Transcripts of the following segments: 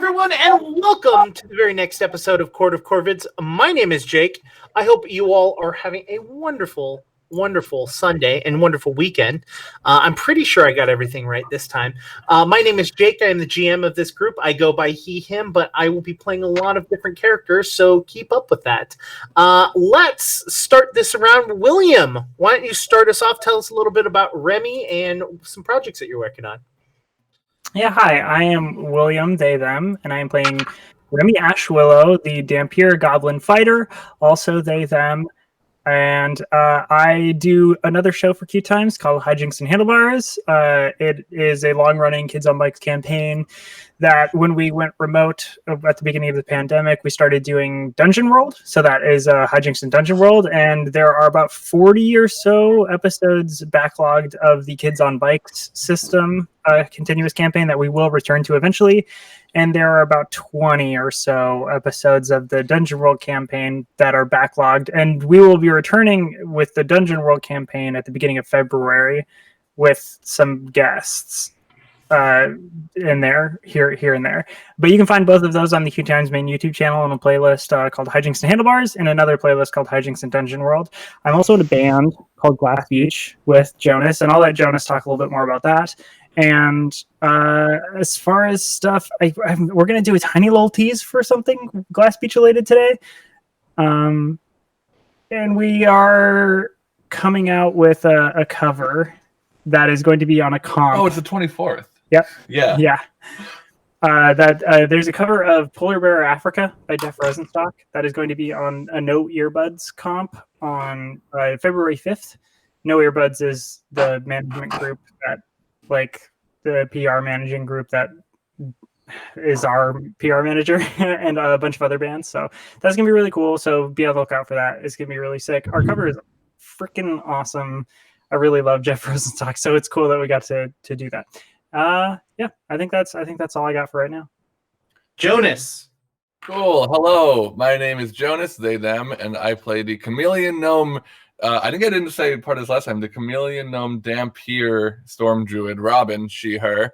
everyone, and welcome to the very next episode of Court of Corvids. My name is Jake. I hope you all are having a wonderful, wonderful Sunday and wonderful weekend. I'm pretty sure I got everything right this time. My name is Jake. I am the GM of this group. I go by he, him, but I will be playing a lot of different characters, so keep up with that. Let's start this around. William, why don't you start us off? Tell us a little bit about Remy and some projects that you're working on. Yeah, hi, I am William, they, them, and I am playing Remy Ashwillow, the Dampier Goblin Fighter, also they, them, and I do another show for QueueTimes called Hijinks and Handlebars. It is a long-running Kids on Bikes campaign that when we went remote at the beginning of the pandemic, we started doing Dungeon World. So that is Hijinks and Dungeon World, and there are about 40 or so episodes backlogged of the Kids on Bikes system continuous campaign that we will return to eventually. And there are about 20 or so episodes of the Dungeon World campaign that are backlogged. And we will be returning with the Dungeon World campaign at the beginning of February with some guests in there, here and there. But you can find both of those on the QueueTimes main YouTube channel on a playlist called Hijinks and Handlebars, and another playlist called Hijinks and Dungeon World. I'm also in a band called Glass Beach with Jonas, and I'll let Jonas talk a little bit more about that. And as far as stuff, we're going to do a tiny little tease for something Glass Beach related today. And we are coming out with a cover that is going to be on a comp. Oh, it's the 24th. Yep. Yeah. There's a cover of Polar Bear Africa by Jeff Rosenstock that is going to be on a No Earbuds comp on February 5th. No Earbuds is the management group that, like, the PR managing group that is our PR manager and a bunch of other bands. So that's going to be really cool. So be on the lookout for that. It's going to be really sick. Our cover is freaking awesome. I really love Jeff Rosenstock. So it's cool that we got to do that. Yeah, I think that's all I got for right now. Jonas. Cool. Hello. My name is Jonas, they, them, and I play the Chameleon Gnome. I think I didn't say part of this last time. The Chameleon Gnome Dampier Storm Druid, Robin, she, her.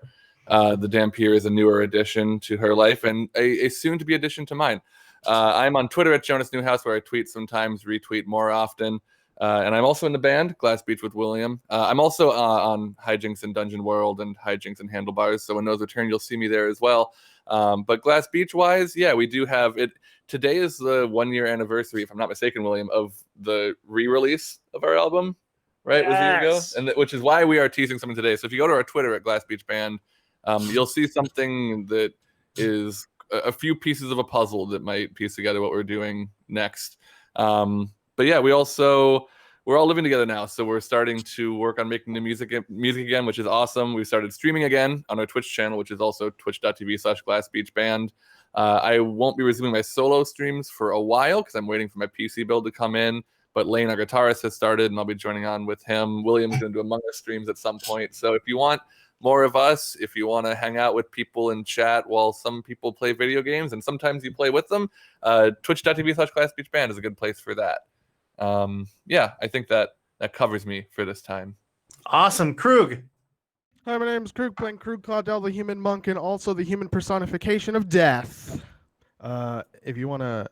The Dampier is a newer addition to her life and a soon-to-be addition to mine. I'm on Twitter at Jonas Newhouse, where I tweet sometimes, retweet more often. And I'm also in the band, Glass Beach with William. I'm also on Hijinks and Dungeon World and Hijinks and Handlebars, so when those return, you'll see me there as well. But Glass Beach-wise, yeah, we do have it. Today is the 1-year anniversary, if I'm not mistaken, William, of the re-release of our album, right? Yes. It was a year ago, and which is why we are teasing something today. So if you go to our Twitter at Glass Beach Band, you'll see something that is a few pieces of a puzzle that might piece together what we're doing next. But yeah, we're all living together now, so we're starting to work on making the music again, which is awesome. We started streaming again on our Twitch channel, which is also twitch.tv/glassbeachband. I won't be resuming my solo streams for a while because I'm waiting for my PC build to come in, but Lane, our guitarist, has started, and I'll be joining on with him. William's going to do Among Us streams at some point, so if you want more of us, if you want to hang out with people and chat while some people play video games, and sometimes you play with them, twitch.tv/glassbeachband is a good place for that. Yeah, I think that covers me for this time. Awesome. Krug. Hi, my name is Krug, playing Krug Claudel, the human monk, and also the human personification of death. If you want to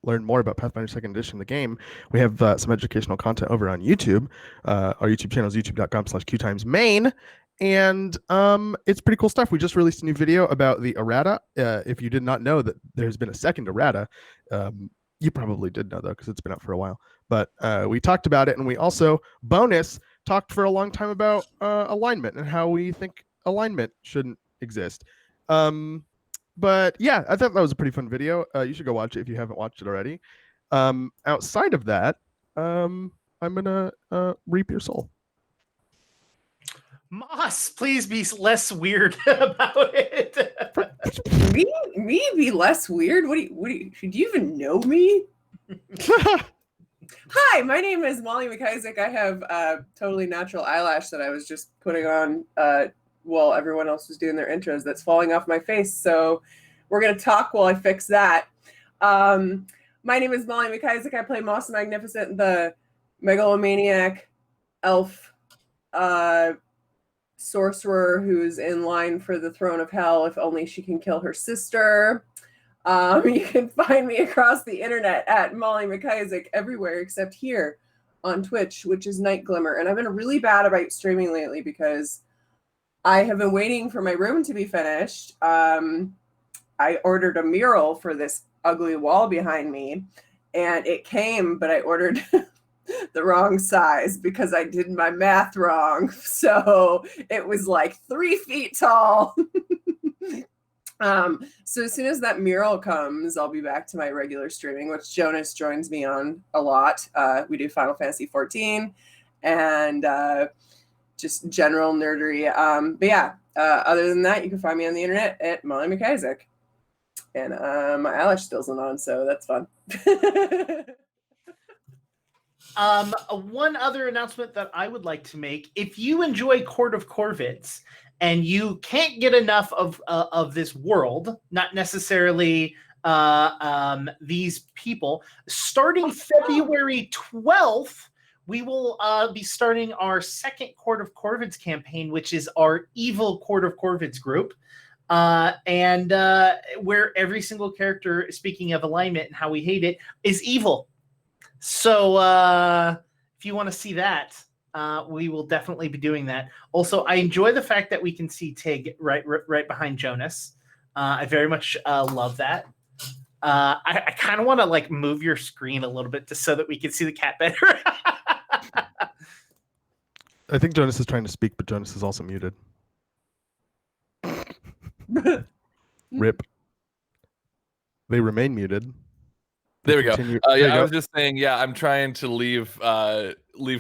learn more about Pathfinder 2nd Edition, the game, we have some educational content over on YouTube. Our YouTube channel is youtube.com/QueueTimesMain, and it's pretty cool stuff. We just released a new video about the errata. If you did not know that there's been a second errata, you probably did know, though, because it's been out for a while. But we talked about it, and we also, bonus, talked for a long time about alignment and how we think alignment shouldn't exist. But yeah, I thought that was a pretty fun video. You should go watch it if you haven't watched it already. Outside of that, I'm going to reap your soul. Moss, please be less weird about it. Me be less weird? What do you do you even know me? Hi, my name is Molly McIsaac. I have totally natural eyelash that I was just putting on while everyone else was doing their intros that's falling off my face. So we're going to talk while I fix that. My name is Molly McIsaac. I play Moss Magnificent, the megalomaniac elf sorcerer who's in line for the throne of hell if only she can kill her sister. You can find me across the internet at Molly McIsaac everywhere except here on Twitch, which is Night Glimmer. And I've been really bad about streaming lately because I have been waiting for my room to be finished. I ordered a mural for this ugly wall behind me, and it came, but I ordered the wrong size because I did my math wrong. So it was like 3 feet tall. So as soon as that mural comes, I'll be back to my regular streaming, which Jonas joins me on a lot. We do Final Fantasy 14 and just general nerdery. But yeah, other than that, you can find me on the internet at Molly McIsaac. And my eyelash still isn't on, so that's fun. One other announcement that I would like to make: if you enjoy Court of Corvids and you can't get enough of this world, not necessarily these people, starting February 12th, we will be starting our second Court of Corvids campaign, which is our evil Court of Corvids group. And where every single character, speaking of alignment and how we hate it, is evil. So if you want to see that, we will definitely be doing that. Also, I enjoy the fact that we can see Tig right behind Jonas. I very much love that. I kind of want to like move your screen a little bit just so that we can see the cat better. I think Jonas is trying to speak, but Jonas is also muted. Rip. They remain muted. There we go. I was just saying, I'm trying to leave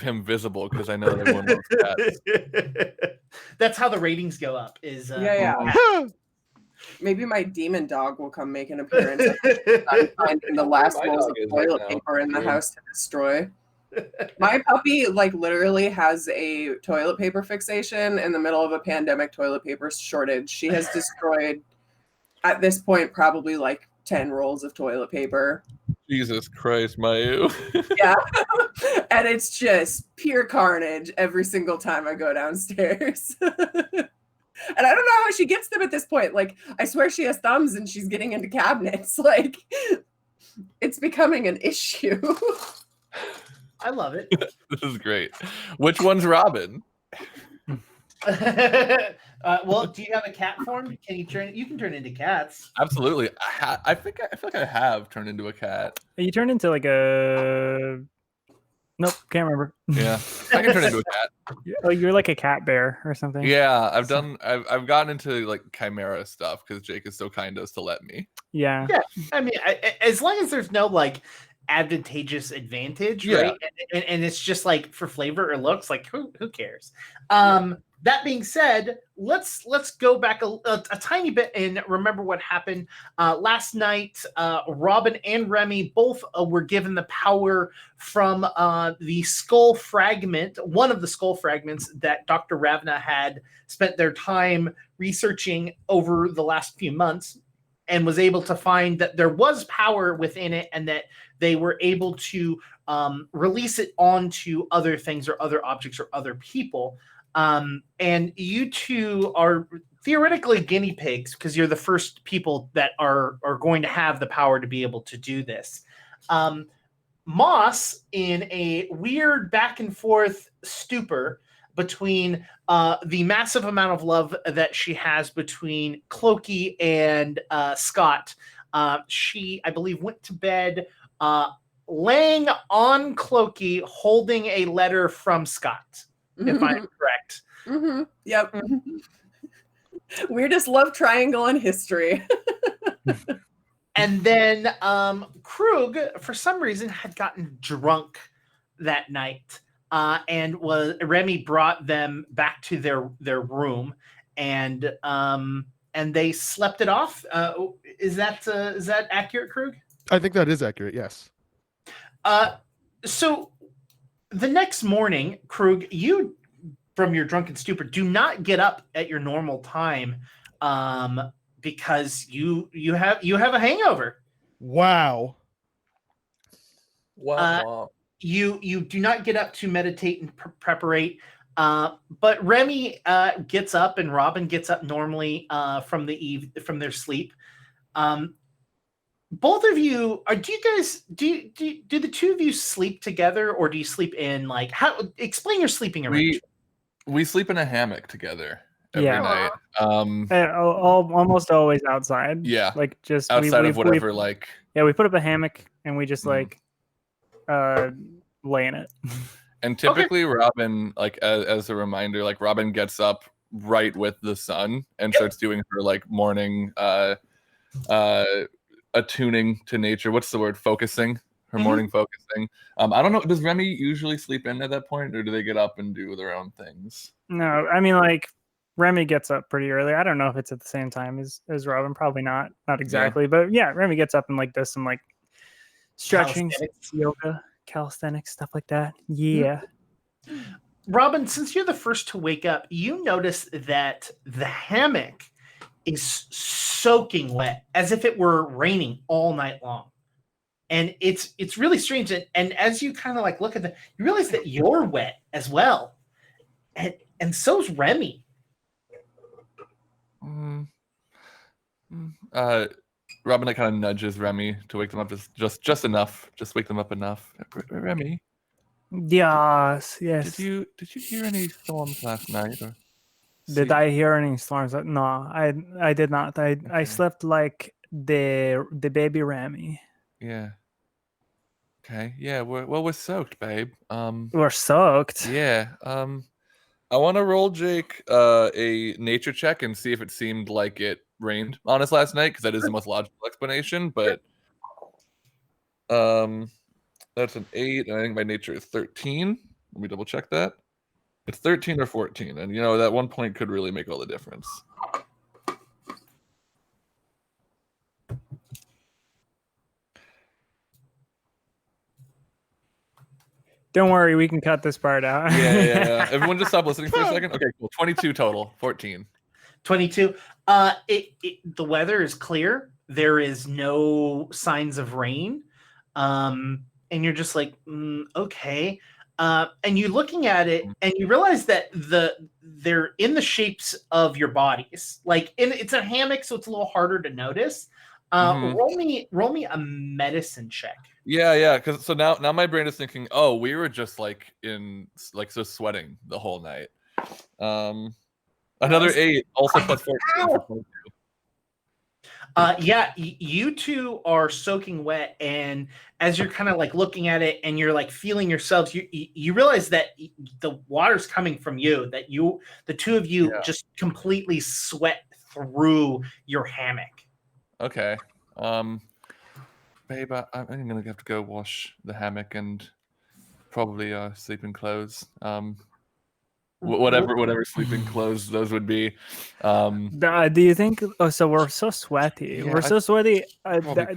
him visible because I know everyone loves cats. That's how the ratings go up. Is Maybe my demon dog will come make an appearance. I'm finding the last rolls of toilet paper in the house to destroy. My puppy literally has a toilet paper fixation in the middle of a pandemic toilet paper shortage. She has destroyed, at this point, probably 10 rolls of toilet paper. Jesus Christ, Mayu. Yeah. And it's just pure carnage every single time I go downstairs. And I don't know how she gets them at this point. I swear she has thumbs and she's getting into cabinets. It's becoming an issue. I love it. This is great. Which one's Robin? Well, do you have a cat form? Can you turn? You can turn into cats. Absolutely. I feel like I have turned into a cat. You turned into a. Nope, can't remember. Yeah, I can turn into a cat. Oh, you're like a cat bear or something. Yeah, I've gotten into chimera stuff because Jake is so kind as to let me. Yeah. Yeah. I mean, as long as there's no advantageous advantage, right? And it's just for flavor or looks, who cares? That being said, let's go back a tiny bit and remember what happened last night. Robin and Remy both were given the power from the skull fragment, one of the skull fragments that Dr. Ravna had spent their time researching over the last few months, and was able to find that there was power within it, and that they were able to release it onto other things or other objects or other people. And you two are theoretically guinea pigs because you're the first people that are going to have the power to be able to do this. Moss, in a weird back and forth stupor between the massive amount of love that she has between Clokey and Scott, she, I believe, went to bed laying on Clokey holding a letter from Scott. If I'm correct. Mm-hmm. Yep. Weirdest love triangle in history. And then Krug, for some reason, had gotten drunk that night, and Remy brought them back to their room, and they slept it off. Is that accurate, Krug? I think that is accurate. Yes. So the next morning, Krug, you, from your drunken stupor, do not get up at your normal time because you have a hangover. Wow. Wow. You do not get up to meditate and preparate. But Remy gets up and Robin gets up normally from their sleep. Both of you do the two of you sleep together, or do you sleep in explain your sleeping arrangement? We sleep in a hammock together every night. Almost always outside. Yeah, like just outside of whatever. We put up a hammock and we just lay in it. And typically, Robin, as a reminder, Robin gets up right with the sun and starts doing her morning attuning to nature. What's the word? Focusing. Her morning focusing. I don't know. Does Remy usually sleep in at that point, or do they get up and do their own things? No, I mean Remy gets up pretty early. I don't know if it's at the same time as Robin. Probably not exactly. Yeah. But yeah, Remy gets up and does some stretching, yoga, calisthenics, stuff like that. Yeah. Robin, since you're the first to wake up, you notice that the hammock is soaking wet, as if it were raining all night long. And it's really strange. And as you kind of look at you realize that you're wet as well. And so's Remy. Robin kind of nudges Remy to wake them up just enough. Just wake them up enough. Remy. Yes. Did you hear any storms last night? Or did I hear any storms? No, I did not. I slept like the baby Remy. Yeah. Okay. Yeah. We're soaked, babe. We're soaked. Yeah. I want to roll Jake a nature check and see if it seemed like it rained on us last night, because that is the most logical explanation. But that's an 8, and I think my nature is 13. Let me double check that. It's 13 or 14, and that 1 point could really make all the difference. Don't worry, we can cut this part out. Yeah. Everyone just stop listening for a second. Okay, cool. 22 total. 14. 22. The weather is clear. There is no signs of rain. And you're just like, okay. And you're looking at it, and you realize that they're in the shapes of your bodies. It's a hammock, so it's a little harder to notice. Roll me a medicine check. Yeah. Because so now my brain is thinking, oh, we were just so sweating the whole night. Another 8, also plus 14. Yeah, you two are soaking wet, and as you're kind of looking at it and you're feeling yourselves, you realize that the water's coming from you, that the two of you just completely sweat through your hammock. Okay. Babe, I'm gonna have to go wash the hammock and probably sleeping clothes. Whatever sleeping clothes those would be. Do you think? Oh, so we're so sweaty. Yeah, we're so sweaty.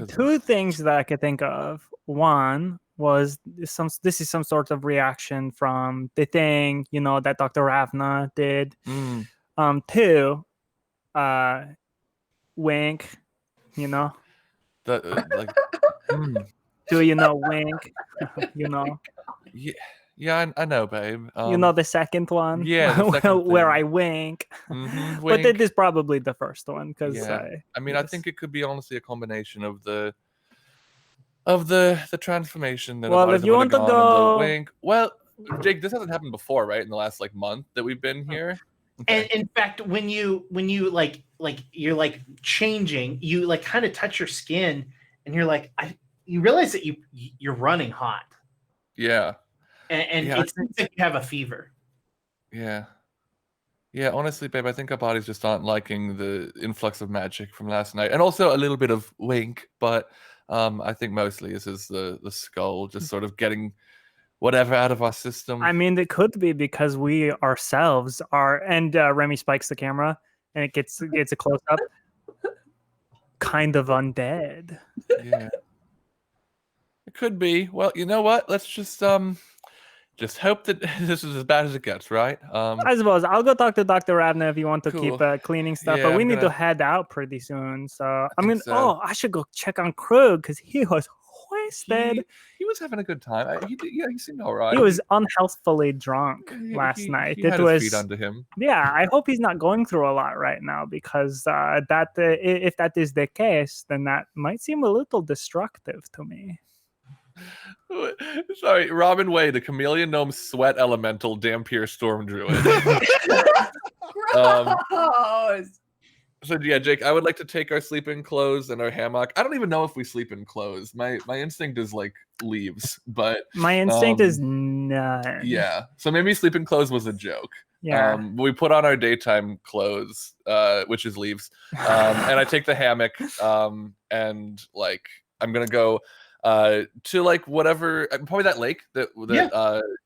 Two things that I could think of. One was this is some sort of reaction from the thing that Dr. Ravna did. 2, wink. Do wink? Yeah, I know, babe. The second one? Yeah, the second where I wink. Wink. But it is probably the first one, because I think it could be honestly a combination of the transformation that if you want to go wink. Well, Jake, this hasn't happened before, right? In the last month that we've been here. Okay. And in fact, when you you're changing, you kind of touch your skin, and you're you realize that you're running hot. Yeah. And it seems like you have a fever. Yeah. Yeah, honestly, babe, I think our bodies just aren't liking the influx of magic from last night. And also a little bit of wink, but I think mostly this is the skull just sort of getting whatever out of our system. I mean, it could be because we ourselves are, and Remy spikes the camera, and it gets a close-up, kind of undead. Yeah. It could be. Well, you know what? Let's just hope that this is as bad as it gets, right? I suppose I'll go talk to Dr. Ravna if you want to Cool. keep cleaning stuff, Yeah, but we I'm need gonna- to head out pretty soon. So think so. I should go check on Krug, because he was wasted. He was having a good time. He seemed all right. He was unhealthfully drunk last night. He had his feet under him. Yeah, I hope he's not going through a lot right now, because if that is the case, then that might seem a little destructive to me. Sorry, Robin Way, the chameleon gnome sweat elemental Dampier storm druid. Gross. So yeah, Jake, I would like to take our sleeping clothes and our hammock. I don't even know if we sleep in clothes. My instinct is like leaves, but my instinct is none. Yeah, so maybe sleeping clothes was a joke. Yeah. We put on our daytime clothes, which is leaves, and I take the hammock, and like I'm gonna go to like whatever, probably that lake that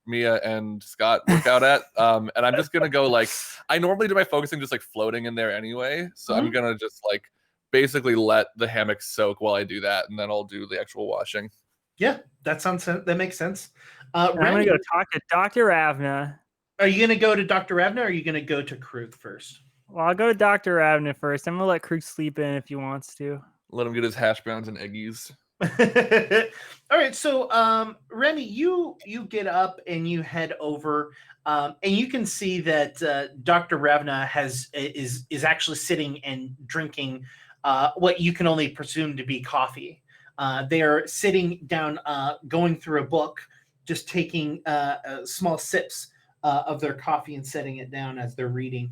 Mia and Scott work out at, and I'm just gonna go like, I normally do my focusing just like floating in there anyway, so I'm gonna just like basically let the hammock soak while I do that, and then I'll do the actual washing. Yeah, that makes sense. I'm gonna go talk to Dr. Ravna. Are you gonna go to Dr. Ravna, or are you gonna go to Krug first? Well, I'll go to Dr. Ravna first. I'm gonna let Krug sleep in if he wants to. Let him get his hash browns and eggies. All right, so Remy, you get up and you head over, and you can see that Dr. Ravna is actually sitting and drinking what you can only presume to be coffee. They are sitting down, going through a book, just taking small sips of their coffee and setting it down as they're reading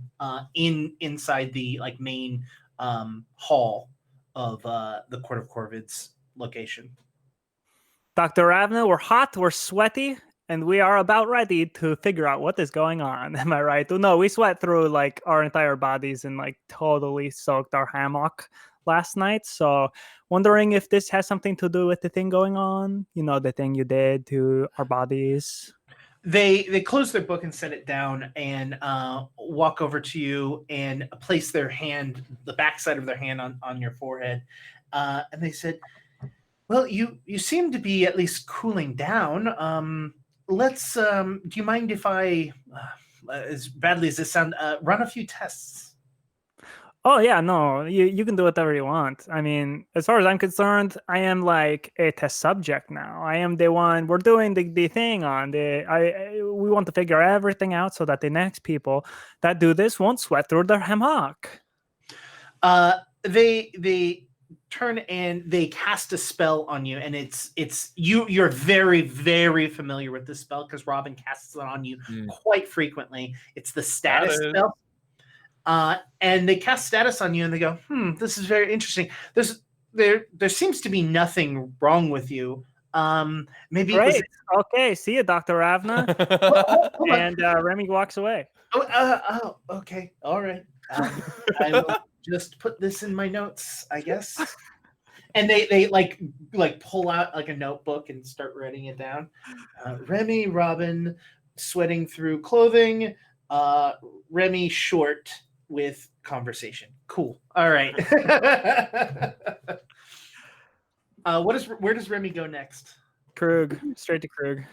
inside the like main hall of the Court of Corvids location. Dr. Ravna, we're hot, we're sweaty, and we are about ready to figure out what is going on. Am I right? No, we sweat through like our entire bodies and like totally soaked our hammock last night. So wondering if this has something to do with the thing going on. You know, the thing you did to our bodies. They close their book and set it down and walk over to you and place their hand, the backside of their hand on your forehead. And they said, well, you seem to be at least cooling down. Let's, do you mind if I, as badly as this sounds, run a few tests? Oh, yeah, no, you can do whatever you want. I mean, as far as I'm concerned, I am like a test subject now. I am the one, we're doing the thing on we want to figure everything out so that the next people that do this won't sweat through their hammock. They turn and they cast a spell on you, and it's you're very, very familiar with this spell because Robin casts it on you quite frequently. It's the status spell. And they cast status on you and they go, this is very interesting. There seems to be nothing wrong with you. Maybe right. Okay, see you, Dr. Ravna. And Remy walks away. Oh, okay. All right. I will just put this in my notes, I guess. And they like pull out like a notebook and start writing it down. Remy, Robin, sweating through clothing. Remy short with conversation. Cool. All right. Where does Remy go next? Krug. Straight to Krug.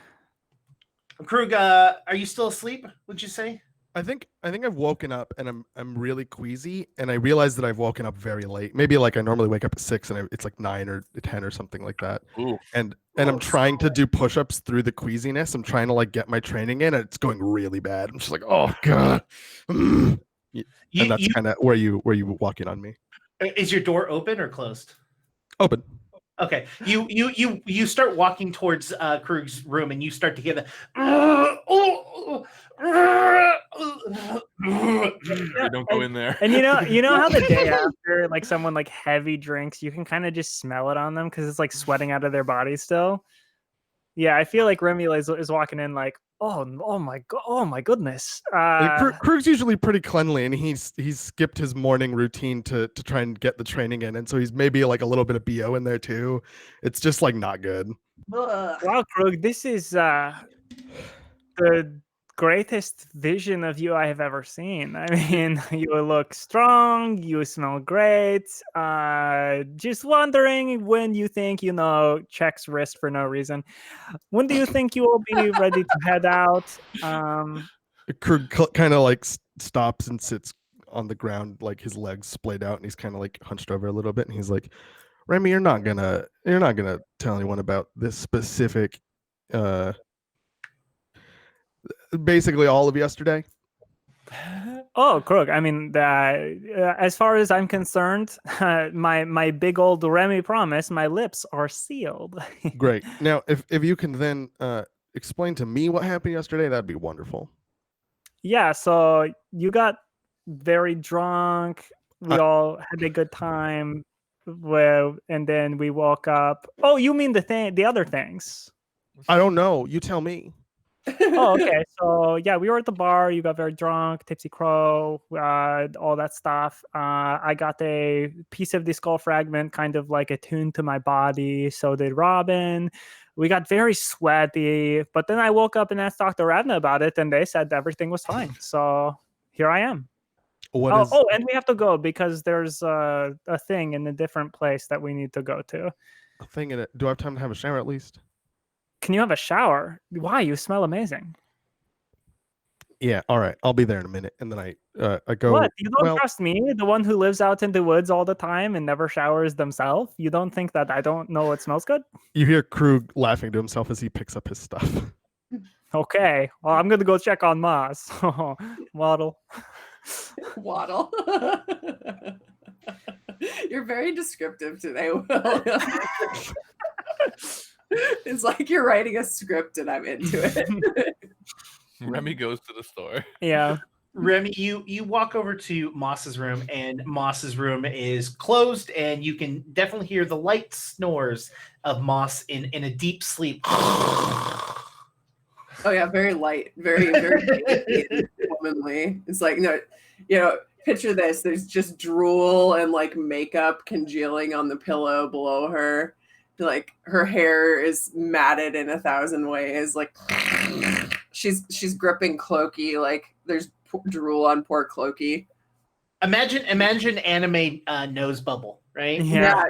Krug, are you still asleep? Would you say? I think I've woken up and I'm really queasy, and I realize that I've woken up very late. Maybe like I normally wake up at 6 and it's like 9 or 10 or something like that. Ooh. And I'm trying to do push-ups through the queasiness. I'm trying to like get my training in, and it's going really bad. I'm just like, oh god. And that's kind of where you walk in on me. Is your door open or closed? Open. Okay. You start walking towards Krug's room, and you start to hear the. Don't go in there. And you know how the day after, like someone like heavy drinks, you can kind of just smell it on them because it's like sweating out of their body still. Yeah, I feel like Remy is walking in like, oh my god, oh my goodness. Krug's usually pretty cleanly, and he's skipped his morning routine to try and get the training in, and so he's maybe like a little bit of BO in there too. It's just like not good. Wow, Krug, this is the greatest vision of you I have ever seen. I mean, you look strong, you smell great. Just wondering when you think, checks wrist for no reason. When do you think you will be ready to head out? Krug kind of like stops and sits on the ground, like his legs splayed out, and he's kind of like hunched over a little bit, and he's like, Remy, you're not gonna tell anyone about this specific, basically all of yesterday. Oh, Krug. I mean, as far as I'm concerned, my big old Remy promise, my lips are sealed. Great. Now, if you can then explain to me what happened yesterday, that'd be wonderful. Yeah, so you got very drunk. We all had a good time. Well, and then we woke up. Oh, you mean the other things? I don't know. You tell me. Oh, okay. So yeah, we were at the bar. You got very drunk, tipsy crow, all that stuff. I got a piece of the skull fragment kind of like attuned to my body. So did Robin. We got very sweaty, but then I woke up and asked Dr. Ravna about it, and they said everything was fine. So here I am. Oh, and we have to go because there's a thing in a different place that we need to go to. A thing in it? Do I have time to have a shower at least? Can you have a shower? Why? You smell amazing. Yeah. All right. I'll be there in a minute, and then I go. What? You don't trust me, the one who lives out in the woods all the time and never showers themselves? You don't think that I don't know what smells good? You hear Krug laughing to himself as he picks up his stuff. Okay. Well, I'm gonna go check on Moss. Waddle. Waddle. You're very descriptive today, Will. It's like you're writing a script and I'm into it. Remy goes to the store. Yeah. Remy, you walk over to Moss's room, and Moss's room is closed, and you can definitely hear the light snores of Moss in a deep sleep. Oh yeah, very light, very womanly. It's like picture this. There's just drool and like makeup congealing on the pillow below her. Like her hair is matted in 1,000 ways. Like she's gripping Clokey. Like there's drool on poor Clokey. Imagine anime nose bubble, right? Yeah.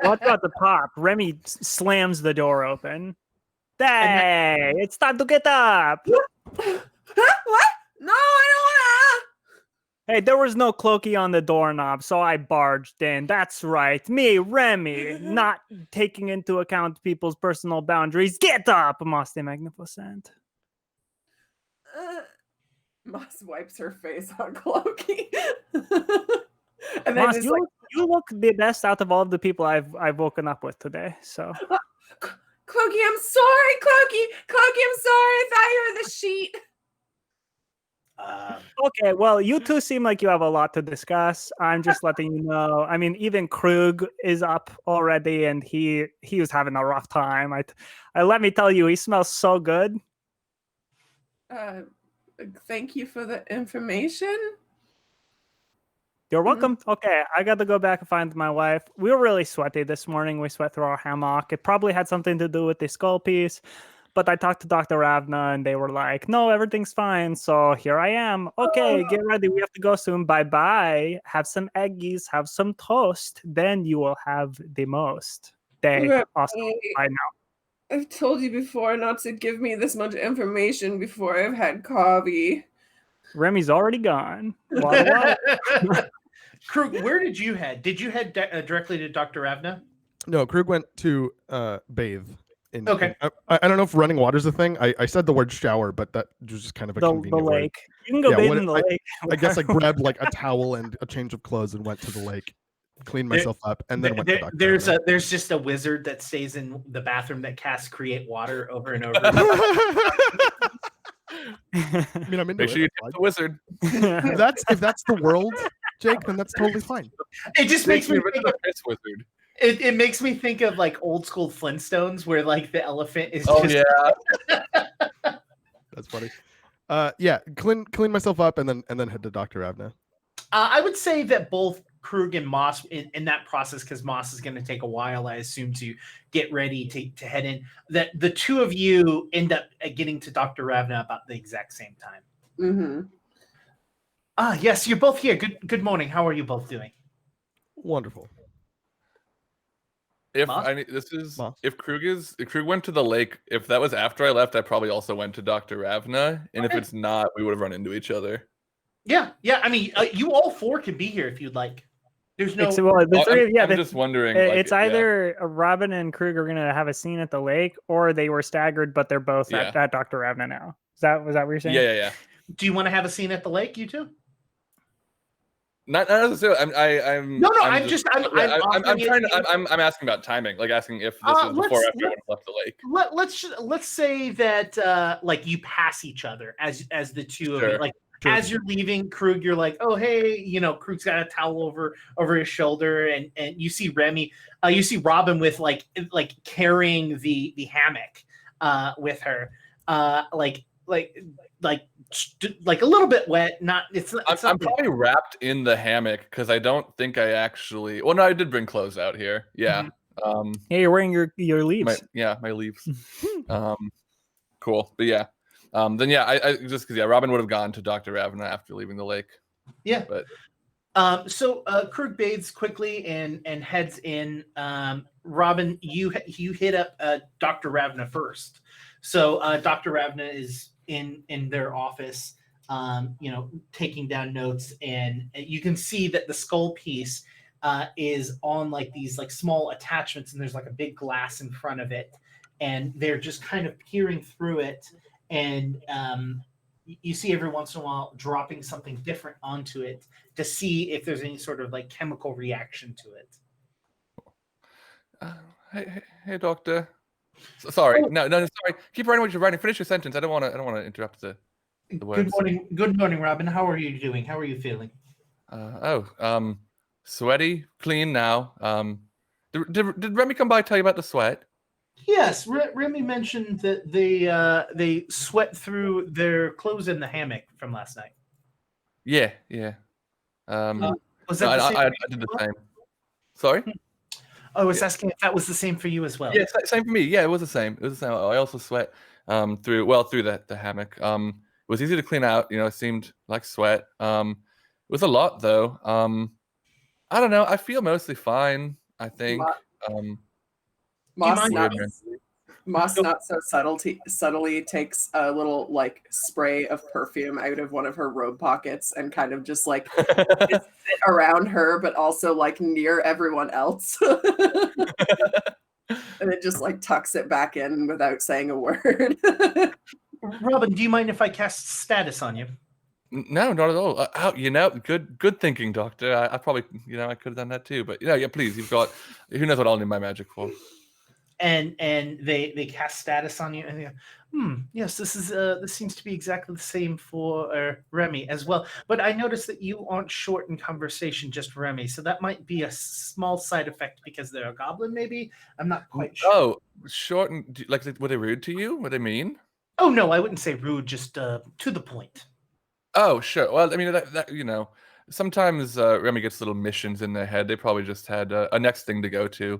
What's about the pop? Remy slams the door open. Hey, it's time to get up. What? No, I don't wanna. Hey, there was no Clokey on the doorknob, so I barged in. That's right. Me, Remy, not taking into account people's personal boundaries. Get up, Moss the Magnificent. Moss wipes her face on Clokey. And then Moss, you look the best out of all of the people I've woken up with today. So, Clokey, I'm sorry, Clokey. Clokey, I'm sorry. I thought you were the sheet. Okay, well, you two seem like you have a lot to discuss. I'm just letting you know. I mean, even Krug is up already, and he was having a rough time. I let me tell you, he smells so good. Thank you for the information. You're welcome. Okay, I got to go back and find my wife. We were really sweaty this morning. We sweat through our hammock. It probably had something to do with the skull piece. But I talked to Dr. Ravna, and they were like, no, everything's fine. So here I am. Okay, get ready. We have to go soon. Bye-bye. Have some eggies. Have some toast. Then you will have the most day. Awesome. Bye now. I've told you before not to give me this much information before I've had coffee. Remy's already gone. Krug, where did you head? Did you head directly to Dr. Ravna? No, Krug went to bathe. Okay. I don't know if running water is a thing. I said the word shower, but that was just kind of a convenient the word. lake. You can go bathe in the lake. I guess I grabbed like a towel and a change of clothes and went to the lake, cleaned myself up, and then went to Dr. There's just a wizard that stays in the bathroom that casts create water over and over. I mean, I'm into Make sure you tip the wizard. If that's the world, Jake, then that's totally fine. It just makes me think of wizard. It makes me think of like old school Flintstones where like the elephant is That's funny. Yeah, clean myself up and then head to Dr. Ravna. I would say that both Krug and Moss in that process, because Moss is going to take a while, I assume, to get ready to head in, that the two of you end up getting to Dr. Ravna about the exact same time. Mm-hmm. Yes, you're both here. Good morning. How are you both doing? Wonderful. If Moss? if Krug went to the lake, if that was after I left, I probably also went to Dr. Ravna, and if it's not, we would have run into each other. Yeah. I mean, you all four can be here if you'd like. There's no. Well, the three. I'm just wondering. Like, It's either Robin and Krug are gonna have a scene at the lake, or they were staggered, but they're both at Dr. Ravna now. Was that what you're saying? Yeah. Do you want to have a scene at the lake, you two? Not necessarily. I'm asking about timing, like asking if this is before or after everyone's left the lake. Let's say that like you pass each other as the two of you, like as you're leaving Krug, you're like, oh hey, Krug's got a towel over his shoulder, and you see Remy, you see Robin with like carrying the hammock with her, like a little bit wet. I'm probably wrapped in the hammock because I don't think I actually. Well, no, I did bring clothes out here. Yeah. Mm-hmm. You're wearing your leaves. My leaves. Cool, but yeah. Then I just because Robin would have gone to Dr. Ravna after leaving the lake. Yeah. But so Krug bathes quickly and heads in. Robin, you hit up Dr. Ravna first. So Dr. Ravna is in their office, taking down notes, and you can see that the skull piece is on like these like small attachments, and there's like a big glass in front of it, and they're just kind of peering through it, and you see every once in a while dropping something different onto it to see if there's any sort of like chemical reaction to it. Hey, doctor. Sorry, no, sorry. Keep writing what you're writing. Finish your sentence. I don't want to interrupt the words. Good morning, Robin. How are you doing? How are you feeling? Sweaty, clean now. Did Remy come by and tell you about the sweat? Yes, Remy mentioned that they sweat through their clothes in the hammock from last night. Yeah. Was that the same? I did the same. Sorry. I was asking if that was the same for you as well. Yeah, same for me. Yeah, it was the same. I also sweat through the hammock. It was easy to clean out. It seemed like sweat. It was a lot though. I don't know. I feel mostly fine. I think. Moss not so subtly takes a little like spray of perfume out of one of her robe pockets and kind of just like just sit around her, but also like near everyone else. And it just like tucks it back in without saying a word. Robin, do you mind if I cast status on you? No, not at all. Good thinking, Doctor. I probably, I could have done that too. But yeah, please. You've got. Who knows what I'll need my magic for? And they cast status on you, and they go, yes, this seems to be exactly the same for Remy as well. But I noticed that you aren't short in conversation, just Remy. So that might be a small side effect because they're a goblin. Maybe I'm not quite sure. Oh, short and like were they rude to you? What they mean? Oh no, I wouldn't say rude. Just to the point. Oh sure. Well, I mean that sometimes Remy gets little missions in their head. They probably just had a next thing to go to.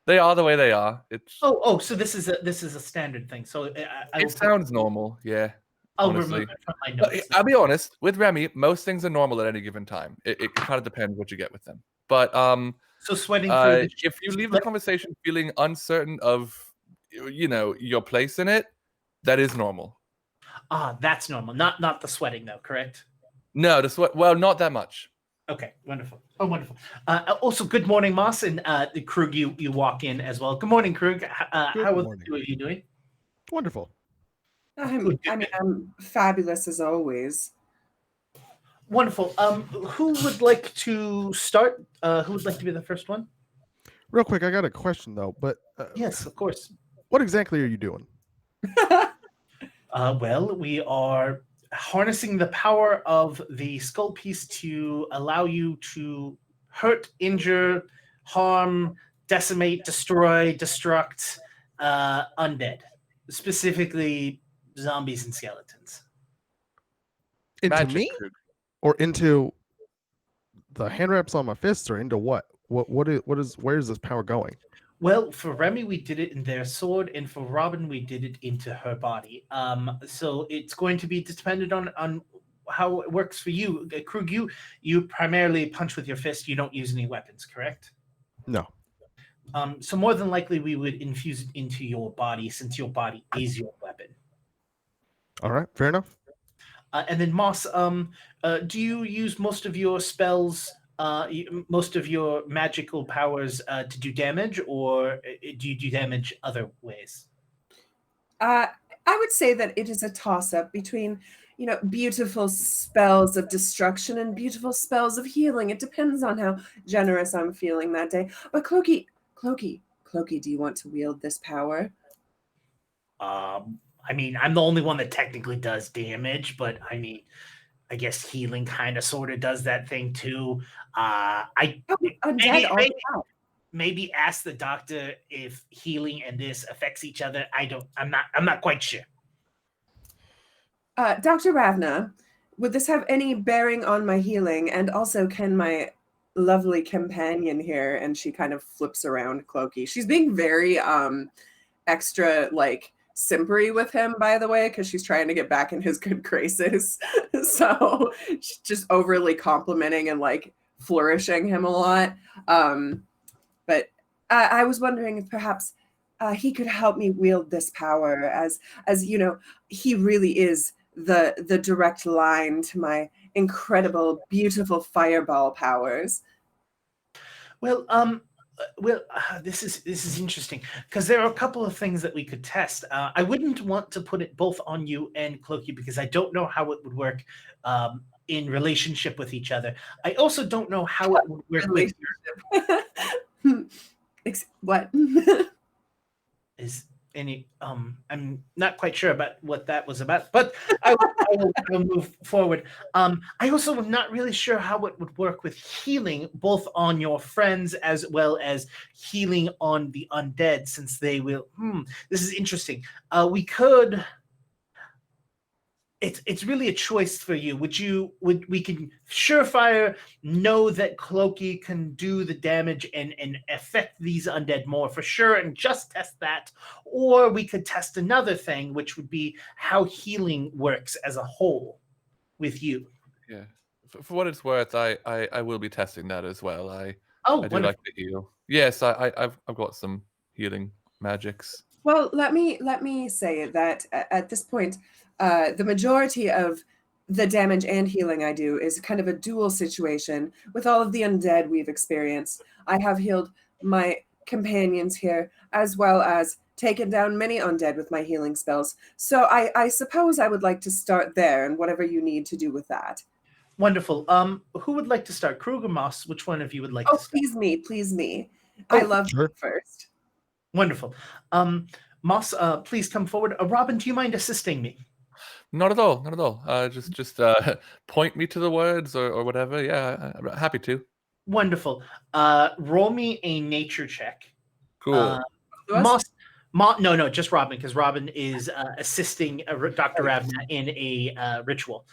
They are the way they are. It's so this is a standard thing. So it sounds normal, yeah. I'll honestly. remove it from my notes. I'll be honest with Remy. Most things are normal at any given time. It kind of depends what you get with them. But so sweating through if you leave the conversation feeling uncertain of your place in it, that is normal. That's normal. Not the sweating though, correct? No, the sweat. Well, not that much. Okay, wonderful. Oh, wonderful. Also, good morning, Moss, and the Krug. You walk in as well. Good morning, Krug. How are the two of you doing? Wonderful. I'm fabulous as always. Wonderful. Who would like to start? Who would like to be the first one? Real quick, I got a question though. But yes, of course. What exactly are you doing? Well, we are harnessing the power of the skull piece to allow you to hurt, injure, harm, decimate, destroy, destruct undead, specifically zombies and skeletons. Into me? Or into the hand wraps on my fists, or into what? Where is this power going? Well, for Remy, we did it in their sword, and for Robin, we did it into her body. So it's going to be dependent on how it works for you. Krug, you primarily punch with your fist. You don't use any weapons, correct? No. So more than likely, we would infuse it into your body, since your body is your weapon. All right, fair enough. And then Moss, do you use most of your spells most of your magical powers to do damage, or do you do damage other ways? I would say that it is a toss-up between, beautiful spells of destruction and beautiful spells of healing. It depends on how generous I'm feeling that day. But Clokey, do you want to wield this power? I mean, I'm the only one that technically does damage, but I mean, I guess healing kind of sort of does that thing too. Undead Maybe ask the doctor if healing and this affects each other. I'm not quite sure. Dr. Ravna, would this have any bearing on my healing? And also, can my lovely companion here, and she kind of flips around Clokey. She's being very extra, like, simpery with him, by the way, because she's trying to get back in his good graces. So she's just overly complimenting and, like, flourishing him a lot. But I was wondering if perhaps he could help me wield this power, as he really is the direct line to my incredible, beautiful fireball powers. Well, this is interesting because there are a couple of things that we could test. I wouldn't want to put it both on you and Clokey because I don't know how it would work in relationship with each other. I also don't know how it would work with What? Is any I'm not quite sure about what that was about, but I will move forward. I also am not really sure how it would work with healing both on your friends as well as healing on the undead, since they will this is interesting. We could it's really a choice for you. We can surefire know that Clokey can do the damage and affect these undead more for sure and just test that, or we could test another thing, which would be how healing works as a whole with you. Yeah, for what it's worth, I will be testing that as well. I do wonderful. like to heal. Yes, I've got some healing magics. Well, let me say that at this point, the majority of the damage and healing I do is kind of a dual situation with all of the undead we've experienced. I have healed my companions here, as well as taken down many undead with my healing spells. So I suppose I would like to start there, and whatever you need to do with that. Wonderful. Who would like to start? Krug or Moss? Which one of you would like to start? Please me. I love you first. Wonderful. Moss, please come forward. Robin, do you mind assisting me? Not at all. Not at all. Just point me to the words or whatever. Yeah, I'm happy to. Wonderful. Roll me a nature check. Cool. No, just Robin, because Robin is assisting Dr. Ravna in a ritual.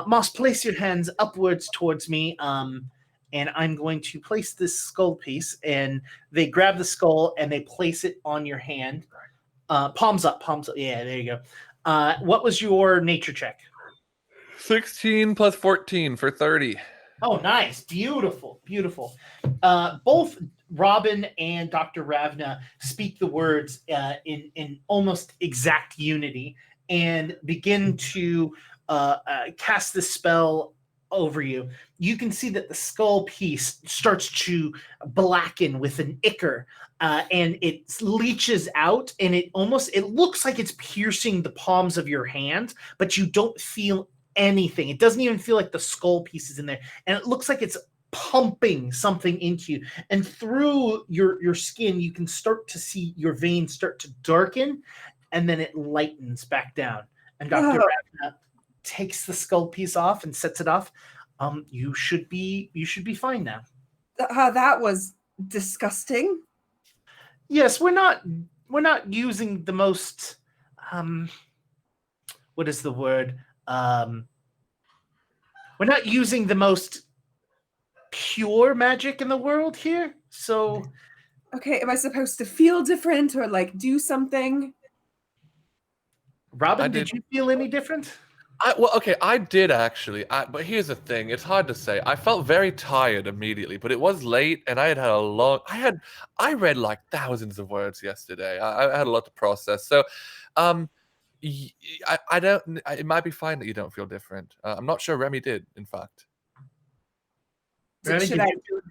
Moss, place your hands upwards towards me, and I'm going to place this skull piece, and they grab the skull and they place it on your hand. Palms up. Yeah, there you go. What was your nature check? 16 plus 14 for 30. Oh, nice. Beautiful. Both Robin and Dr. Ravna speak the words in almost exact unity and begin to cast the spell over you. You can see that the skull piece starts to blacken with an ichor, and it leaches out, and it looks like it's piercing the palms of your hand, but you don't feel anything. It doesn't even feel like the skull piece is in there, and it looks like it's pumping something into you. And through your skin, you can start to see your veins start to darken, and then it lightens back down. And Dr. Ravna takes the skull piece off and sets it off. You should be fine now. That was disgusting. Yes, we're not using the most what is the word? We're not using the most pure magic in the world here. So okay, am I supposed to feel different or like do something? Robin, did you feel any different? I did actually. But here's the thing: it's hard to say. I felt very tired immediately, but it was late, and I had a long. I read like thousands of words yesterday. I had a lot to process. So, I don't. It might be fine that you don't feel different. I'm not sure Remy did, in fact. Remy, Should did I you-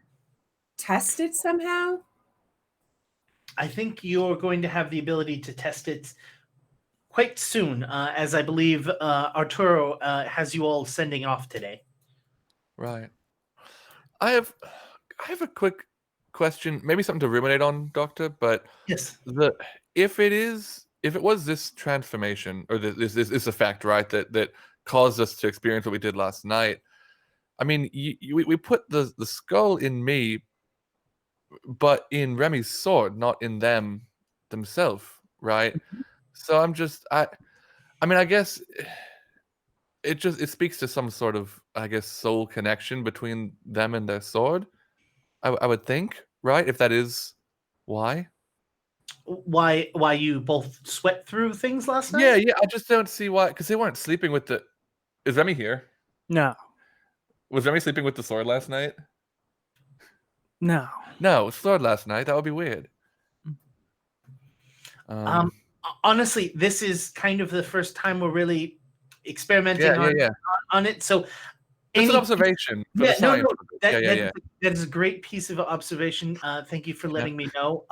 test it somehow? I think you're going to have the ability to test it quite soon, as I believe Arturo has you all sending off today. Right. I have a quick question, maybe something to ruminate on, Doctor. But Yes. if it was this transformation, or this effect, right, that caused us to experience what we did last night. I mean, we put the skull in me, but in Remy's sword, not in themselves, right? So I mean, I guess it speaks to some sort of, I guess, soul connection between them and their sword. I would think, right? If that is why. Why you both sweat through things last night? Yeah. I just don't see why, because they weren't sleeping with the. Is Remy here? No. Was Remy sleeping with the sword last night? No. No, sword last night. That would be weird. Honestly, this is kind of the first time we're really experimenting on it. So it's an observation for the science. That is a great piece of observation. Thank you for letting me know.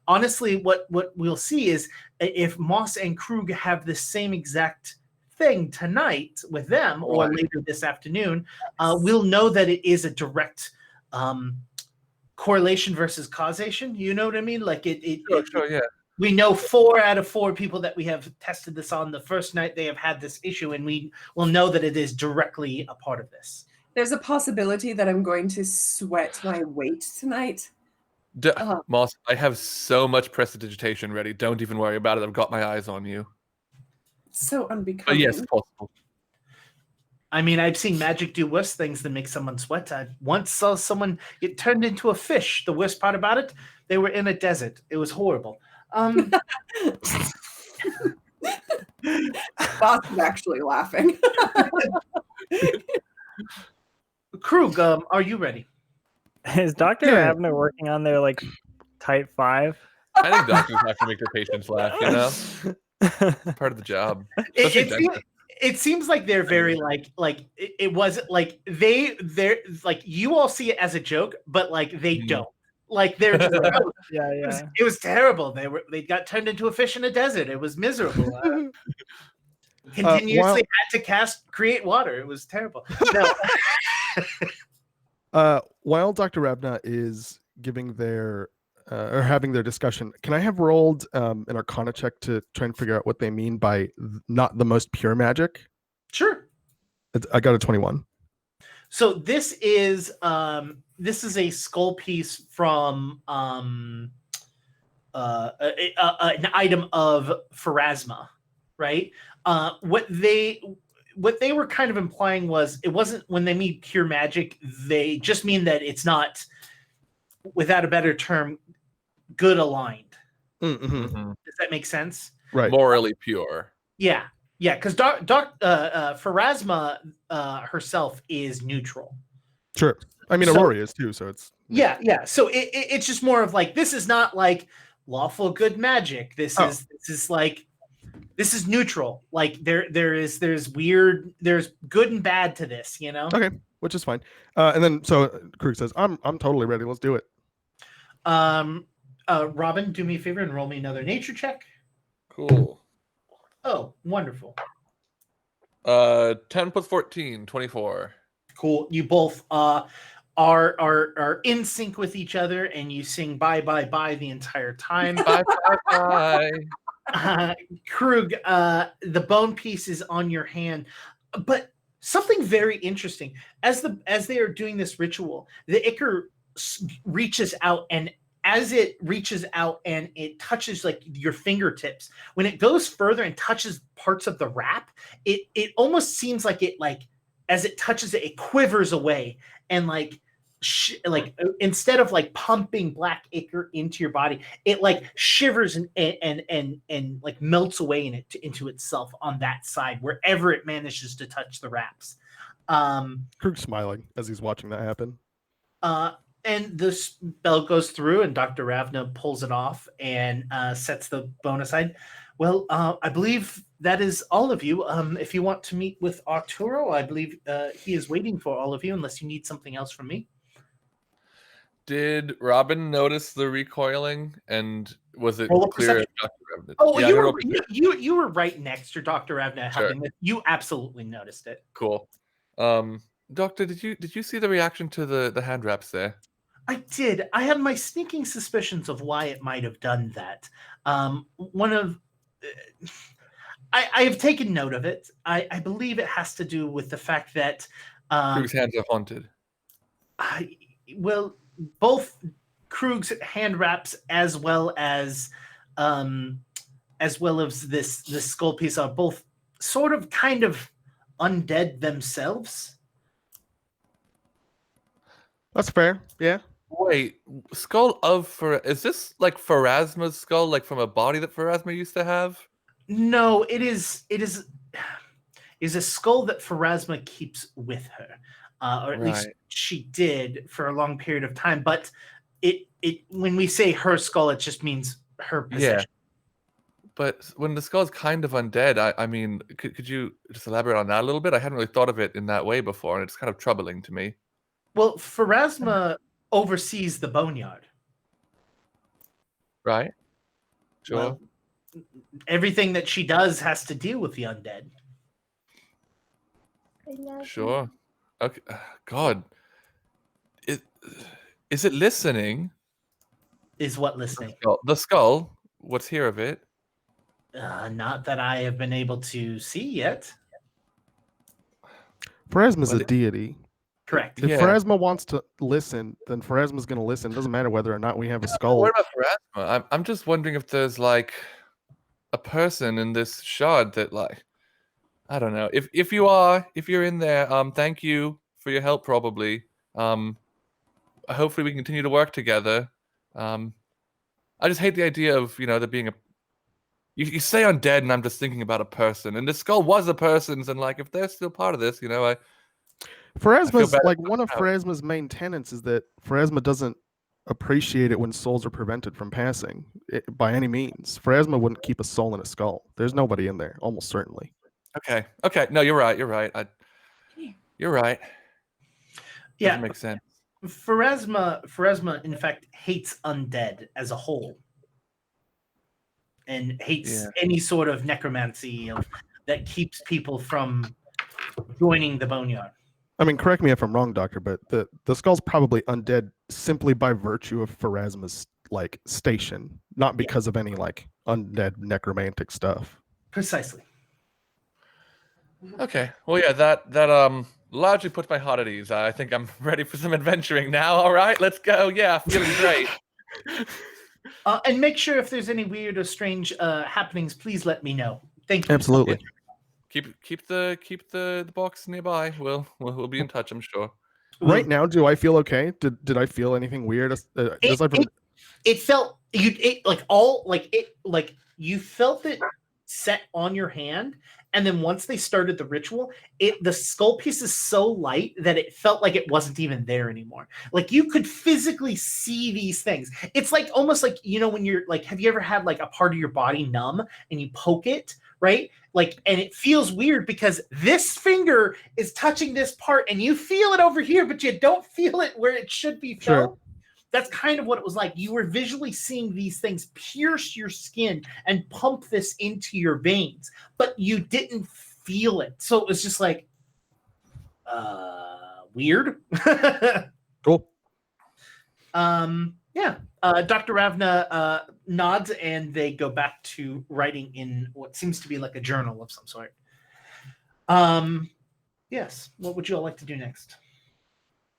Honestly, what we'll see is if Moss and Krug have the same exact thing tonight with them, or later this afternoon, we'll know that it is a direct correlation versus causation. You know what I mean? Like Sure. We know 4 out of 4 people that we have tested this on the first night they have had this issue, and we will know that it is directly a part of this. There's a possibility that I'm going to sweat my weight tonight. Moss, I have so much prestidigitation ready. Don't even worry about it. I've got my eyes on you. So But unbecoming. yes, possible. I mean, I've seen magic do worse things than make someone sweat. I once saw someone get turned into a fish. The worst part about it, they were in a desert. It was horrible. Boss is actually laughing. Krug, are you ready? Is Dr. Abner working on their like type 5? I think doctors have to make their patients laugh, you know? Part of the job. It seems like they're very it wasn't like they're like you all see it as a joke, but like they don't. Like they're just, It was terrible. They got turned into a fish in a desert. It was miserable. Continuously had to create water. It was terrible. No. While Dr. Ravna is giving their or having their discussion, can I have rolled an Arcana check to try and figure out what they mean by not the most pure magic? Sure. I got a 21. So this is a skull piece from an item of Pharasma, right? What they were kind of implying was it wasn't, when they mean pure magic, they just mean that it's not, without a better term, good aligned. Mm-hmm. Does that make sense? Right. Morally pure. Yeah. Because Pharasma herself is neutral. Sure. I mean, Aurora is too, so it's... Yeah. So it's just more of like, this is not like lawful good magic. This is neutral. Like there's good and bad to this, you know? Okay, which is fine. And then so Krug says, I'm totally ready. Let's do it. Robin, do me a favor and roll me another nature check. Cool. Oh, wonderful. 10 plus 14, 24. Cool. You both are in sync with each other, and you sing bye bye bye the entire time. Bye bye bye. Krug, the bone piece is on your hand, but something very interesting as they are doing this ritual, the ichor reaches out, and as it reaches out and it touches like your fingertips, when it goes further and touches parts of the wrap, it almost seems like as it touches it, it quivers away, and like instead of like pumping black ichor into your body, it like shivers and like melts away into itself on that side wherever it manages to touch the wraps. Krug's smiling as he's watching that happen. And the spell goes through, and Dr. Ravna pulls it off and sets the bone aside. Well, I believe that is all of you. If you want to meet with Arturo, I believe he is waiting for all of you, unless you need something else from me. Did Robin notice the recoiling, and was it Roll a clear? perception. Dr. Revenant? Oh, Yeah, you I were rolled perception. you were right next to Dr. Ravna Sure. helping. You absolutely noticed it. Cool. Doctor, did you see the reaction to the hand wraps there? I did. I have my sneaking suspicions of why it might have done that. One of I have taken note of it. I believe it has to do with the fact that Krug's hands are haunted. Both Krug's hand wraps as well as this skull piece are both sort of kind of undead themselves. That's fair. Yeah. Wait, skull is this like Pharasma's skull, like from a body that Pharasma used to have? No, it is a skull that Pharasma keeps with her, or at least she did for a long period of time. But it when we say her skull, it just means her possession. Yeah. But when the skull is kind of undead, I mean, could you just elaborate on that a little bit? I hadn't really thought of it in that way before, and it's kind of troubling to me. Well, Pharasma oversees the boneyard. Right? Sure. Well, everything that she does has to deal with the undead. Sure. Okay. God. Is it listening? Is what listening? The skull. What's here of it? Not that I have been able to see yet. Pharasma's a deity. Correct. If Pharasma wants to listen, then Pharasma's going to listen. It doesn't matter whether or not we have a skull. What about Pharasma? I'm just wondering if there's like a person in this shard that, like, I don't know. If you're in there, thank you for your help. Probably. Hopefully we can continue to work together. I just hate the idea of there being a. You say undead, and I'm just thinking about a person, and the skull was a person's, and like if they're still part of this, Pharasma's like one of Pharasma's main tenets is that Pharasma doesn't appreciate it when souls are prevented from passing by any means. Pharasma wouldn't keep a soul in a skull. There's nobody in there, almost certainly. Okay. No, you're right. You're right. Yeah, doesn't make sense. Pharasma, in fact, hates undead as a whole, and hates any sort of necromancy that keeps people from joining the boneyard. I mean, correct me if I'm wrong, Doctor, but the skull's probably undead simply by virtue of Pharasma's like station, not because of any like undead necromantic stuff. Precisely. Okay. Well, yeah, that largely puts my heart at ease. I think I'm ready for some adventuring now. All right, let's go. Yeah, feeling great. And make sure if there's any weird or strange happenings, please let me know. Thank you. Absolutely. Keep the box nearby. We'll be in touch, I'm sure. Right now, do I feel okay? Did I feel anything weird? It felt you felt it set on your hand, and then once they started the ritual, the skull piece is so light that it felt like it wasn't even there anymore. Like you could physically see these things. It's like almost like when you're like, have you ever had like a part of your body numb and you poke it, right? Like, and it feels weird because this finger is touching this part and you feel it over here, but you don't feel it where it should be felt. Sure. That's kind of what it was like. You were visually seeing these things pierce your skin and pump this into your veins, but you didn't feel it. So it was just like, weird. Cool. Yeah. Dr. Ravna nods and they go back to writing in what seems to be like a journal of some sort. Yes. What would you all like to do next?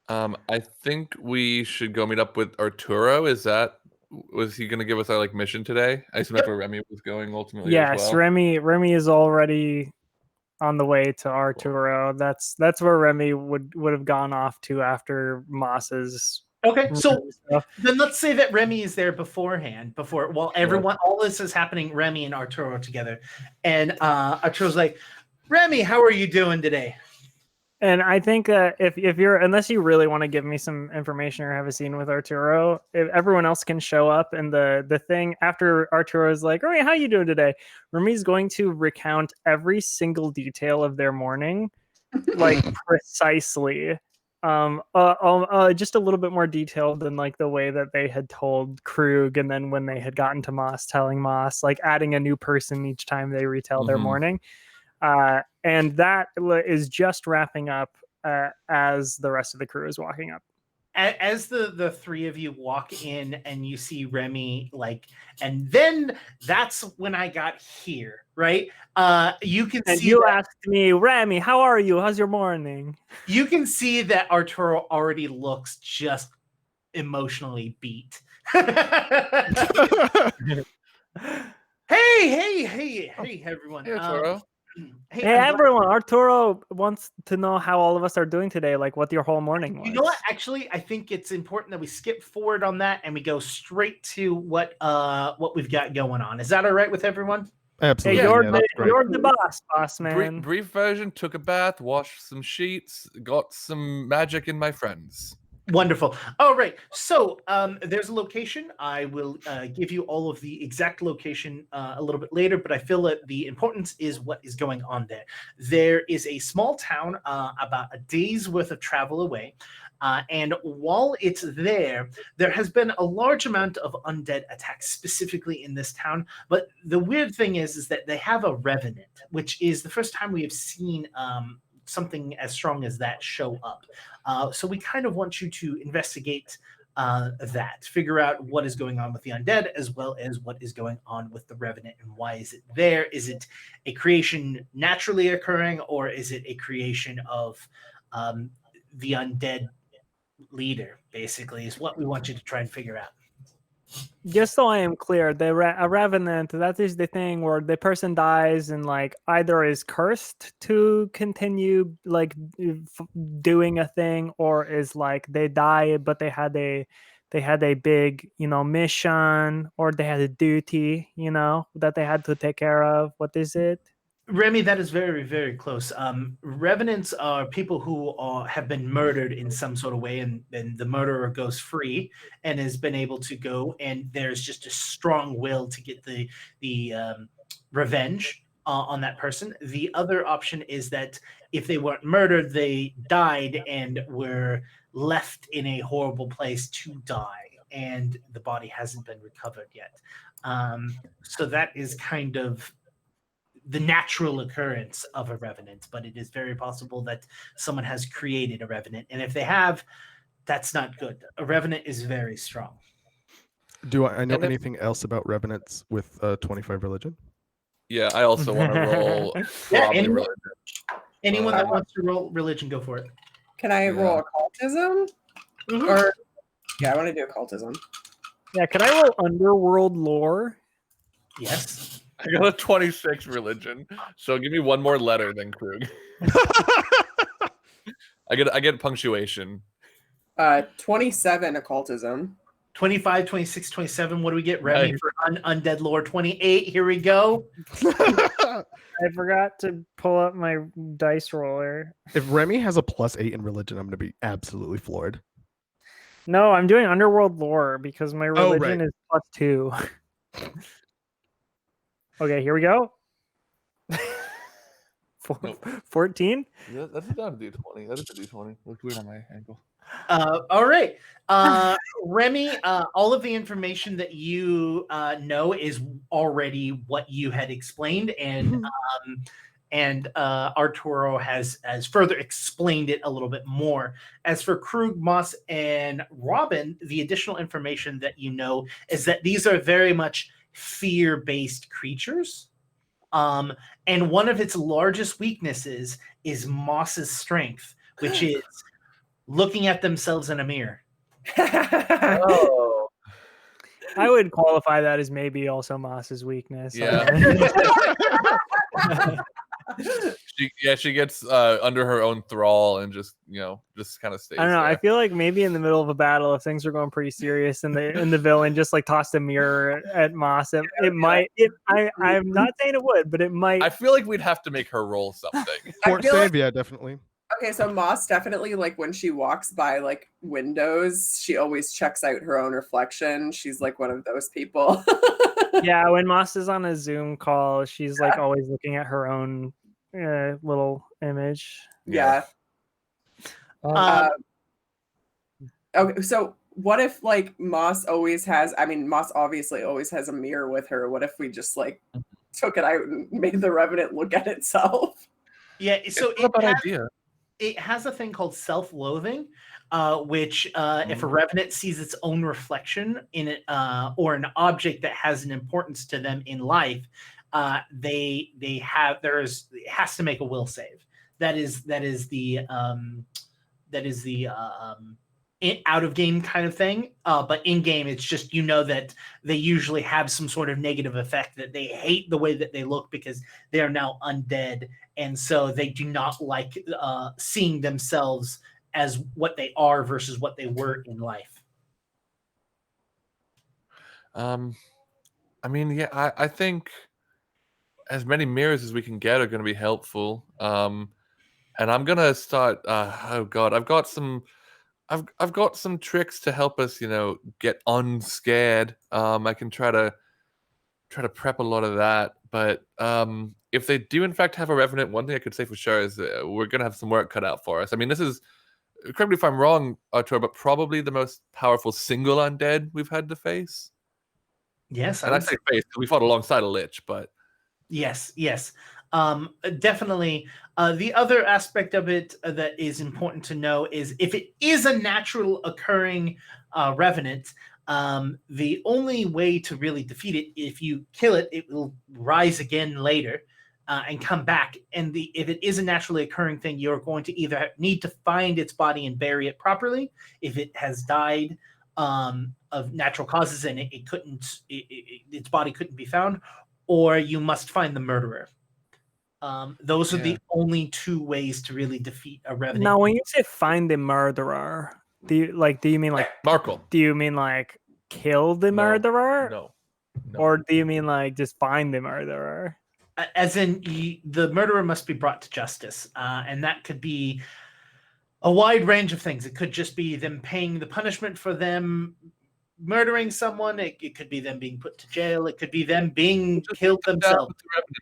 I think we should go meet up with Arturo. Was he going to give us our mission today? I assume that's where Remy was going ultimately. Yes, as well. Remy is already on the way to Arturo. That's where Remy would have gone off to after Moss's. Okay, so then let's say that Remy is there beforehand, while all this is happening, Remy and Arturo together. And Arturo's like, Remy, how are you doing today? And I think if you're, unless you really want to give me some information or have a scene with Arturo, if everyone else can show up, and the thing after Arturo's like, Remy, how you doing today? Remy's going to recount every single detail of their morning, like precisely. just a little bit more detailed than like the way that they had told Krug, and then when they had gotten to Moss, telling Moss, like adding a new person each time they retell their morning. And that is just wrapping up as the rest of the crew is walking up. As the three of you walk in and you see Remy, like, and then that's when I got here, right? You can and see you asked me, Remy, how are you? How's your morning? You can see that Arturo already looks just emotionally beat. Hey, everyone. Hey, Arturo. Hey everyone, Arturo wants to know how all of us are doing today, like what your whole morning was. You know what? Actually, I think it's important that we skip forward on that and we go straight to what we've got going on. Is that all right with everyone? Absolutely. Hey, you're the boss, man. Brief version, took a bath, washed some sheets, got some magic in my friends. Wonderful. All right. So there's a location. I will give you all of the exact location a little bit later, but I feel that the importance is what is going on there. There is a small town about a day's worth of travel away. And while it's there, there has been a large amount of undead attacks specifically in this town. But the weird thing is that they have a Revenant, which is the first time we have seen something as strong as that show up. So we kind of want you to investigate that, figure out what is going on with the undead, as well as what is going on with the Revenant and why is it there? Is it a creation naturally occurring, or is it a creation of the undead leader, basically, is what we want you to try and figure out. Just so I am clear, a Revenant, that is the thing where the person dies and like either is cursed to continue like doing a thing, or is like they die but they had a big, mission, or they had a duty, that they had to take care of. What is it? Remy, that is very, very close. Revenants are people who have been murdered in some sort of way, and the murderer goes free and has been able to go, and there's just a strong will to get the revenge on that person. The other option is that if they weren't murdered, they died and were left in a horrible place to die, and the body hasn't been recovered yet. So that is kind of the natural occurrence of a Revenant, but it is very possible that someone has created a Revenant, and if they have, that's not good. A Revenant is very strong. Do I know anything else about Revenants with 25 religion? Yeah, I also want to roll religion. Anyone that wants to roll religion, go for it. Can I roll occultism? Mm-hmm. Or I want to do occultism. Yeah, can I roll underworld lore? Yes. I got a 26 religion, so give me one more letter than Krug. I get punctuation. 27 occultism. 25, 26, 27. What do we get, Remy, for undead lore? 28. Here we go. I forgot to pull up my dice roller. If Remy has a +8 in religion, I'm going to be absolutely floored. No, I'm doing underworld lore because my religion is +2. Okay, here we go. 14? Yeah, that's a D20. That's a D20. Looks weird on my ankle. All right. Remy, all of the information that you know is already what you had explained, and Arturo has further explained it a little bit more. As for Krug, Moss, and Robin, the additional information that you know is that these are very much fear-based creatures. And one of its largest weaknesses is Moss's strength, which is looking at themselves in a mirror. Oh. I would qualify that as maybe also Moss's weakness. Yeah. She gets under her own thrall and just kind of stays. I don't know. There. I feel like maybe in the middle of a battle, if things are going pretty serious, and the villain just like tossed a mirror at Moss, it might. I'm not saying it would, but it might. I feel like we'd have to make her roll something. Fort save, yeah, definitely. Okay, so Moss definitely, like, when she walks by like windows, she always checks out her own reflection. She's like one of those people. Yeah, when Moss is on a Zoom call, she's like always looking at her own little image. Yeah. Okay, so what if like Moss always has? I mean, Moss obviously always has a mirror with her. What if we just like took it out and made the Revenant look at itself? Yeah, so It's not a bad idea. it has a thing called self-loathing, which if a Mm. revenant sees its own reflection in it, or an object that has an importance to them in life, it has to make a will save. That is the out of game kind of thing. But in game, it's just that they usually have some sort of negative effect, that they hate the way that they look because they are now undead, and so they do not like seeing themselves as what they are versus what they were in life. I mean, yeah, I think as many mirrors as we can get are going to be helpful. And I'm gonna start. Oh God, I've got some tricks to help us, get unscared. I can try to prep a lot of that. But if they do in fact have a revenant, one thing I could say for sure is we're gonna have some work cut out for us. I mean, this is, correct me if I'm wrong, Artur, but probably the most powerful single undead we've had to face. Yes, And I say face because we fought alongside a lich, but yes. Definitely. The other aspect of it that is important to know is if it is a natural occurring revenant, the only way to really defeat it, if you kill it, it will rise again later and come back. And if it is a naturally occurring thing, you're going to either need to find its body and bury it properly if it has died of natural causes and its body couldn't be found, or you must find the murderer. Those are the only two ways to really defeat a revenant. Now, when you say find the murderer, do you mean like Markle? Do you mean like kill the murderer? No. Or do you mean like just find the murderer? As in, the murderer must be brought to justice, and that could be a wide range of things. It could just be them paying the punishment for them murdering someone. It could be them being put to jail. It could be them being killed themselves.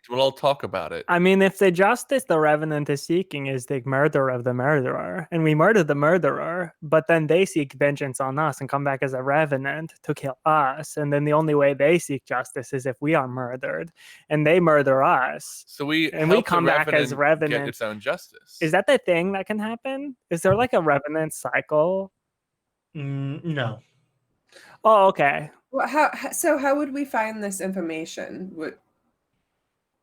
We'll all talk about it. I mean, if the justice the Revenant is seeking is the murder of the murderer, and we murder the murderer, but then they seek vengeance on us and come back as a Revenant to kill us, and then the only way they seek justice is if we are murdered, and they murder us. So we come back as Revenant. Get its own justice. Is that the thing that can happen? Is there like a Revenant cycle? No. Oh, okay. Well, how would we find this information?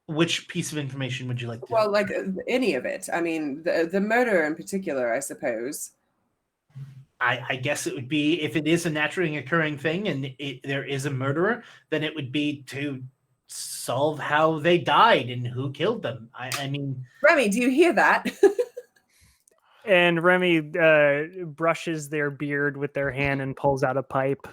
Which piece of information would you like to Well, like any of it. I mean, the murder in particular, I suppose. I guess it would be, if it is a naturally occurring thing and there is a murderer, then it would be to solve how they died and who killed them. I mean, Remy, do you hear that? And Remy brushes their beard with their hand and pulls out a pipe.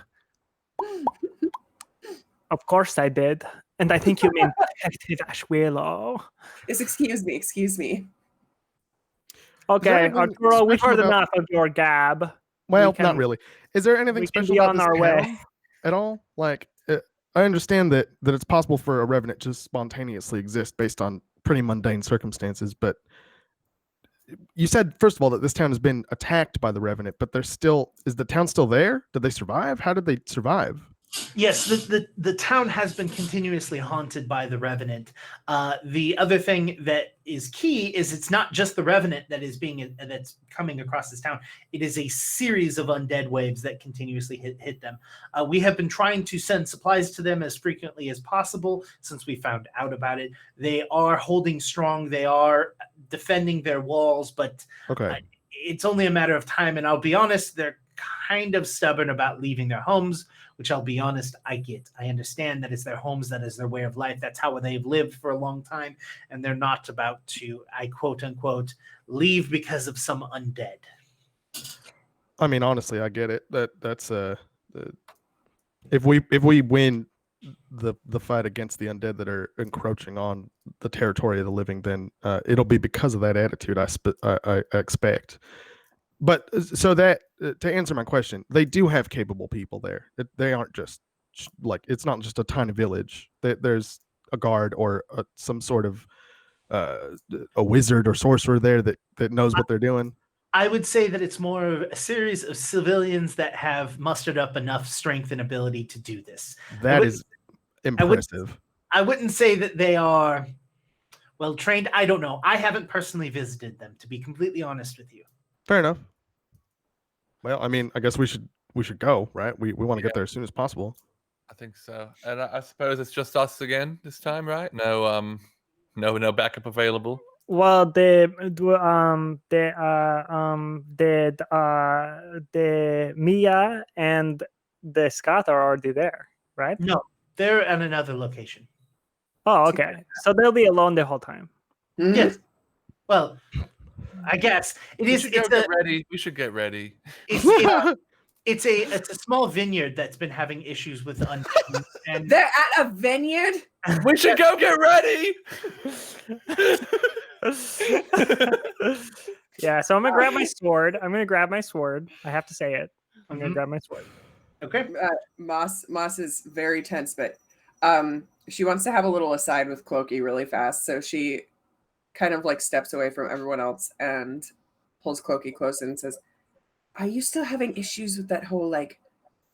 Of course I did. And I think you mean Detective Ashwillow. Yes, excuse me. Okay, Arturo, we've heard enough of your gab. Well, not really. Is there anything special about this town at all? Like, I understand that it's possible for a Revenant to spontaneously exist based on pretty mundane circumstances, but you said, first of all, that this town has been attacked by the Revenant, but is the town still there? Did they survive? How did they survive? Yes, the town has been continuously haunted by the Revenant. The other thing that is key is it's not just the Revenant that's coming across this town. It is a series of undead waves that continuously hit them. We have been trying to send supplies to them as frequently as possible since we found out about it. They are holding strong. They are defending their walls, but it's only a matter of time. And I'll be honest, they're kind of stubborn about leaving their homes, which I'll be honest, I get. I understand that it's their homes, that is their way of life. That's how they've lived for a long time, and they're not about to, I quote unquote, leave because of some undead. I mean, honestly, I get it. That's if we win the fight against the undead that are encroaching on the territory of the living, then it'll be because of that attitude I expect. But so that to answer my question, they do have capable people there. They aren't just it's not just a tiny village. There's a guard or some sort of a wizard or sorcerer there that knows what they're doing. I would say that it's more of a series of civilians that have mustered up enough strength and ability to do this. That is impressive. I wouldn't say that they are well trained. I don't know. I haven't personally visited them, to be completely honest with you. Fair enough. Well, I mean, I guess we should go, right? We want to get there as soon as possible. I think so. And I suppose it's just us again this time, right? No backup available. Well, the Mia and the Scott are already there, right? No, they're at another location. Oh, okay. So they'll be alone the whole time. Mhm. Yes. Well, I guess it is. Get ready. We should get ready. It's a small vineyard that's been having issues with undead, and They're at a vineyard. We should go get ready. Yeah, so I'm gonna grab my sword. I have to say it. I'm gonna grab my sword. okay. Moss is very tense, but she wants to have a little aside with Clokey really fast, so she kind of like steps away from everyone else and pulls Clokey close and says, "Are you still having issues with that whole like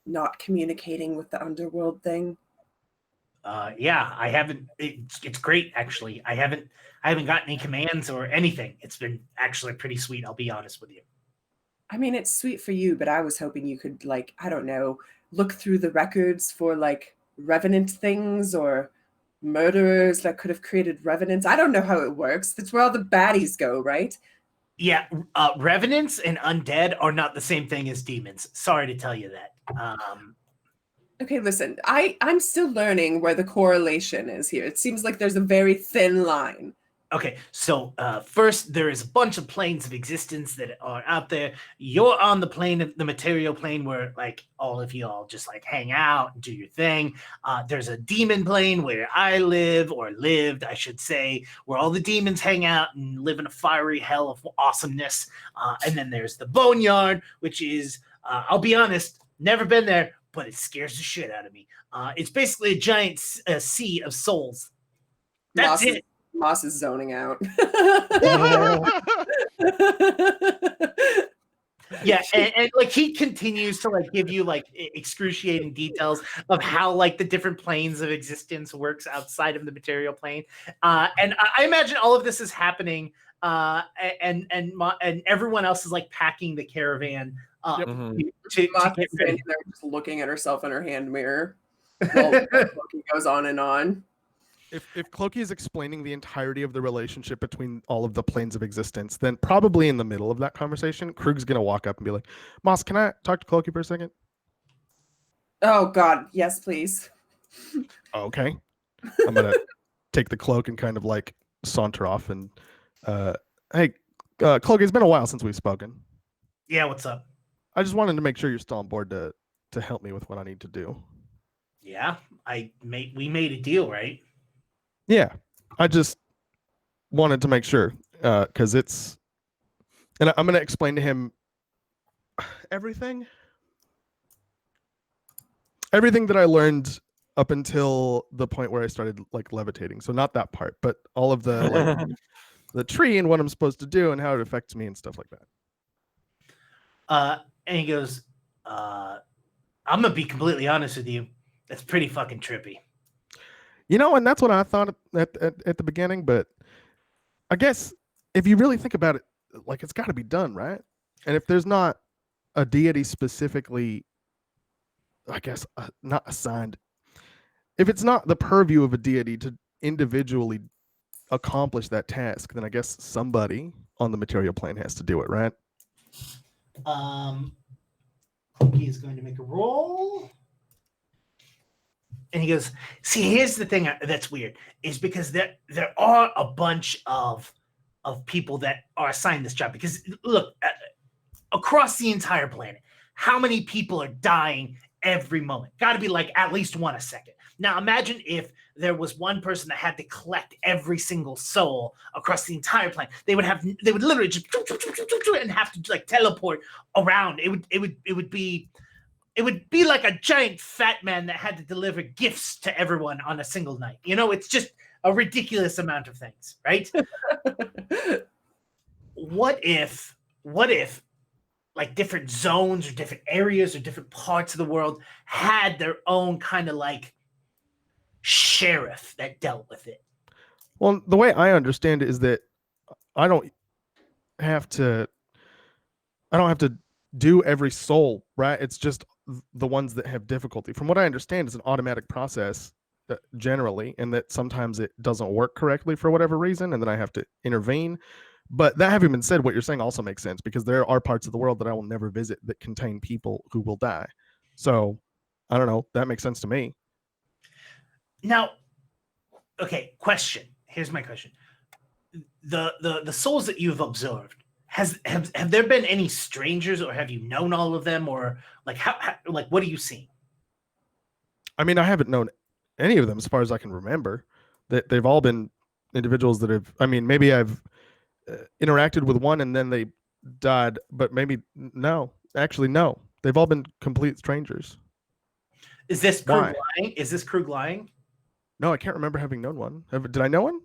not communicating with the underworld thing?" Yeah, I haven't. It's great actually. I haven't gotten any commands or anything. It's been actually pretty sweet. I'll be honest with you. I mean, it's sweet for you, but I was hoping you could, like, I don't know, look through the records for like revenant things or murderers that could have created revenants. I don't know how it works. That's where all the baddies go, right? Yeah, revenants and undead are not the same thing as demons. Sorry to tell you that. Okay, listen, I'm still learning where the correlation is here. It seems like there's a very thin line. Okay, so first there is a bunch of planes of existence that are out there. You're on the plane, of the material plane, where like all of you all just like hang out and do your thing. There's a demon plane where I live, or lived, I should say, where all the demons hang out and live in a fiery hell of awesomeness. And then there's the boneyard, which is, I'll be honest, never been there, but it scares the shit out of me. It's basically a giant sea of souls. That's it. Moss is zoning out. Yeah, and like he continues to like give you like excruciating details of how like the different planes of existence works outside of the material plane. And I imagine all of this is happening, and everyone else is like packing the caravan up to Moss get is standing ready. there just looking at herself in her hand mirror while Clokey goes on and on. If Clokey is explaining the entirety of the relationship between all of the planes of existence, then probably in the middle of that conversation, Krug's gonna walk up and be like, "Moss, can I talk to Clokey for a second?" Oh God, yes, please. Okay. I'm gonna take the cloak and kind of like saunter off and hey, Clokey, it's been a while since we've spoken. Yeah, what's up? I just wanted to make sure you're still on board to help me with what I need to do. Yeah, we made a deal, right? Yeah, I just wanted to make sure because it's, and I'm going to explain to him everything that I learned up until the point where I started like levitating. So not that part, but all of the like, the tree and what I'm supposed to do and how it affects me and stuff like that. And he goes, I'm gonna be completely honest with you. That's pretty fucking trippy. You know, and that's what I thought at the beginning, but I guess if you really think about it, like it's got to be done, right? And if there's not a deity specifically, I guess not assigned, if it's not the purview of a deity to individually accomplish that task, then I guess somebody on the material plane has to do it, right? He is going to make a roll. And he goes, see, here's the thing that's weird, is because there are a bunch of people that are assigned this job. Because look, across the entire planet, how many people are dying every moment? Got to be like at least one a second. Now imagine if there was one person that had to collect every single soul across the entire planet. They would literally just and have to like teleport around. It would be like a giant fat man that had to deliver gifts to everyone on a single night. You know, it's just a ridiculous amount of things, right? What if what if like different zones or different areas or different parts of the world had their own kind of like sheriff that dealt with it? Well, the way I understand it is that I don't have to do every soul, right? It's just the ones that have difficulty. From what I understand, it's an automatic process generally, and that sometimes it doesn't work correctly for whatever reason, and then I have to intervene. But that having been said, what you're saying also makes sense, because there are parts of the world that I will never visit that contain people who will die. So I don't know. That makes sense to me. Now, okay, question. Here's my question. The souls that you've observed, have there been any strangers, or have you known all of them, or like how like what are you seeing? I mean, I haven't known any of them as far as I can remember. That they've all been individuals that have. I mean, maybe I've interacted with one and then they died, but maybe no. Actually, no. They've all been complete strangers. Is this Krug Why? lying? Is this Krug lying? No, I can't remember having known one. Did I know one?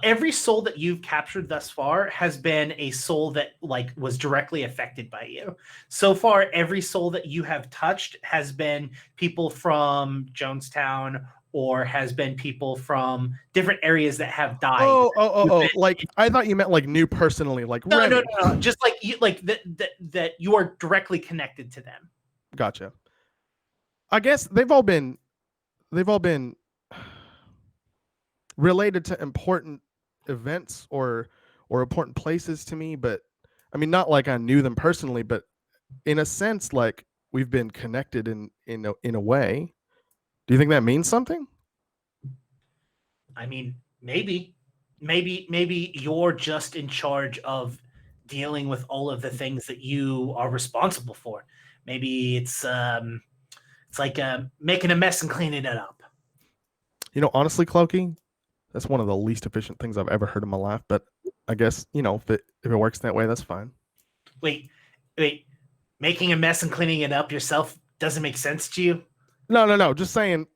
Every soul that you've captured thus far has been a soul that like was directly affected by you. So far, every soul that you have touched has been people from Jonestown, or has been people from different areas that have died. Oh! Like I thought you meant like new personally, like No, Remy. no. Just like you, like that you are directly connected to them. Gotcha. I guess they've all been related to important events or important places to me, but I mean, not like I knew them personally, but in a sense, like we've been connected in a way. Do you think that means something? I mean, maybe you're just in charge of dealing with all of the things that you are responsible for. Maybe it's like making a mess and cleaning it up. You know, honestly, Clokey, that's one of the least efficient things I've ever heard in my life. But I guess, you know, if it works that way, that's fine. Wait, making a mess and cleaning it up yourself doesn't make sense to you? No. Just saying,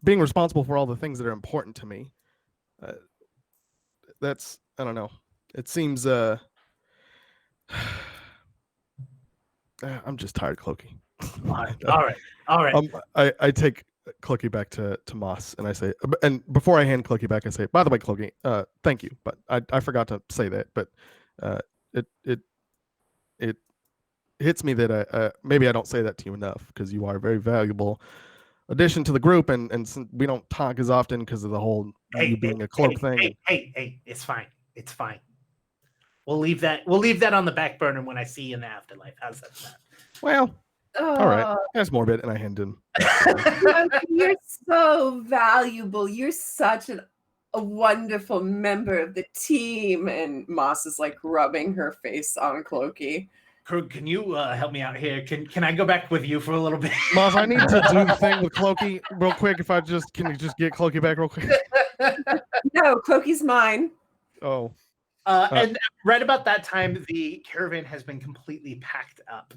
being responsible for all the things that are important to me. That's, I don't know. It seems I'm just tired, Clokey. All right. I take Clokey back to Moss, and I say, and before I hand Clokey back, I say, by the way, Clokey, thank you, but I forgot to say that, but it hits me that maybe I don't say that to you enough, because you are a very valuable addition to the group, and we don't talk as often because of the whole you being a cloak thing. Hey, it's fine. We'll leave that on the back burner when I see you in the afterlife. How's that sound? Well, all right. That's morbid, and I hand him. You're so valuable. You're such a wonderful member of the team. And Moss is like rubbing her face on Clokey. Krug, can you help me out here? Can I go back with you for a little bit? Moss, I need to do the thing with Clokey real quick. Can you just get Clokey back real quick? No, Clokey's mine. Oh. And right about that time, the caravan has been completely packed up.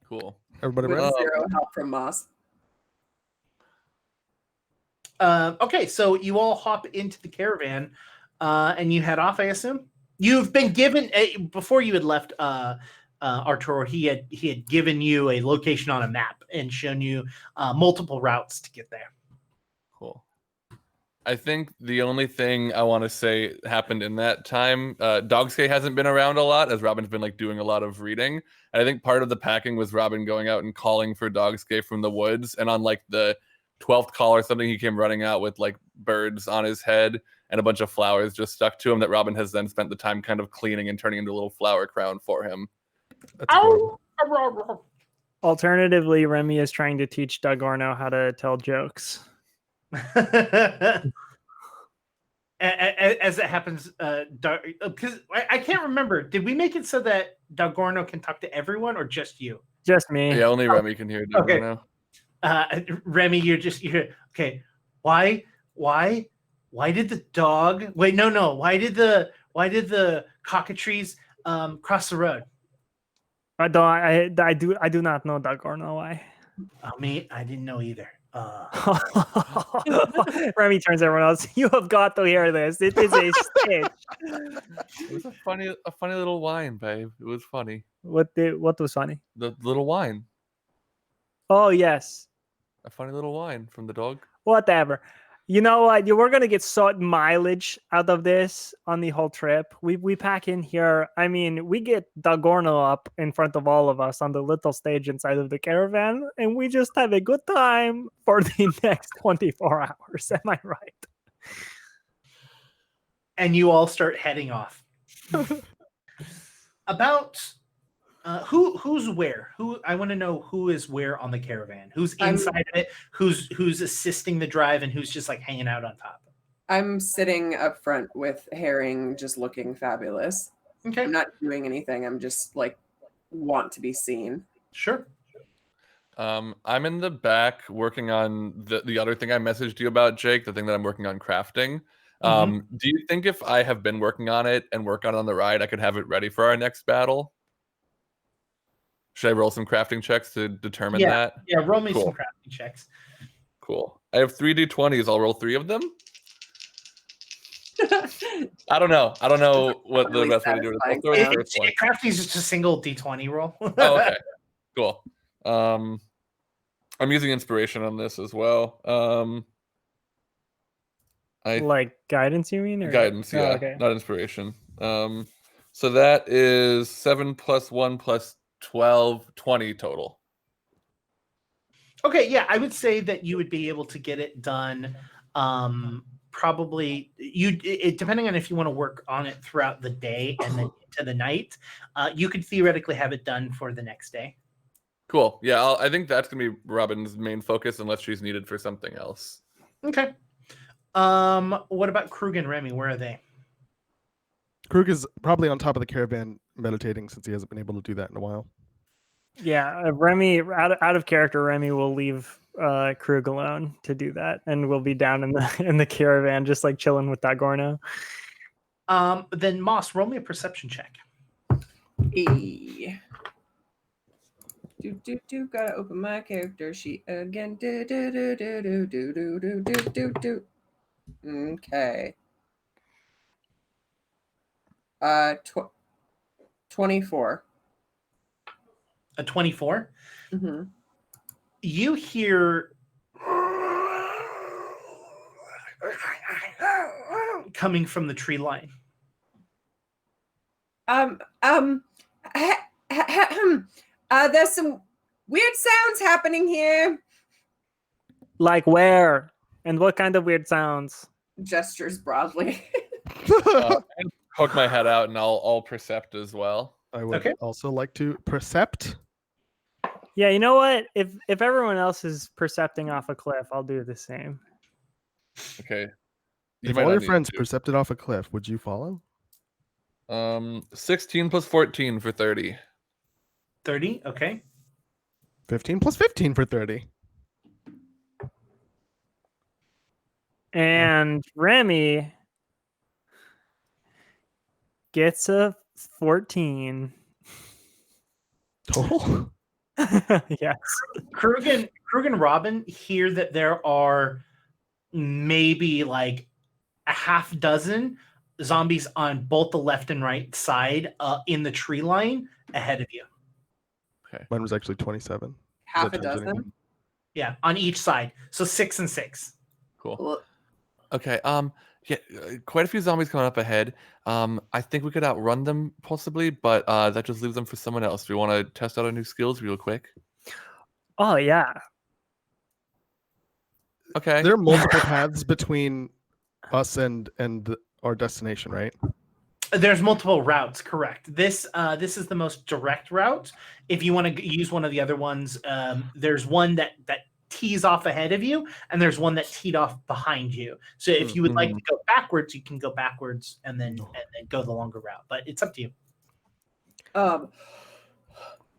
Cool. Everybody With ready? zero help from Moss. Okay, so you all hop into the caravan, and you head off, I assume? You've been given before you had left Arturo, he had given you a location on a map and shown you multiple routes to get there. Cool. I think the only thing I want to say happened in that time, Dogskate hasn't been around a lot, as Robin's been like doing a lot of reading. And I think part of the packing was Robin going out and calling for Dogskate from the woods. And on like the 12th call or something, he came running out with like birds on his head and a bunch of flowers just stuck to him that Robin has then spent the time kind of cleaning and turning into a little flower crown for him. Alternatively, Remy is trying to teach Dagorno how to tell jokes. As it happens, because I can't remember. Did we make it so that Dagorno can talk to everyone or just you? Just me. Yeah, only Remy can hear Dagorno. Okay. Remy, you're okay. Why did the dog? Wait, no. Why did the cockatrice cross the road? I do not know Dagorno why. Me, I didn't know either. Remy turns to everyone else. You have got to hear this. It is a stitch. It was a funny little whine, babe. It was funny. What was funny? The little whine. Oh yes. A funny little whine from the dog. Whatever. You know what? We're gonna get so mileage out of this on the whole trip. We pack in here. I mean, we get Dagorno up in front of all of us on the little stage inside of the caravan, and we just have a good time for the next 24 hours. Am I right? And you all start heading off. About who's where? I want to know who is where on the caravan. Who's inside of it? Who's assisting the drive, and who's just like hanging out on top? I'm sitting up front with Herring, just looking fabulous. Okay. I'm not doing anything. I'm just like want to be seen. Sure. I'm in the back working on the other thing I messaged you about, Jake. The thing that I'm working on crafting. Do you think if I have been working on it and work on the ride, I could have it ready for our next battle? Should I roll some crafting checks to determine that? Yeah, roll me some crafting checks. Cool. I have 3 d20s. I'll roll 3 of them. I don't know what the best way to do it is. I'll throw the first one. Crafting is just a single d20 roll. Oh, okay. Cool. I'm using inspiration on this as well. Like guidance, you mean? Or? Guidance, yeah. Oh, okay. Not inspiration. So that is 7 plus 1 plus 12, 20 total. Okay, yeah, I would say that you would be able to get it done. Probably depending on if you want to work on it throughout the day and then into the night, you could theoretically have it done for the next day. Cool. Yeah, I think that's gonna be Robin's main focus unless she's needed for something else. Okay. What about Krug and Remy? Where are they? Krug is probably on top of the caravan meditating since he hasn't been able to do that in a while. Yeah, Remy out of character. Remy will leave Krug alone to do that, and we'll be down in the caravan, just like chilling with Dagorno. Then Moss, roll me a perception check. Gotta open my character sheet again. Okay. 24. A 24. Mm-hmm. You hear coming from the tree line. There's some weird sounds happening here. Like where? And what kind of weird sounds? Gestures broadly. Poke my head out and I'll percept as well. I would also like to percept. Yeah, you know what? If everyone else is percepting off a cliff, I'll do the same. Okay. If all your friends percepted off a cliff, would you follow? 16 plus 14 for 30. 30, okay. 15 plus 15 for 30. And Remy gets a 14. Total? Yes. Krug and Robin hear that there are maybe like a half dozen zombies on both the left and right side in the tree line ahead of you. Okay. Mine was actually 27. Half a dozen? Yeah, on each side. So 6 and 6. Cool. Okay. Yeah, quite a few zombies coming up ahead. I think we could outrun them possibly, but that just leaves them for someone else. Do we want to test out our new skills real quick? Oh yeah. Okay. There are multiple paths between us and our destination, right? There's multiple routes, correct. This is the most direct route. If you want to use one of the other ones, there's one that tees off ahead of you, and there's one that teed off behind you. So if you would like to go backwards, you can go backwards and then go the longer route. But it's up to you.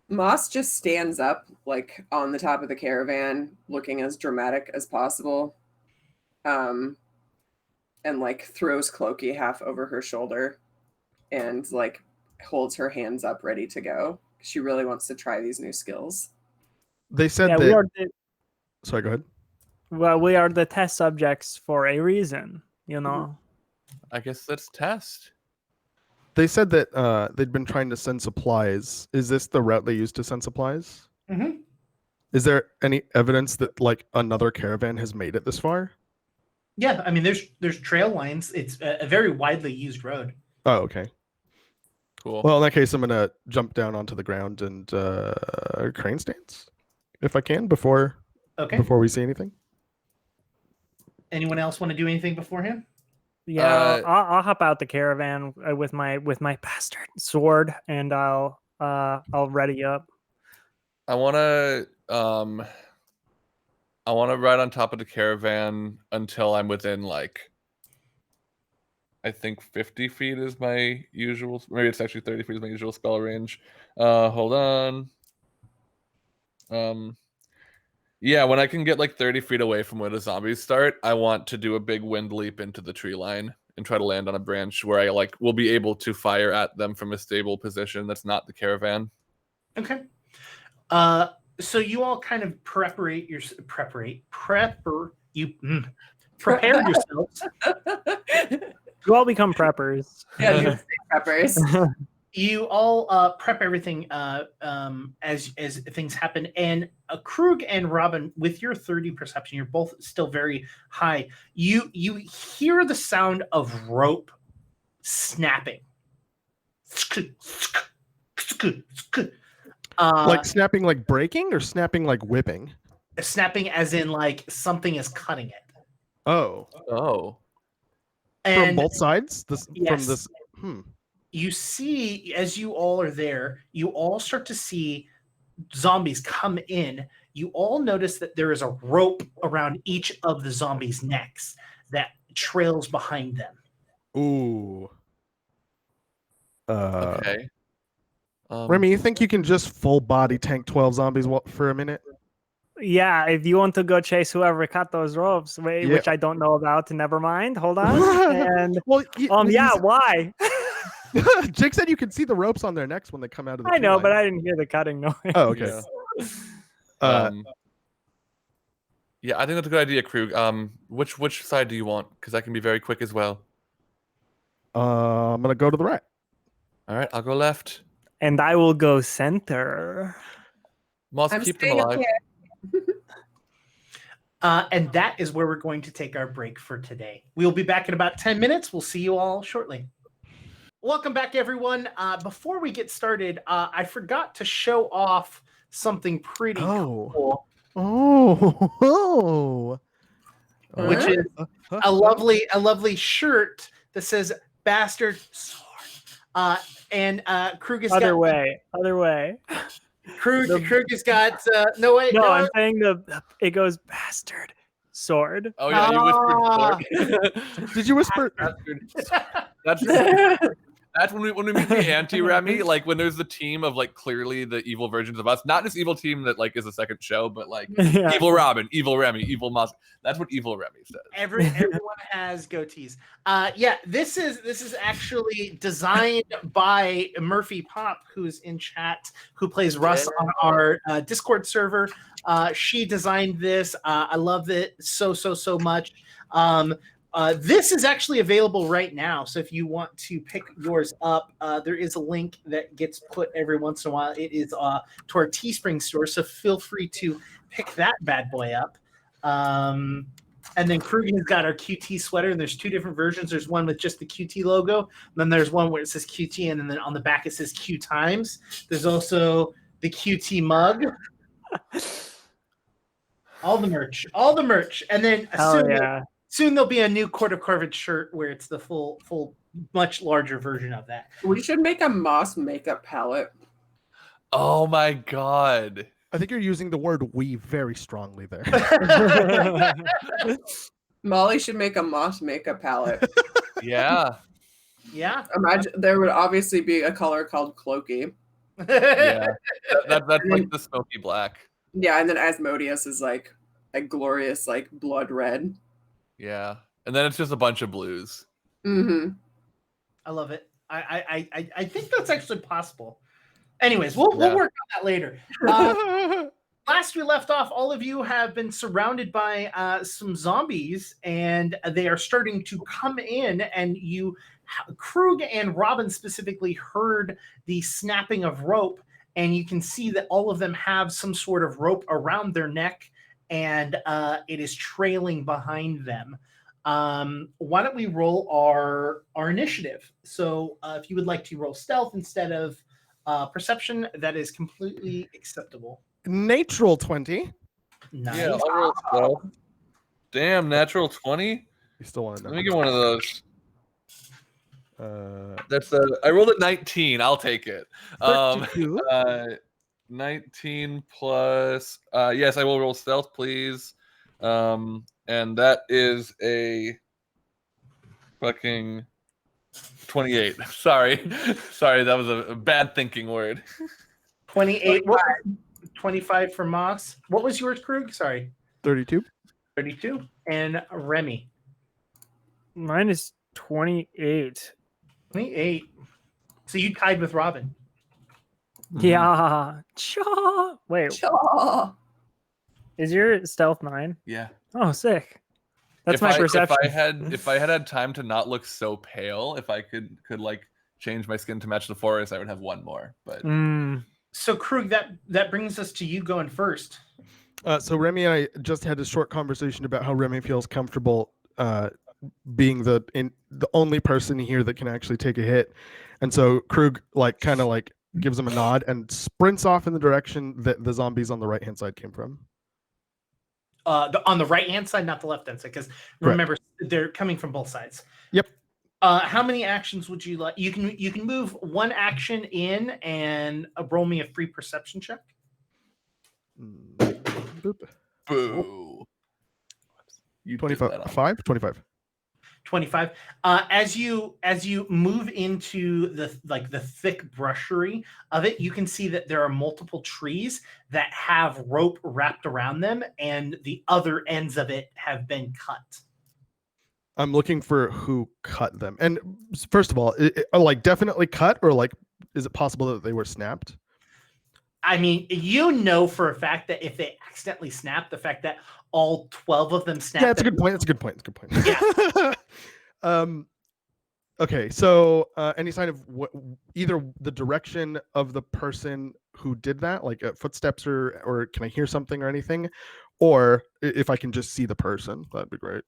Moss just stands up like on the top of the caravan, looking as dramatic as possible. And like throws Clokey half over her shoulder and like holds her hands up ready to go. She really wants to try these new skills. They said Yeah, that. Sorry, go ahead. Well, we are the test subjects for a reason, you know. I guess let's test. They said that they'd been trying to send supplies. Is this the route they used to send supplies? Mm-hmm. Is there any evidence that like another caravan has made it this far? Yeah, I mean, there's trail lines. It's a very widely used road. Oh, okay. Cool. Well, in that case, I'm gonna jump down onto the ground and crane stance, if I can, before we see anything. Anyone else want to do anything beforehand? Yeah, I'll hop out the caravan with my bastard sword, and I'll ready up. I wanna ride on top of the caravan until I'm within like, I think 50 feet is my usual. Maybe it's actually 30 feet is my usual spell range. Hold on. Yeah, when I can get like 30 feet away from where the zombies start, I want to do a big wind leap into the tree line and try to land on a branch where I like will be able to fire at them from a stable position that's not the caravan. Okay. So you all kind of prepare yourselves. You all become preppers. Yeah, you say preppers. You all prep everything as things happen. And Krug and Robin, with your 30 perception, you're both still very high. You hear the sound of rope snapping. Like snapping, like breaking, or snapping, like whipping? Snapping as in like something is cutting it. Oh. And From both sides? yes. From this. You see, as you all are there, you all start to see zombies come in. You all notice that there is a rope around each of the zombies' necks that trails behind them. Ooh. Okay. Remy, you think you can just full body tank 12 zombies for a minute? Yeah, if you want to go chase whoever cut those ropes, which I don't know about, never mind. Hold on. And well, why? Jake said you can see the ropes on their necks when they come out of the I know, line. but I didn't hear the cutting noise. Oh, okay. Yeah. Yeah, I think that's a good idea, Krug. Which side do you want? Because I can be very quick as well. I'm gonna go to the right. All right, I'll go left. And I will go center. Moss, keep them alive. And that is where we're going to take our break for today. We'll be back in about 10 minutes. We'll see you all shortly. Welcome back, everyone. Before we get started, I forgot to show off something pretty cool. Which is a lovely shirt that says "Bastard Sword." And Krug has other way. Krug has got no. I'm saying it goes bastard sword. Oh yeah, you whispered sword. Did you whisper? That's when we meet the anti-Remy, like when there's the team of like clearly the evil versions of us, not this evil team that like is a second show, but like evil Robin, evil Remy, evil Moss. That's what evil Remy says. Everyone has goatees. This is actually designed by Murphy Pop, who's in chat, who plays Russ on our Discord server. She designed this. I love it so much. This is actually available right now, so if you want to pick yours up, there is a link that gets put every once in a while. It is to our Teespring store, so feel free to pick that bad boy up. And then Krug has got our QT sweater, and there's two different versions. There's one with just the QT logo, and then there's one where it says QT, and then on the back it says QueueTimes. There's also the QT mug. All the merch, and then soon there'll be a new Court of Corvids shirt where it's the full, much larger version of that. We should make a Moss makeup palette. Oh my god. I think you're using the word "we" very strongly there. Molly should make a Moss makeup palette. Yeah. Imagine there would obviously be a color called Cloaky. Yeah. That's like the smoky black. Yeah, and then Asmodeus is like a glorious like blood red. Yeah, and then it's just a bunch of blues. Mm-hmm. I love it. I think that's actually possible. Anyways, we'll work on that later. last we left off, all of you have been surrounded by some zombies, and they are starting to come in. And Krug and Robin specifically, heard the snapping of rope, and you can see that all of them have some sort of rope around their neck, and it is trailing behind them. Why don't we roll our initiative? So if you would like to roll stealth instead of perception, that is completely acceptable. Natural 20. Nice. Yeah, I'll roll stealth. Damn, natural 20? You still want to know? Let me get one of those. That's I rolled a 19. I'll take it. 32. 19 plus. Yes, I will roll stealth, please. And that is a fucking 28. Sorry, that was a bad thinking word. 28. 25 for Moss. What was yours, Krug? Sorry. 32. 32. And Remy. Mine is 28. 28. So you tied with Robin. Yeah. Cha. Wait, Chaw. is your stealth 9? Yeah. Oh, sick. That's my perception. If I had time to not look so pale, if I could like change my skin to match the forest, I would have one more. But So Krug, that brings us to you going first. So Remy and I just had a short conversation about how Remy feels comfortable being the only person here that can actually take a hit, and so Krug kind of gives him a nod and sprints off in the direction that the zombies on the right hand side came from. On the right hand side, not the left hand side, because remember they're coming from both sides. Yep. How many actions would you like? You can move one action in and roll me a free perception check. Boop. boo. You 25. 25. 25. As you move into the thick brushery of it, you can see that there are multiple trees that have rope wrapped around them, and the other ends of it have been cut. I'm looking for who cut them. And first of all, definitely cut, or is it possible that they were snapped? I mean, for a fact that if they accidentally snap, the fact that all 12 of them snap. Yeah, that's a good point. That's a good point. Yeah. Okay, so any sign of either the direction of the person who did that, footsteps, or can I hear something or anything? Or if I can just see the person, that'd be great.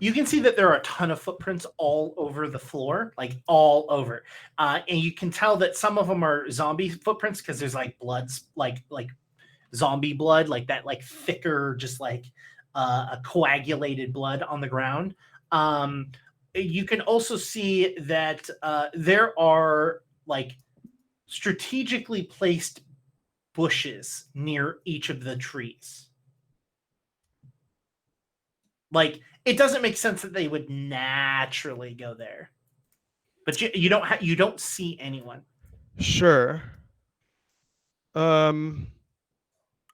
You can see that there are a ton of footprints all over the floor, all over. And you can tell that some of them are zombie footprints because there's bloods, like zombie blood, that thicker, just a coagulated blood on the ground. You can also see that there are strategically placed bushes near each of the trees. It doesn't make sense that they would naturally go there, but you don't see anyone. Sure. I'm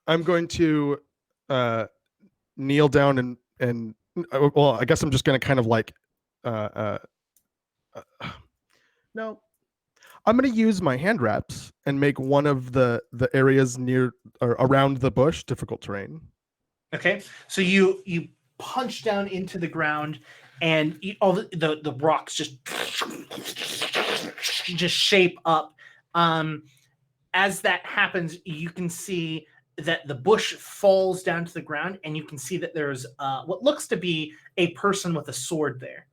going to kneel down and well, I guess I'm just going to kind of no. I'm going to use my hand wraps and make one of the areas near or around the bush difficult terrain. Okay, so you punch down into the ground, and all the rocks just shape up. As that happens, you can see that the bush falls down to the ground, and you can see that there's what looks to be a person with a sword there,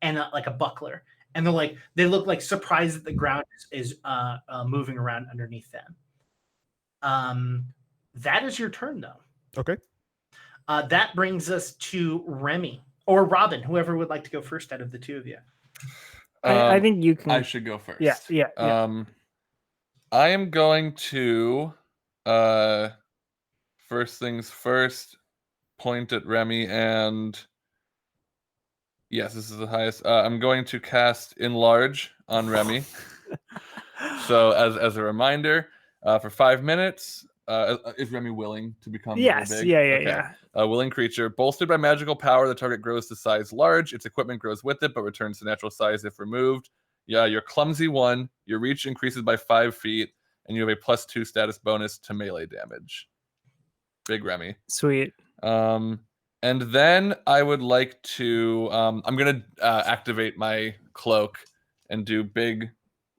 and a buckler. And they look surprised that the ground is moving around underneath them. That is your turn, though. Okay. That brings us to Remy or Robin, whoever would like to go first out of the two of you. I think you can. I should go first. Yeah. I am going to first things first, point at Remy, and yes, this is the highest. I'm going to cast Enlarge on Remy. So as a reminder, for 5 minutes. Is Remy willing to become Yes, big? yeah. A willing creature. Bolstered by magical power, the target grows to size large. Its equipment grows with it, but returns to natural size if removed. Yeah, you're clumsy 1. Your reach increases by 5 feet, and you have a +2 status bonus to melee damage. Big Remy. Sweet. And then I would like to. I'm gonna activate my cloak and do big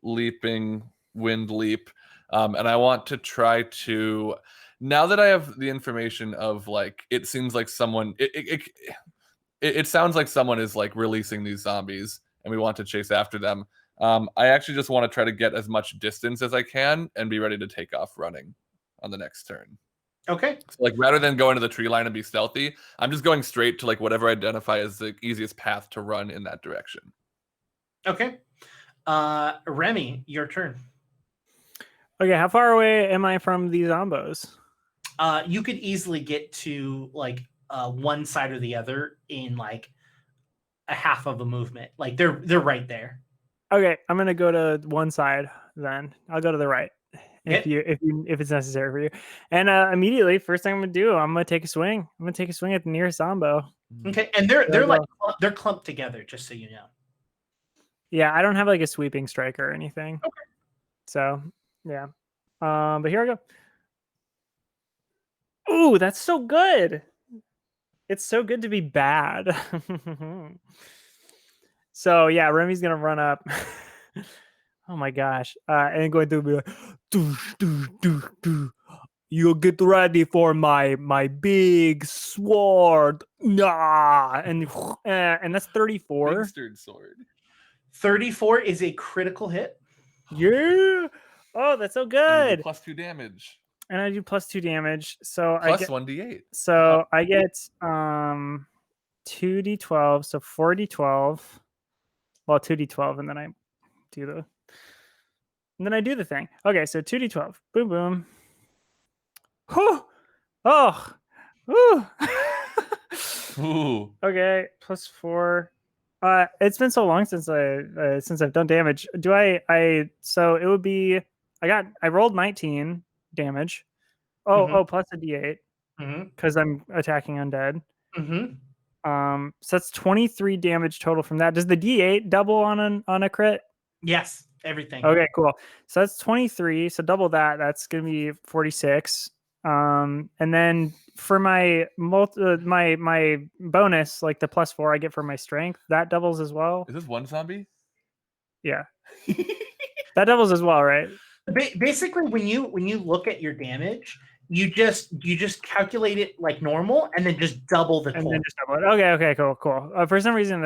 leaping wind leap. And I want to try to. Now that I have the information of like, it seems like someone. It sounds like someone is like releasing these zombies, and we want to chase after them. I actually just want to try to get as much distance as I can and be ready to take off running on the next turn. Okay. So, like, rather than go into the tree line and be stealthy, I'm just going straight to like whatever I identify as the easiest path to run in that direction. Okay. Remy, your turn. Okay, how far away am I from the zombos? You could easily get to like one side or the other in like a half of a movement. Like they're right there. Okay, I'm gonna go to one side then. I'll go to the right if it's necessary for you. And immediately, first thing I'm gonna do, I'm gonna take a swing. I'm gonna take a swing at the nearest zombo. Okay, and they're clumped together, just so you know. Yeah, I don't have like a sweeping strike or anything. Okay. So yeah, but here I go. Ooh, that's so good. It's so good to be bad. So yeah, Remy's gonna run up. Oh my gosh. And going through be like, you'll get ready for my big sword. Nah. And that's 34. Big stirred sword. 34 is a critical hit. Yeah. Oh, that's so good. +2 damage. And I do +2 damage. So Plus I get 1d8. So I get 2d12, so 4d12. Well, 2d12, and then I do the thing. Okay, so 2d12. Boom, boom. Whew. Oh. Woo. Ooh. Okay, +4. It's been so long since I've done damage. So it would be I rolled 19 damage. Oh, plus a d8 because I'm attacking undead. So that's 23 damage total from that. Does the d8 double on a crit? Yes, everything. Okay, cool. So that's 23. So double that. That's gonna be 46. And then for my my bonus, like the +4 I get for my strength, that doubles as well. Is this one zombie? Yeah, that doubles as well, right? Basically, when you look at your damage, you just calculate it like normal, and then just double the total. And then just double it. Okay, cool. For some reason,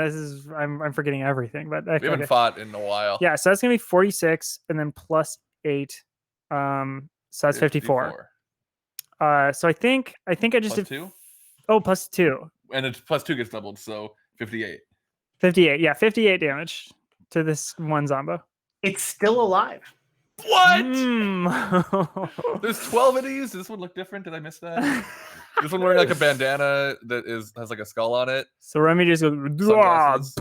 I'm forgetting everything, but We haven't fought in a while. Yeah, so that's gonna be 46, and then +8. So that's 54. So I think I just did 2. Oh, +2. And it's +2 gets doubled, so 58. 58. Yeah, 58 damage to this one zombo. It's still alive. What? There's There's 12 of these. Does this one look different? Did I miss that? This one wearing like a bandana that has like a skull on it. So Remy just goes.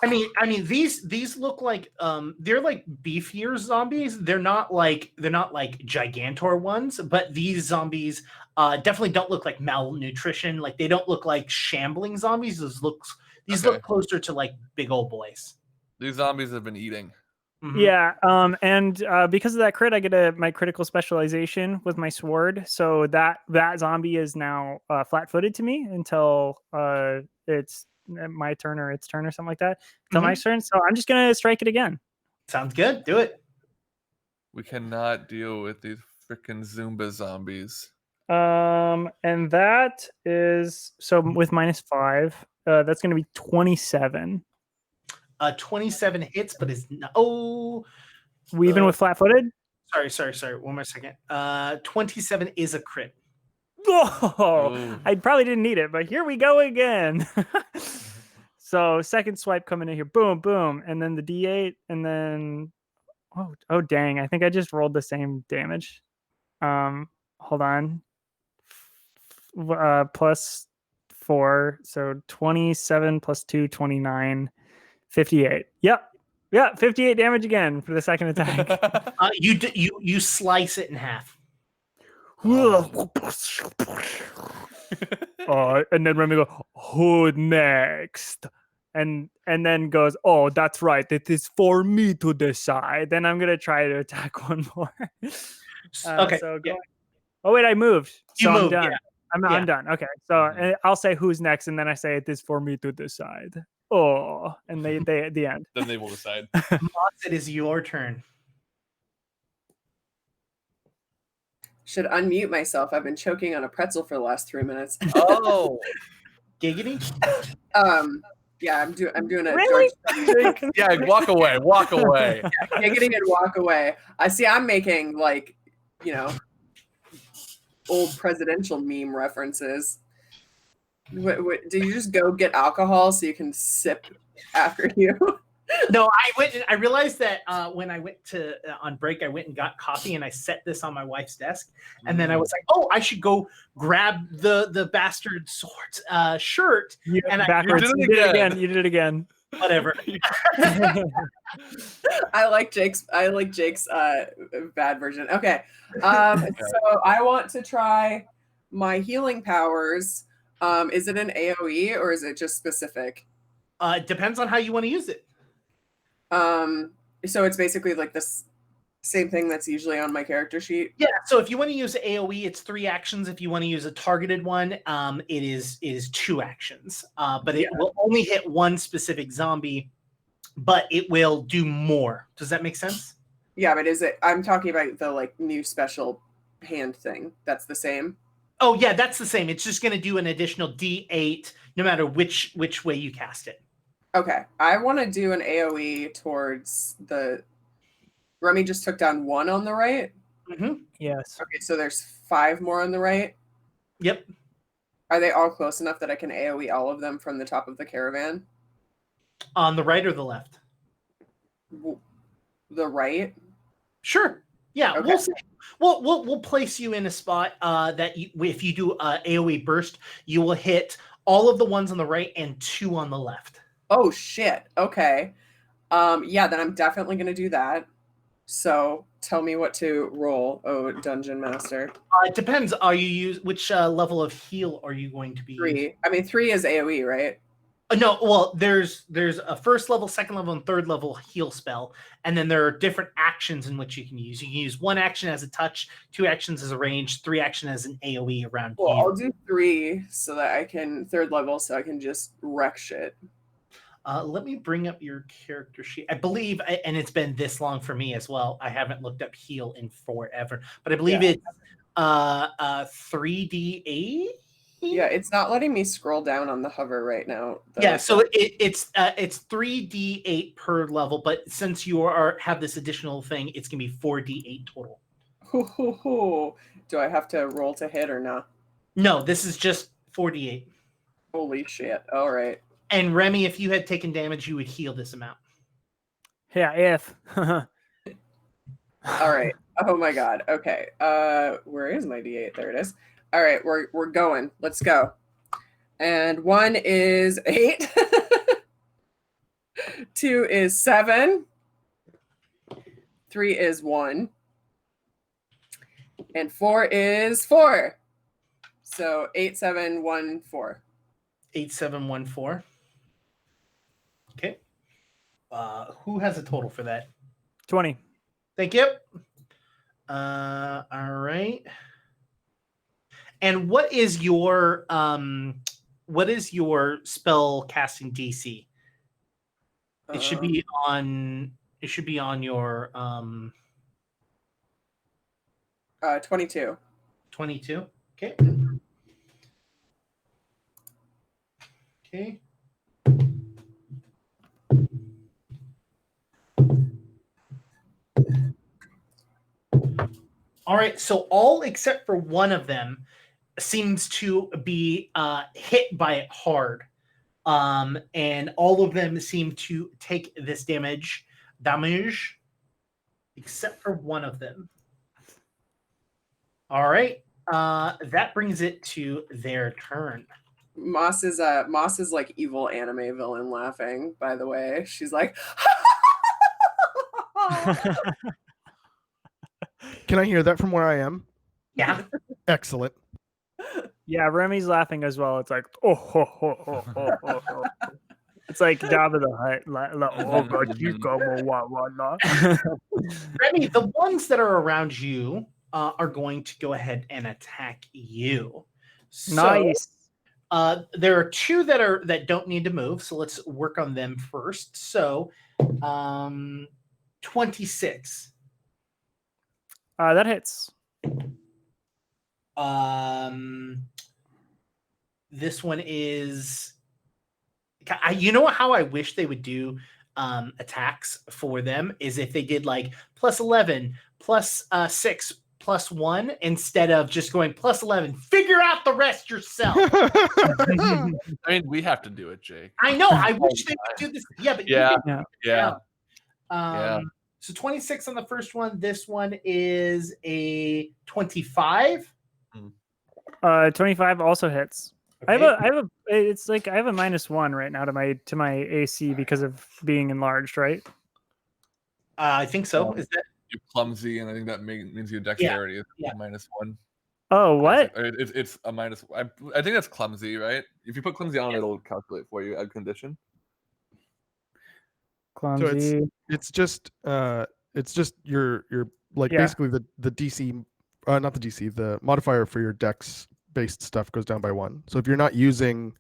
I mean these look like they're like beefier zombies. They're not like gigantor ones, but these zombies definitely don't look like malnutrition. Like they don't look like shambling zombies. These look closer to like big old boys. These zombies have been eating. Yeah, and because of that crit, I get my critical specialization with my sword. So that zombie is now flat-footed to me until it's my turn or its turn or something like that. Until my turn. So I'm just gonna strike it again. Sounds good. Do it. We cannot deal with these freaking Zumba zombies. And that is so with -5. That's gonna be 27. 27 hits, but is even with flat-footed. Sorry. 1 more second. 27 is a crit. Oh, I probably didn't need it, but here we go again. So second swipe coming in here, boom, boom, and then the d8, and then oh dang, I think I just rolled the same damage. Hold on. +4, so 27 +2, 29. 58. Yep. Yeah, 58 damage again for the second attack. You slice it in half. And then Remy go, who next? and then goes, "Oh, that's right. It is for me to decide." Then I'm gonna try to attack one more. Okay, So yeah. go. Oh wait, I moved. So You I'm moved, done. yeah. I'm done. Okay, so I'll say who's next, and then I say it is for me to decide. Oh, and they at the end. Then they will decide. Moss, it is your turn. Should unmute myself. I've been choking on a pretzel for the last 3 minutes. Oh, giggity. Yeah, I'm doing it. Really? Yeah, walk away. Walk away. Giggity and walk away. I'm making like, old presidential meme references. What, did you just go get alcohol so you can sip after you? No, I realized that when I went to on break, I went and got coffee, and I set this on my wife's desk, and then I was like, "Oh, I should go grab the bastard sword shirt." And backwards. You did it again. You did it again. Whatever. I like Jake's bad version. Okay. So I want to try my healing powers. Is it an AoE or is it just specific? It depends on how you want to use it. So it's basically like this same thing that's usually on my character sheet. Yeah. So if you want to use AoE, it's 3 actions. If you want to use a targeted one, it is 2 actions. But it will only hit one specific zombie, but it will do more. Does that make sense? Yeah, but I'm talking about the like new special hand thing. That's the same. Oh yeah, that's the same. It's just going to do an additional D8 no matter which way you cast it. Okay, I want to do an AoE towards the. Remy just took down 1 on the right. Mm-hmm. Yes. Okay, so there's 5 more on the right. Yep. Are they all close enough that I can AoE all of them from the top of the caravan? On the right or the left? The right. Sure. Yeah. Okay. We'll place you in a spot that if you do AoE burst, you will hit all of the ones on the right and 2 on the left. Oh shit. Okay. Yeah, then I'm definitely gonna do that. So tell me what to roll, Dungeon Master. It depends. Which level of heal are you going to be 3. using? I mean 3 is AoE, right? No, well, there's a first level, second level, and third level heal spell, and then there are different actions in which you can use. You can use 1 action as a touch, 2 actions as a range, 3 action as an AoE around Well, you. I'll do 3 so that I can 3rd level so I can just wreck shit. Let me bring up your character sheet. I believe, and it's been this long for me as well. I haven't looked up heal in forever, but I believe it's 3d8. Yeah, it's not letting me scroll down on the hover right now. Yeah, so it's 3d8 per level, but since you have this additional thing, it's gonna be 4d8 total. Do I have to roll to hit or not? No, this is just 4d8. Holy shit! All right. And Remy, if you had taken damage, you would heal this amount. Yeah, if. All right. Oh my god. Okay. Where is my D8? There it is. All right, we're going. Let's go. And 1 is 8. 2 is 7. 3 is 1. And 4 is 4. So 8, 7, 1, 4. 8, 7, 1, 4. Okay. Who has a total for that? 20. Thank you. All right. And what is your spell casting DC? It should be on your 22. 22. Okay. Okay. All right, so all except for one of them seems to be hit by it hard. And all of them seem to take this damage, except for one of them. All right, that brings it to their turn. Moss is like evil anime villain laughing, by the way. She's like Can I hear that from where I am? Yeah. Excellent. Yeah, Remy's laughing as well. It's like, oh, ho, ho, ho, ho, ho, ho. It's like Jabba the Hutt. Remy, the ones that are around you are going to go ahead and attack you. So, Nice. there are two that don't need to move, so let's work on them first. So, 26. That hits. This one is. You know how I wish they would do attacks for them is if they did like plus 11, plus 6, plus 1 instead of just going plus 11. Figure out the rest yourself. I mean, we have to do it, Jake. I know. I wish they would do this. Yeah, but Yeah. So 26 on the first one. This one is a 25. 25 also hits. Okay. I have a it's like I have a -1 right now to my AC because of being enlarged, right? I think so. Is that You're clumsy, and I think that means your dexterity is -1. Oh, what? It's a minus. I think that's clumsy, right? If you put clumsy on, it'll calculate for you add condition. Clumsy. So it's just your like basically the DC, not the DC, the modifier for your dex based stuff goes down by 1. So if you're not using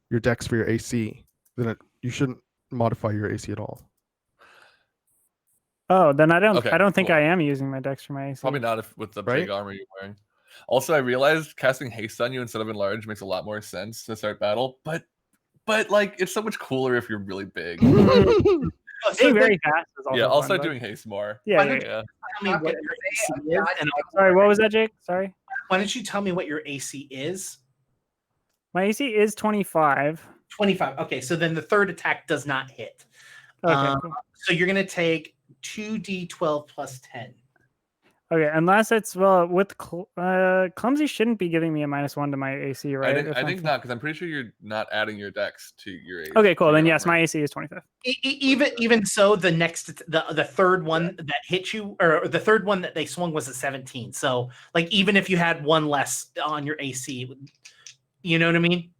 your dex for your AC, then you shouldn't modify your AC at all. Oh, then I don't think cool. I am using my dex for my AC. Probably not with the big armor you're wearing. Also, I realized casting haste on you instead of enlarge makes a lot more sense to start battle, but like it's so much cooler if you're really big. Being very fast is also I'll fun, start but- doing haste more. Why Yeah. don't you tell me what your AC is? And Sorry, what was that, Jake? Sorry. why don't you tell me what your AC is? My AC is 25. 25. Okay, so then the third attack does not hit. Okay, cool. So you're going to take 2d12 plus 10. Okay, unless it's with clumsy shouldn't be giving me a -1 to my AC, right? I think not, because I'm pretty sure you're not adding your dex to your AC. Okay, cool. Then yes, my AC is 25. Even so, the third one that hit you, or the third one that they swung was a 17. So like even if you had one less on your AC, you know what I mean?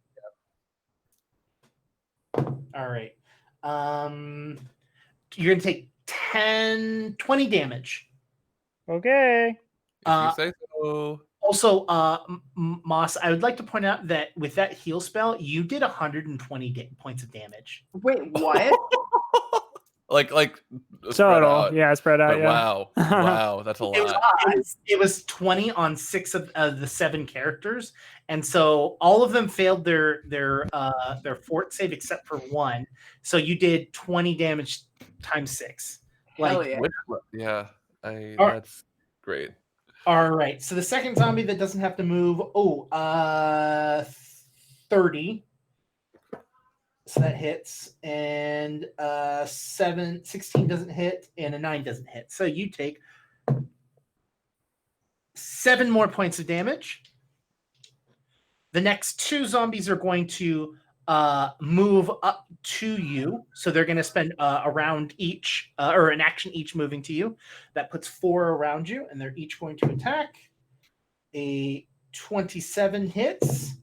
All right. You're going to take 20 damage. Okay. If you say so. Also, Moss, I would like to point out that with that heal spell, you did 120 points of damage. Wait, what? like Spread out. But wow, that's a lot. It was 20 on 6 of the 7 characters, and so all of them failed their fort save except for one. So you did 20 damage times 6. Like, Hell That's great. All right. So the second zombie that doesn't have to move. 30. So that hits, and 16 doesn't hit, and a 9 doesn't hit. So you take 7 more points of damage. The next 2 zombies are going to move up to you. So they're going to spend a round each, or an action each moving to you. That puts 4 around you, and they're each going to attack. A 27 hits,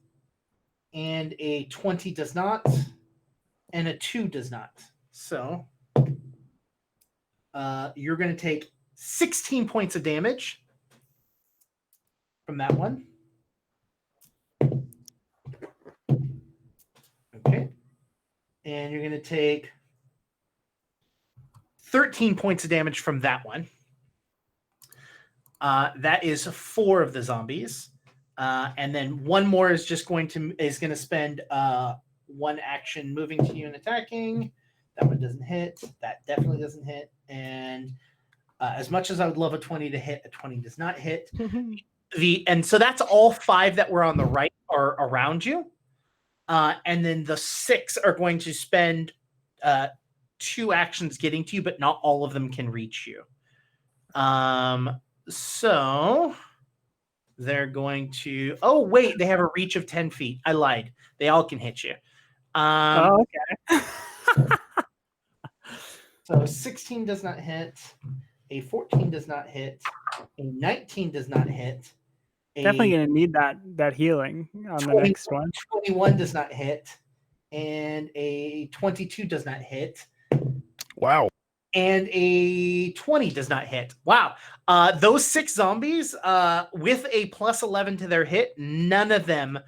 and a 20 does not. And a 2 does not. So you're going to take 16 points of damage from that one. Okay. And you're going to take 13 points of damage from that one. That is 4 of the zombies. And then one more is just going to spend 1 action moving to you and attacking. That one doesn't hit. That definitely doesn't hit. And as much as I would love a 20 to hit, a 20 does not hit. And so that's all 5 that were on the right are around you. And then the 6 are going to spend 2 actions getting to you, but not all of them can reach you. So they're going to. Oh, wait, they have a reach of 10 feet. I lied. They all can hit you. Okay. So 16 does not hit. A 14 does not hit. A 19 does not hit. Definitely gonna need that healing on the next one. 21 does not hit. and a 22 does not hit. Wow. And a 20 does not hit. Wow. Those 6 zombies, with a plus 11 to their hit, none of them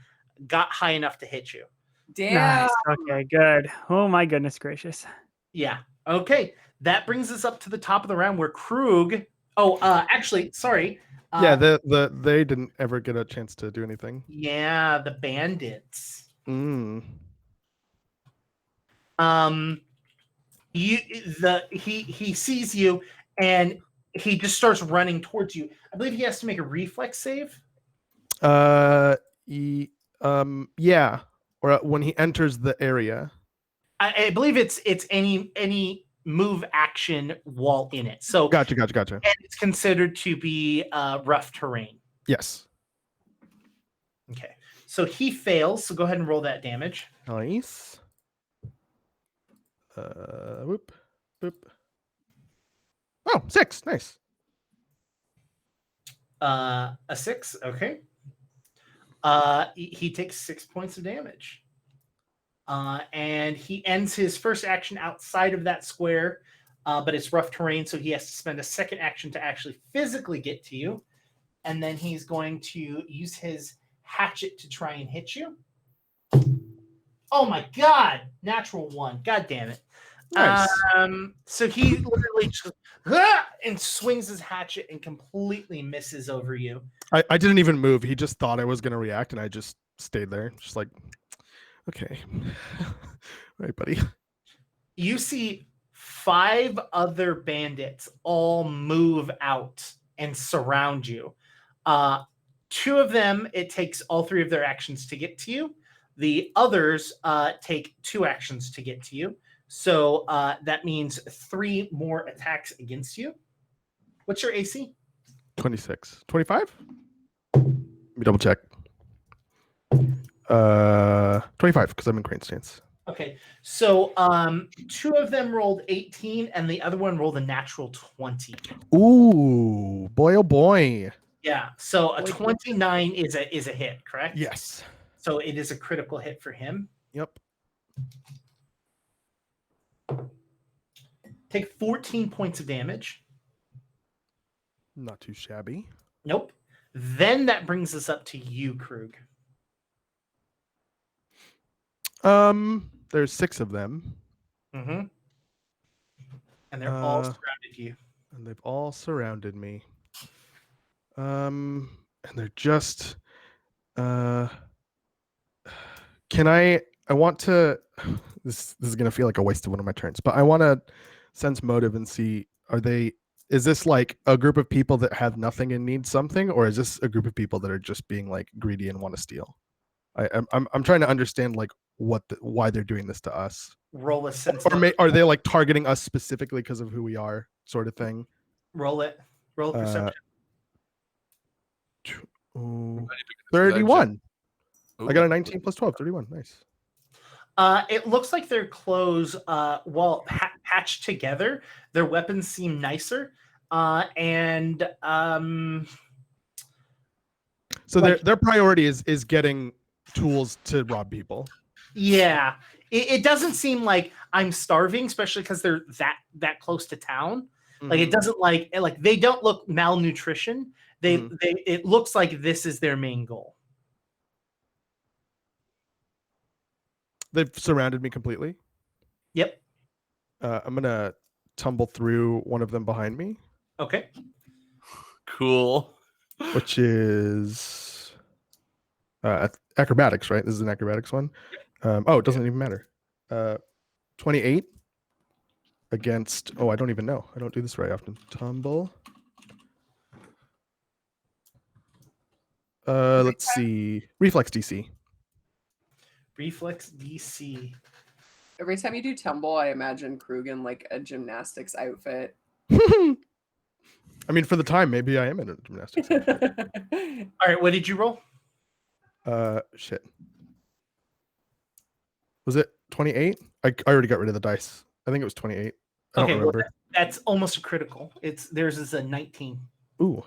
got high enough to hit you. Damn. Nice. Okay, good. Oh my goodness gracious. Yeah. Okay. That brings us up to the top of the round where Krug. Oh, actually, sorry. Yeah, they didn't ever get a chance to do anything. Yeah, the bandits. Mm. He sees you and he just starts running towards you. I believe he has to make a reflex save. Yeah. Or when he enters the area. I believe it's any move action while in it. So Gotcha. and it's considered to be rough terrain. Yes. Okay. So he fails. So go ahead and roll that damage. Nice. Whoop. Boop. Oh, 6. Nice. A 6. Okay. He takes 6 points of damage. And he ends his first action outside of that square, but it's rough terrain, so he has to spend a second action to actually physically get to you. And then he's going to use his hatchet to try and hit you. Oh my god! Natural 1. God damn it. Nice. So he literally just and swings his hatchet and completely misses over you. I didn't even move. He just thought I was going to react, and I just stayed there. Just like, okay. All right, buddy. You see 5 other bandits all move out and surround you. 2 of them, it takes all 3 of their actions to get to you. The others take 2 actions to get to you. So that means 3 more attacks against you. What's your AC? 26. 25? Let me double check. 25, because I'm in crane stance. Okay. So 2 of them rolled 18 and the other one rolled a natural 20. Ooh, boy, oh boy. Yeah. So a 29 is a hit, correct? Yes. So it is a critical hit for him. Yep. Take 14 points of damage. Not too shabby. Nope. Then that brings us up to you, Krug. There's 6 of them. Mm-hmm. And they're all surrounded you. And they've all surrounded me. And they're just can I want to this is gonna feel like a waste of one of my turns, but I want to sense motive and see, is this like a group of people that have nothing and need something, or is this a group of people that are just being like greedy and want to steal? I'm trying to understand like why they're doing this to us. Roll a sense. Or are they like targeting us specifically because of who we are, sort of thing? Roll it. Roll perception. 31. Ooh. I got a 19 plus 12. 31. Nice. It looks like their clothes, patched together, their weapons seem nicer, and so their priority is getting tools to rob people. Yeah, it doesn't seem like I'm starving, especially because they're that close to town. Mm-hmm. Like it doesn't like they don't look malnutrition. It looks like this is their main goal. They've surrounded me completely. Yep. I'm gonna tumble through one of them behind me. Okay. Cool. Which is acrobatics, right? This is an acrobatics one. It doesn't even matter. 28 against. Oh, I don't even know. I don't do this very often. Tumble. Let's see. Reflex DC. Reflex DC. Every time you do tumble, I imagine Krug in like a gymnastics outfit. I mean, for the time, maybe I am in a gymnastics outfit. All right, what did you roll? Shit. Was it 28? I already got rid of the dice. I think it was 28. I don't remember. Well, that's almost a critical. Theirs is a 19. Ooh,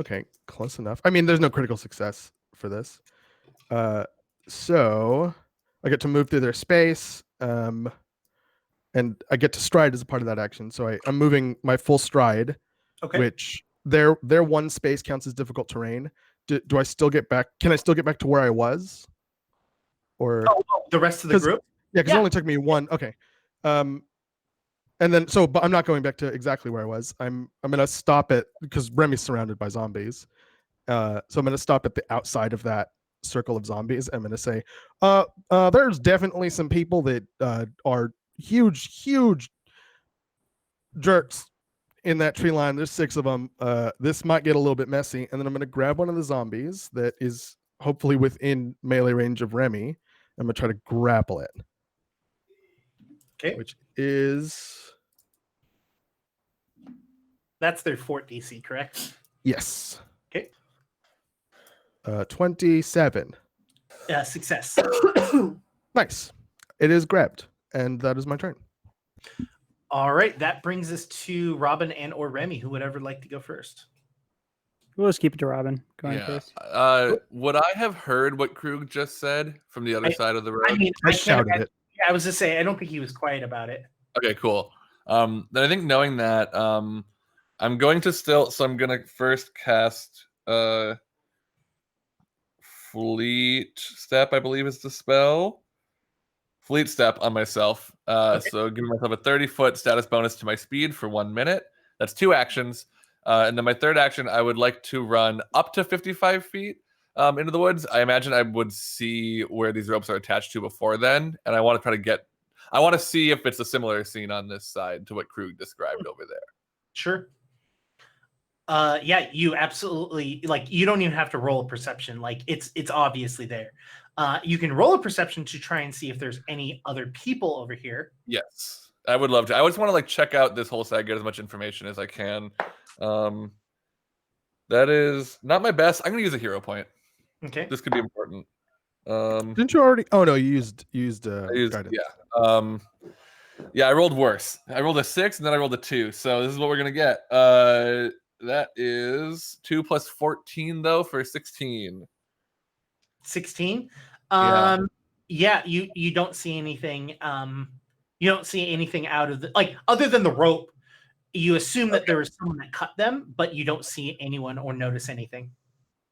okay, close enough. I mean, there's no critical success for this. So I get to move through their space, and I get to stride as a part of that action. So I'm moving my full stride, Okay. which their one space counts as difficult terrain. Do I still get back? Can I still get back to where I was? Or the rest of the group? Yeah, because it only took me one. Okay. And then but I'm not going back to exactly where I was. I'm gonna stop it because Remy's surrounded by zombies. So I'm gonna stop at the outside of that circle of zombies. I'm gonna say, there's definitely some people that are huge jerks in that tree line. There's 6 of them. This might get a little bit messy. And then I'm gonna grab one of the zombies that is hopefully within melee range of Remy. I'm gonna try to grapple it. Okay. Which is That's their fort DC, correct? yes. Okay. 27. Success. Nice. It is grabbed, and that is my turn. All right, that brings us to Robin and or Remy. Who would ever like to go first? We'll just keep it to Robin. Going Yeah. first. Would I have heard what Krug just said from the other side of the road? I mean, I shouted it. Yeah, I was just saying, I don't think he was quiet about it. Okay, cool. Then I think knowing that, I'm going to so I'm gonna first cast Fleet Step, I believe is the spell. Fleet Step on myself. So giving myself a 30-foot status bonus to my speed for 1 minute. That's 2 actions. And then my third action, I would like to run up to 55 feet into the woods. I imagine I would see where these ropes are attached to before then, and I want to try to I want to see if it's a similar scene on this side to what Krug described over there. Sure. Yeah, you absolutely, like, you don't even have to roll a perception. Like, it's obviously there. You can roll a perception to try and see if there's any other people over here. Yes, I would love to. I just want to like check out this whole side, get as much information as I can. That is not my best. I'm gonna use a hero point. Okay. This could be important. Didn't you already? Oh no, you used guidance. Yeah. Yeah, I rolled worse. I rolled a 6 and then I rolled a 2. So this is what we're gonna get. That is 2 plus 14 though for 16. 16. Yeah. Yeah, you don't see anything. You don't see anything out of the, like, other than the rope. You assume that there was someone that cut them, but you don't see anyone or notice anything.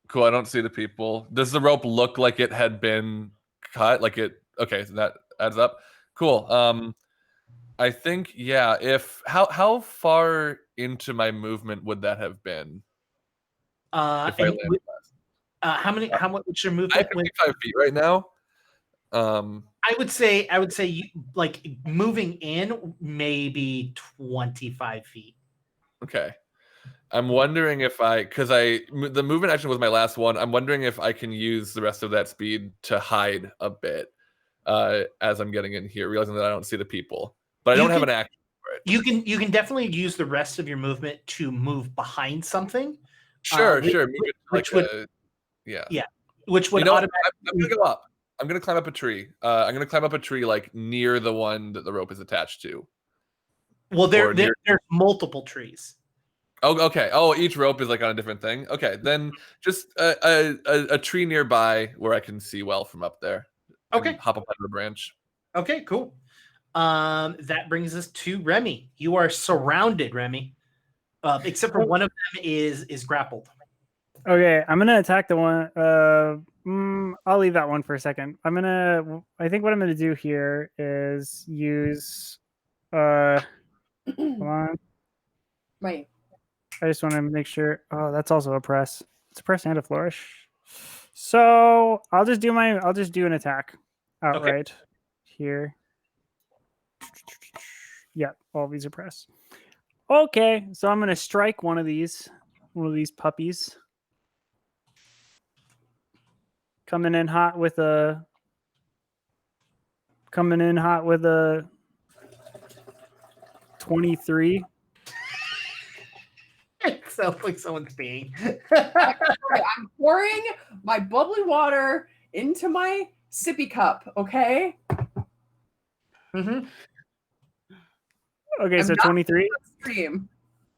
Cool. I don't see the people. Does the rope look like it had been cut? Like it? Okay, so that adds up. Cool. I think how far into my movement would that have been? If I landed how much your movement? I have 55 feet right now. I would say you, like, moving in maybe 25 feet. Okay. I'm wondering if the movement action was my last one. I'm wondering if I can use the rest of that speed to hide a bit as I'm getting in here, realizing that I don't see the people, but I don't have an action for it. You can definitely use the rest of your movement to move behind something. Sure. Which would automatically. I'm gonna go up. I'm gonna climb up a tree. I'm gonna climb up a tree like near the one that the rope is attached to. Well, there's multiple trees. Oh, okay. Oh, each rope is like on a different thing. Okay, then just a tree nearby where I can see well from up there. Okay. Hop up on the branch. Okay, cool. That brings us to Remy. You are surrounded, Remy. Except for one of them is grappled. Okay, I'm gonna attack the one. I'll leave that one for a second. I think what I'm gonna do here is use. Hold on. Right. I just want to make sure. Oh, that's also a press. It's a press and a flourish. So I'll just do an attack outright here. Yeah, all of these are press. Okay, so I'm gonna strike one of these puppies. Coming in hot with a 23. It sounds like someone's peeing. I'm pouring my bubbly water into my sippy cup, okay? Mm-hmm. Okay, so 23.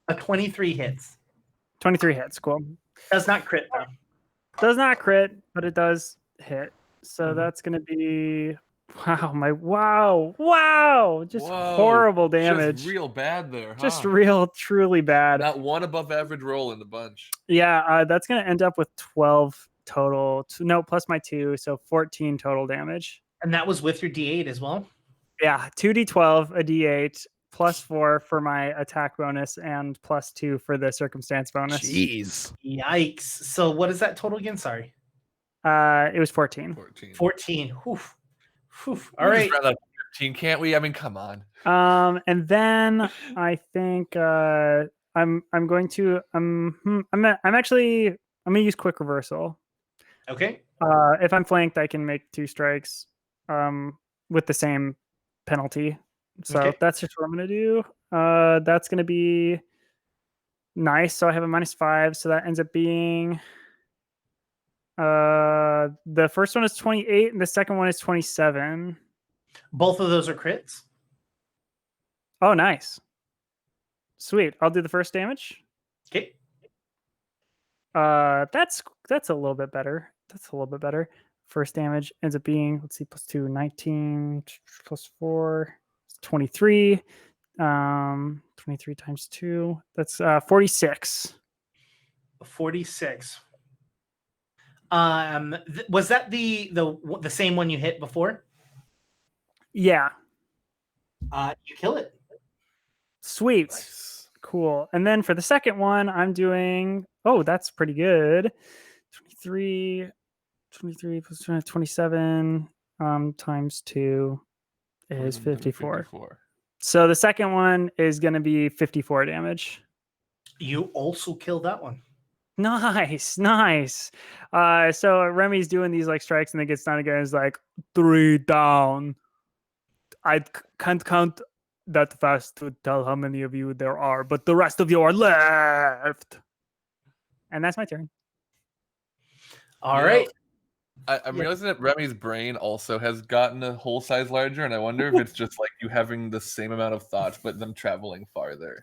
A 23 hits. 23 hits, cool. Does not crit though. Does not crit, but it does hit. So that's going to be Wow, just Whoa, horrible damage. Just real bad there, huh? Just real, truly bad. Not one above average roll in the bunch. Yeah, that's gonna end up with 12 total. No, plus my 2, so 14 total damage. And that was with your D8 as well? Yeah, 2d12, a d8, plus 4 for my attack bonus, and plus 2 for the circumstance bonus. Jeez. Yikes. So what is that total again? Sorry. It was 14. 14. Oof. Oof. All We right. just round up to 15, can't we? I mean, come on. And then I think I'm going to I'm gonna use quick reversal. Okay. If I'm flanked, I can make 2 strikes with the same penalty. So Okay. that's just what I'm gonna do. That's gonna be nice. So I have a -5, so that ends up being the first one is 28 and the second one is 27. Both of those are crits. Oh, nice. Sweet. I'll do the first damage. Okay. That's a little bit better. First damage ends up being, let's see, plus 2, 19, plus 4, 23. 23 times 2. That's 46. 46. Was that the same one you hit before? Yeah. You kill it. Sweet. Nice. Cool. And then for the second one, I'm doing, oh, that's pretty good. 23 plus 27 times 2 is 54. So the second one is going to be 54 damage. You also killed that one. Nice. So Remy's doing these like strikes and then gets down again. Is like 3 down. I can't count that fast to tell how many of you there are, but the rest of you are left. And that's my turn. All right. I'm realizing that Remy's brain also has gotten a whole size larger, and I wonder if it's just like you having the same amount of thoughts, but them traveling farther.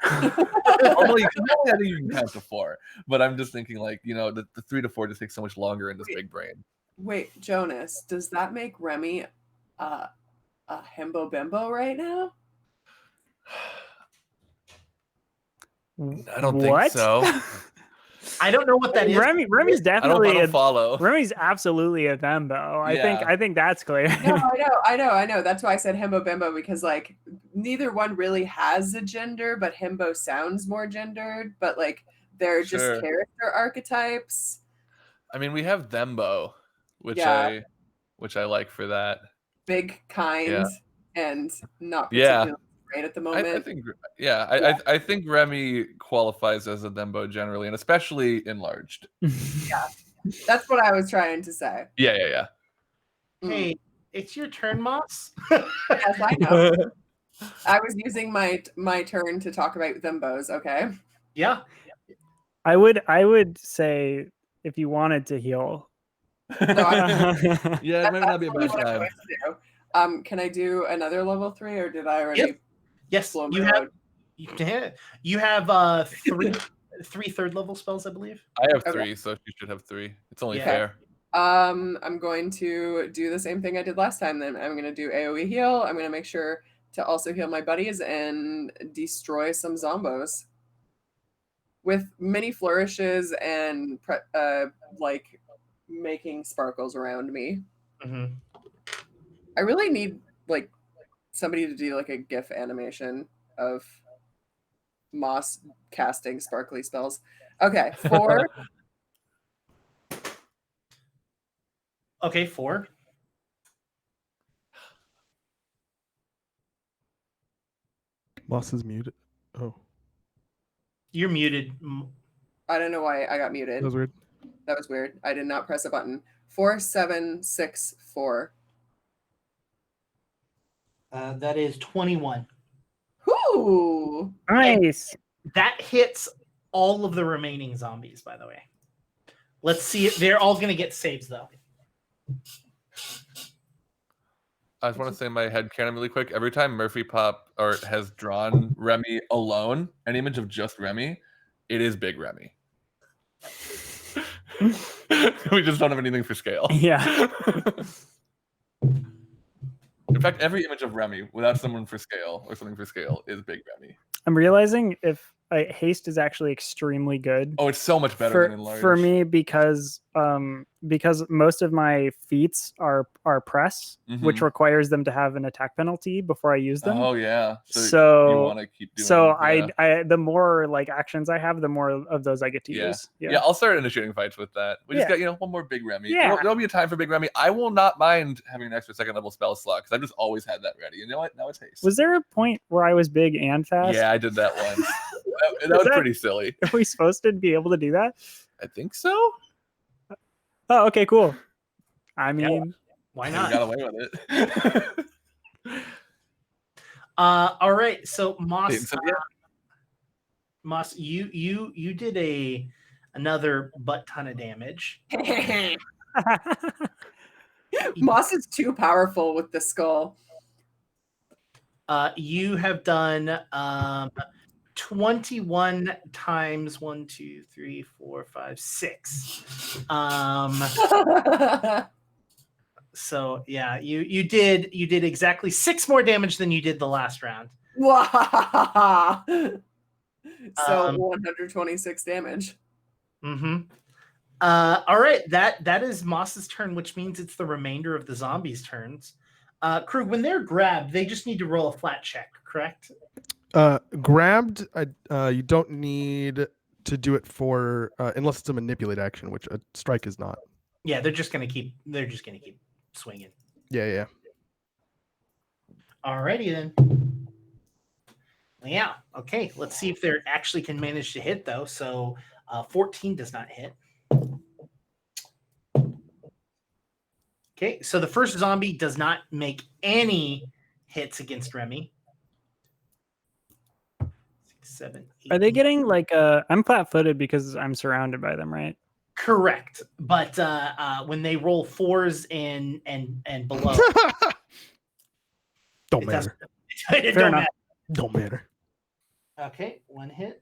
Normally, I think you can count to 4, but I'm just thinking like, the 3 to 4 just takes so much longer in this big brain. Wait, Jonas, does that make Remy a himbo bimbo right now? I don't think so. I don't know what that is. Remy's definitely I don't follow. Remy's absolutely a thembo. I think that's clear. No, I know. That's why I said himbo bimbo, because like neither one really has a gender, but himbo sounds more gendered, but like they're just character archetypes. I mean, we have thembo, which I like for that. Big, kind, and not particularly great at the moment. I think Remy qualifies as a thembo generally, and especially enlarged. Yeah, that's what I was trying to say. Yeah. Hey, it's your turn, Moss. Yes, I know. I was using my turn to talk about thembos. Okay. Yeah. I would say if you wanted to heal. No, it might not be a bad time. Can I do another level 3, or did I already? Yes, you have 3 third level spells, I believe. I have 3, so you should have 3. It's only fair. I'm going to do the same thing I did last time. Then I'm going to do AoE heal. I'm going to make sure to also heal my buddies and destroy some zombos with mini flourishes and like making sparkles around me. Mm-hmm. I really need like somebody to do like a GIF animation of Moss casting sparkly spells. Okay, 4. Okay, 4. Moss is muted. Oh, you're muted. I don't know why I got muted. That was weird. That was weird. I did not press a button. 4, 7, 6, 4. That is 21. Ooh, nice. That hits all of the remaining zombies, by the way. Let's see it. They're all going to get saves, though. I just want to say my headcanon really quick. Every time Murphy has drawn Remy alone, an image of just Remy, it is big Remy. We just don't have anything for scale. Yeah. In fact, every image of Remy without someone for scale or something for scale is big Remy. I'm realizing if haste is actually extremely good. Oh, it's so much better than enlarge. For me because most of my feats are press, which requires them to have an attack penalty before I use them. Oh yeah. So you want to keep doing. So them, I the more like actions I have, the more of those I get to use. Yeah. I'll start initiating fights with that. We just got one more big Remy. Yeah. There'll be a time for big Remy. I will not mind having an extra second level spell slot because I've just always had that ready. You know what? Now it's haste. Was there a point where I was big and fast? Yeah, I did that once. that was pretty silly. Are we supposed to be able to do that? I think so. Oh, okay, cool. I mean, why not? We got away with it. All right, so Moss, Yeah. Moss, you did another butt ton of damage. Moss is too powerful with the skull. You have done 21 times 1, 2, 3, 4, 5, 6. So yeah, you did exactly 6 more damage than you did the last round. Wow. So 126 damage. Mm-hmm. All right, that is Moss's turn, which means it's the remainder of the zombies' turns. Krug, when they're grabbed, they just need to roll a flat check, correct? Grabbed, you don't need to do it for unless it's a manipulate action, which a strike is not. Yeah, they're just gonna keep swinging. Yeah. Alrighty then. Yeah. Okay. Let's see if they actually can manage to hit though. So 14 does not hit. Okay. So the first zombie does not make any hits against Remy. 6, 7, 8. Are they getting like I'm flat-footed because I'm surrounded by them, right? Correct. But when they roll 4s and below, Don't matter. It don't matter. Don't matter. Okay, 1 hit.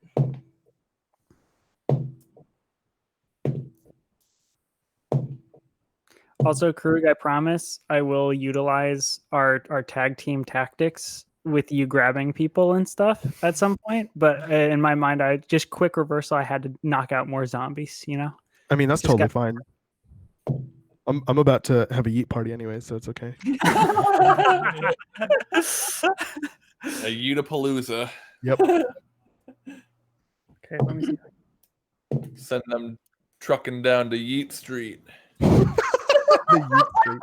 Also, Krug, I promise I will utilize our tag team tactics with you grabbing people and stuff at some point. But in my mind, I just quick reversal. I had to knock out more zombies. I mean, that's totally fine. I'm about to have a yeet party anyway, so it's okay. A Yeetapalooza. Yep. Okay, let me see. Send them trucking down to Yeet Street. The yeet street.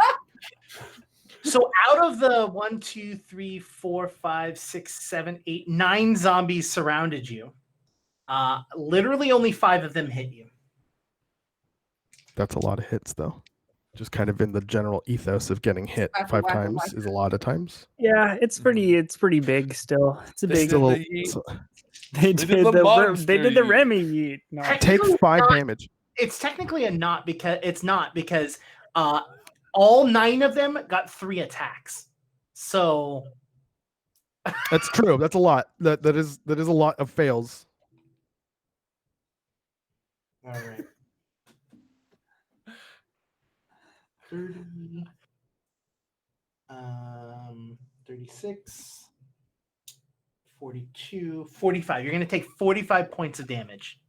So out of the 1, 2, 3, 4, 5, 6, 7, 8, 9 zombies surrounded you, literally only 5 of them hit you. That's a lot of hits, though. Just kind of in the general ethos of getting hit 5 times is a lot of times. Yeah, it's pretty big still. It's a big. Still, They did the Remy yeet. No. take 5 damage. It's technically not because all 9 of them got 3 attacks. So That's true. That's a lot. That is a lot of fails. all right. 30, 36, 42, 45. You're going to take 45 points of damage.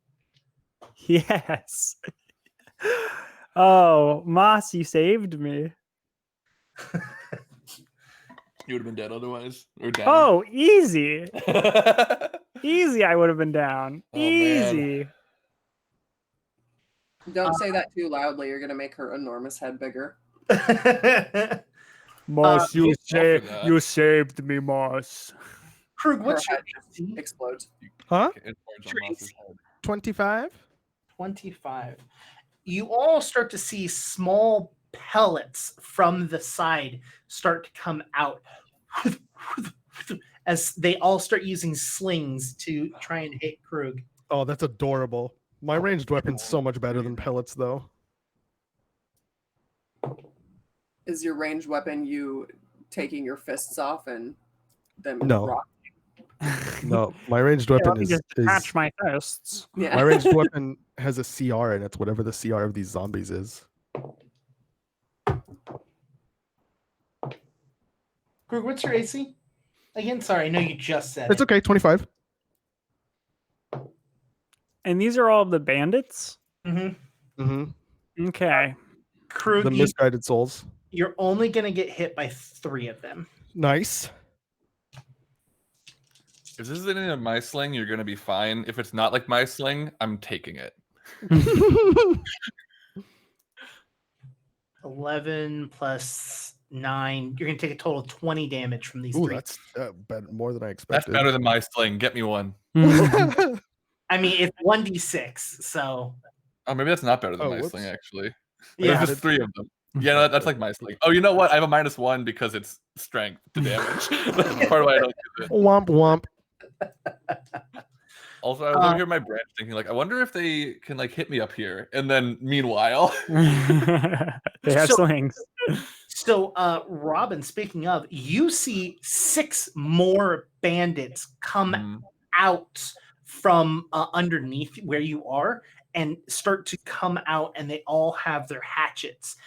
Yes. Oh, Moss, you saved me. You would have been dead otherwise. Or down. Oh, easy. Easy, I would have been down. Oh, Easy. man. Don't say that too loudly. You're going to make her enormous head bigger. Moss, you that. saved me, Moss. Krug, what's Her your head explodes. Huh? It burns on Moss's head. 25? 25. You all start to see small pellets from the side start to come out as they all start using slings to try and hit Krug. Oh, that's adorable. My ranged weapon's so much better than pellets, though. Is your ranged weapon you taking your fists off and them No. rock? No, my ranged Let weapon me is just detach my fists. Yeah. my ranged weapon has a CR, and it's whatever the CR of these zombies is. Krug, what's your AC? Again, sorry, I know you just said It's it. okay. 25. And these are all of the bandits? Mm-hmm. Mm-hmm. Okay. Krug, The misguided souls. you're only going to get hit by 3 of them. Nice. If this is any of my sling, you're gonna be fine. If it's not like my sling, I'm taking it. 11 plus 9. You're going to take a total of 20 damage from these Ooh, 3. that's more than I That's expected. better than my sling. Get me one. I mean, it's 1d6, so Oh, maybe that's not better than my whoops. sling, actually. yeah. There's just 3 of them. Yeah, no, that's like my sling. Oh, you know what? I have a -1 because it's strength to damage. That's part of why I don't use it. Womp womp. Also, I was over here in my branch thinking, like, I wonder if they can like hit me up here. And then meanwhile, They have So- slings. So, Robin, speaking of, you see 6 more bandits come out from underneath where you are and start to come out, and they all have their hatchets.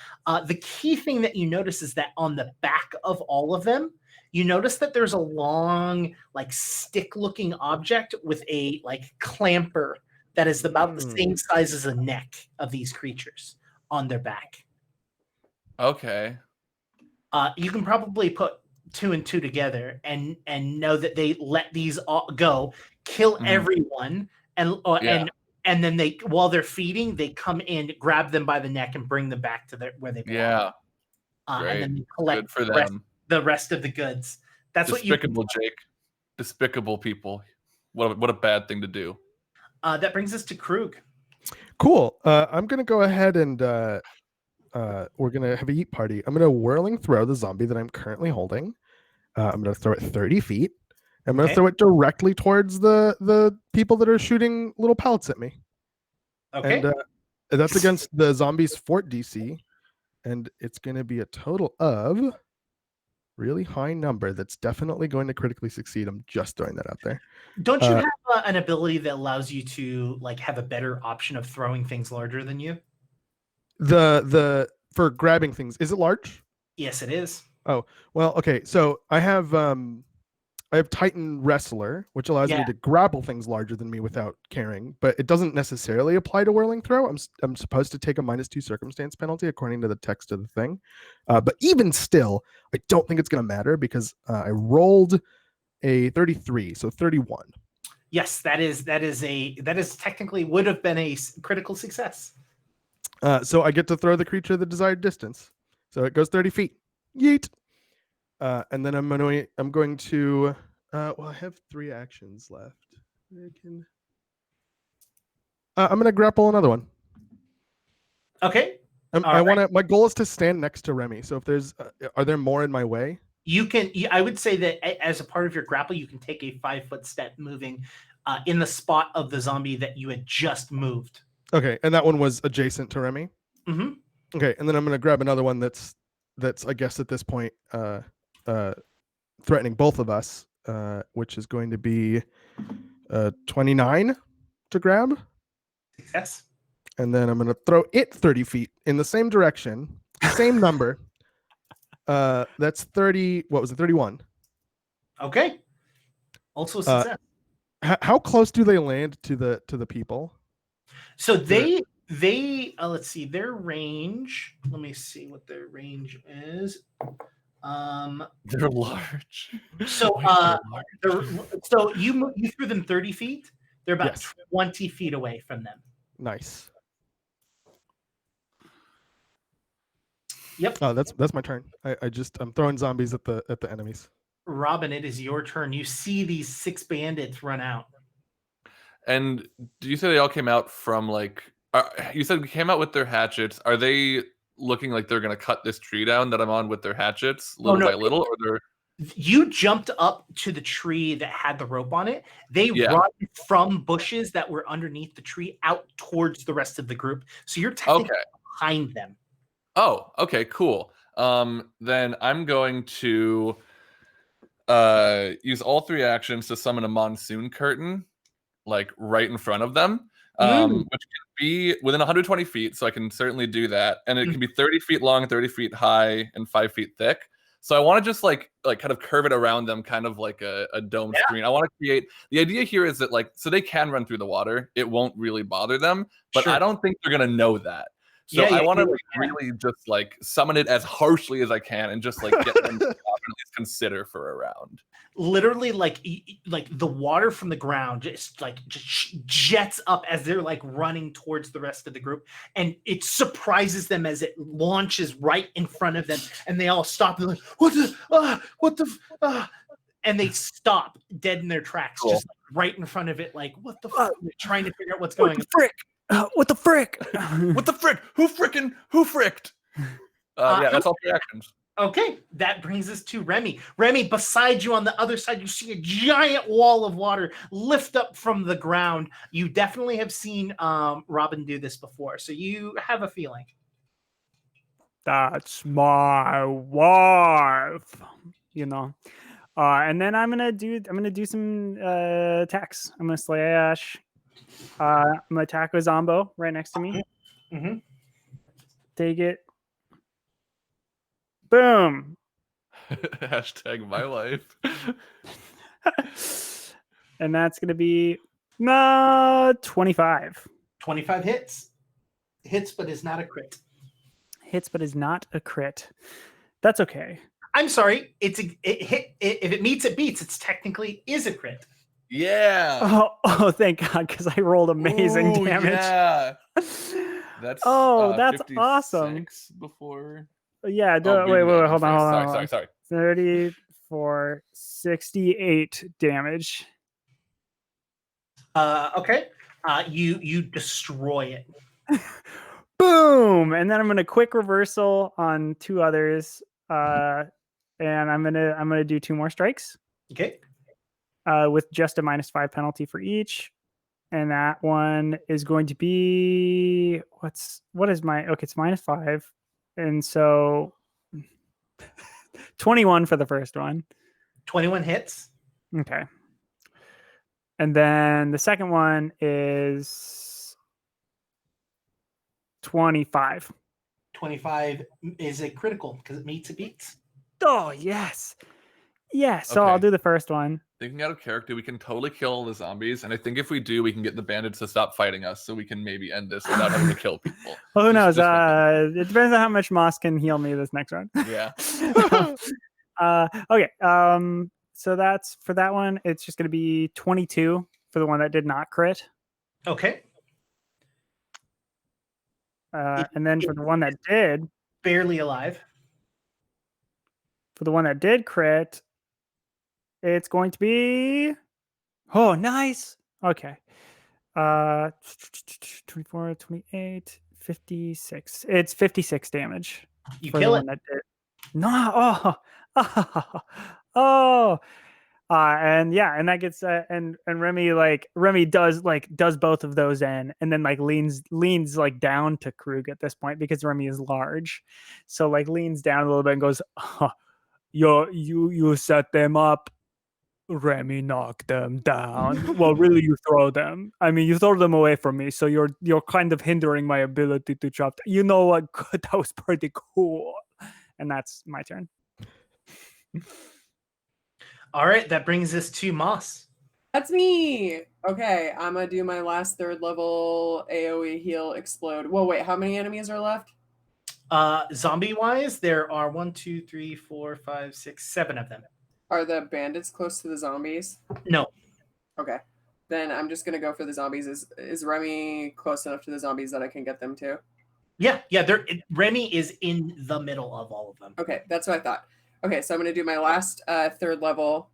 The key thing that you notice is that on the back of all of them, you notice that there's a long, like, stick-looking object with a like clamper that is about the same size as the neck of these creatures on their back. okay. You can probably put 2 and 2 together and know that they let these all go, kill everyone, and and then they, while they're feeding, they come in, grab them by the neck, and bring them back to where they belong. Yeah. And then they Good collect for them. the rest of the goods. That's Despicable, Jake. Despicable people. What a bad thing to do. That brings us to Krug. Cool. I'm gonna go ahead and we're gonna have a yeet party. I'm gonna whirling throw the zombie that I'm currently holding. I'm gonna throw it 30 feet. I'm gonna throw it directly towards the people that are shooting little pellets at me. Okay. And that's against the zombie's fort DC, and it's gonna be a total of really high number. That's definitely going to critically succeed. I'm just throwing that out there. Don't you have an ability that allows you to like have a better option of throwing things larger than you? The for grabbing things, is it large? Yes, it is. Oh, well, okay. So I have Titan Wrestler, which allows me to grapple things larger than me without caring, but it doesn't necessarily apply to whirling throw. I'm supposed to take a -2 circumstance penalty according to the text of the thing. But even still, I don't think it's going to matter because I rolled a 33, so 31. Yes, that is technically would have been a critical success. So I get to throw the creature the desired distance. So it goes 30 feet. Yeet. And then I'm going to well, I have 3 actions left. I'm going to grapple another one. Okay. My goal is to stand next to Remy. So if there's are there more in my way? I would say that as a part of your grapple, you can take a 5-foot step moving in the spot of the zombie that you had just moved. Okay, and that one was adjacent to Remy. Mm-hmm. Okay, and then I'm going to grab another one that's I guess at this point threatening both of us, which is going to be 29 to grab. Success. And then I'm going to throw it 30 feet in the same direction, same number. That's 30. What was it? 31. Okay. Also a success. How close do they land to the people? So they let's see their range. Let me see what their range is. They're large. So so you threw them 30 feet. They're about 20 feet away from them. Nice. Yep. Oh, that's my turn. I'm throwing zombies at the enemies. Robin, it is your turn. You see these 6 bandits run out. And do you say they all came out from like? You said we came out with their hatchets. Are they looking like they're going to cut this tree down that I'm on with their hatchets, little by little, or they're? You jumped up to the tree that had the rope on it. They run from bushes that were underneath the tree out towards the rest of the group. So you're technically behind them. Oh, okay, cool. Then I'm going to use all 3 actions to summon a monsoon curtain, like right in front of them, which can be within 120 feet. So I can certainly do that, and it can be 30 feet long, 30 feet high, and 5 feet thick. So I want to just like kind of curve it around them, kind of like a dome screen. I want to create. The idea here is that like so they can run through the water. It won't really bother them, but I don't think they're gonna know that. So I want to like really just like summon it as harshly as I can, and just like get them to at least consider for a round. Literally, like the water from the ground just jets up as they're like running towards the rest of the group, and it surprises them as it launches right in front of them, and they all stop and like, what the, and they stop dead in their tracks, just like, right in front of it, like what the fuck, trying to figure out what's going on. What the frick? What the frick? Who fricked? Yeah, that's all 3 actions. Okay, that brings us to Remy. Remy, beside you on the other side, you see a giant wall of water lift up from the ground. You definitely have seen Robin do this before, so you have a feeling. That's my wife, you know. And then I'm gonna do some attacks. I'm gonna slash. I'm gonna attack a Zombo right next to me. Mm-hmm. Take it. Boom. Hashtag my life. And that's gonna be 25. 25 hits. Hits, but is not a crit. Hits, but is not a crit. That's okay. I'm sorry. If it meets, it beats. It's technically is a crit. Yeah. Oh, thank God, because I rolled amazing damage. Yeah. That's that's awesome. Before. Yeah. Wait, hold on. Sorry. 34, 68 damage. Okay. You destroy it. Boom! And then I'm gonna quick reversal on 2 others. And I'm gonna do 2 more strikes. Okay. With just a -5 penalty for each. And that one is going to be it's -5. And so 21 for the first one. 21 hits. Okay. And then the second one is 25. 25 is a critical because it meets, it beats. Oh, yes. Yeah, so Okay. I'll do the first one. Thinking out of character, we can totally kill the zombies, and I think if we do, we can get the bandits to stop fighting us, so we can maybe end this without having to kill people. Well, who knows? Just It depends on how much Moss can heal me this next round. Yeah. Okay. So that's for that one. It's just going to be 22 for the one that did not crit. Okay. And then for the one that did, Barely alive. for the one that did crit, it's going to be, oh, nice. Okay. 24, 28, 56. It's 56 damage. You for kill the it. one that did. No. And yeah, and that gets and Remy does both of those and then like leans like down to Krug at this point because Remy is large, so like leans down a little bit and goes, you set them up, Remy, knock them down. Well, really, you throw them. I mean, you throw them away from me, so you're kind of hindering my ability to chop. You know what? Good, that was pretty cool. And that's my turn. All right, that brings us to Moss. That's me. Okay, I'm gonna do my last 3rd level AoE heal explode. Whoa, wait, how many enemies are left? Zombie wise, there are 1, 2, 3, 4, 5, 6, 7 of them. Are the bandits close to the zombies? No. Okay, then I'm just gonna go for the zombies. Is Remy close enough to the zombies that I can get them to? Yeah. Remy is in the middle of all of them. Okay, that's what I thought. Okay, so I'm gonna do my last 3rd level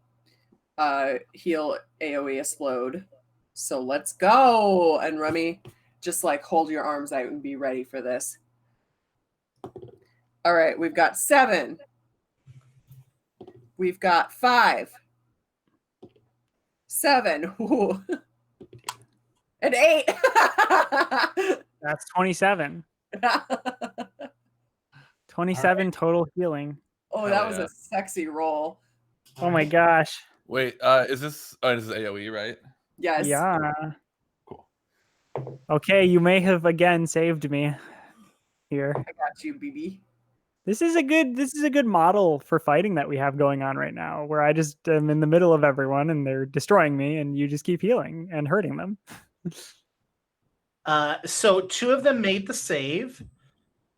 heal AoE explode. So let's go. And Remy, just like hold your arms out and be ready for this. All right, we've got 7. We've got 5. 7. Ooh. And 8. That's 27. 27 total healing. Oh, that was a sexy roll. Oh my gosh. Wait, is this AoE, right? Yes. Yeah. Cool. Okay, you may have again saved me here. I got you, BB. This is a good model for fighting that we have going on right now, where I just am in the middle of everyone and they're destroying me, and you just keep healing and hurting them. So 2 of them made the save.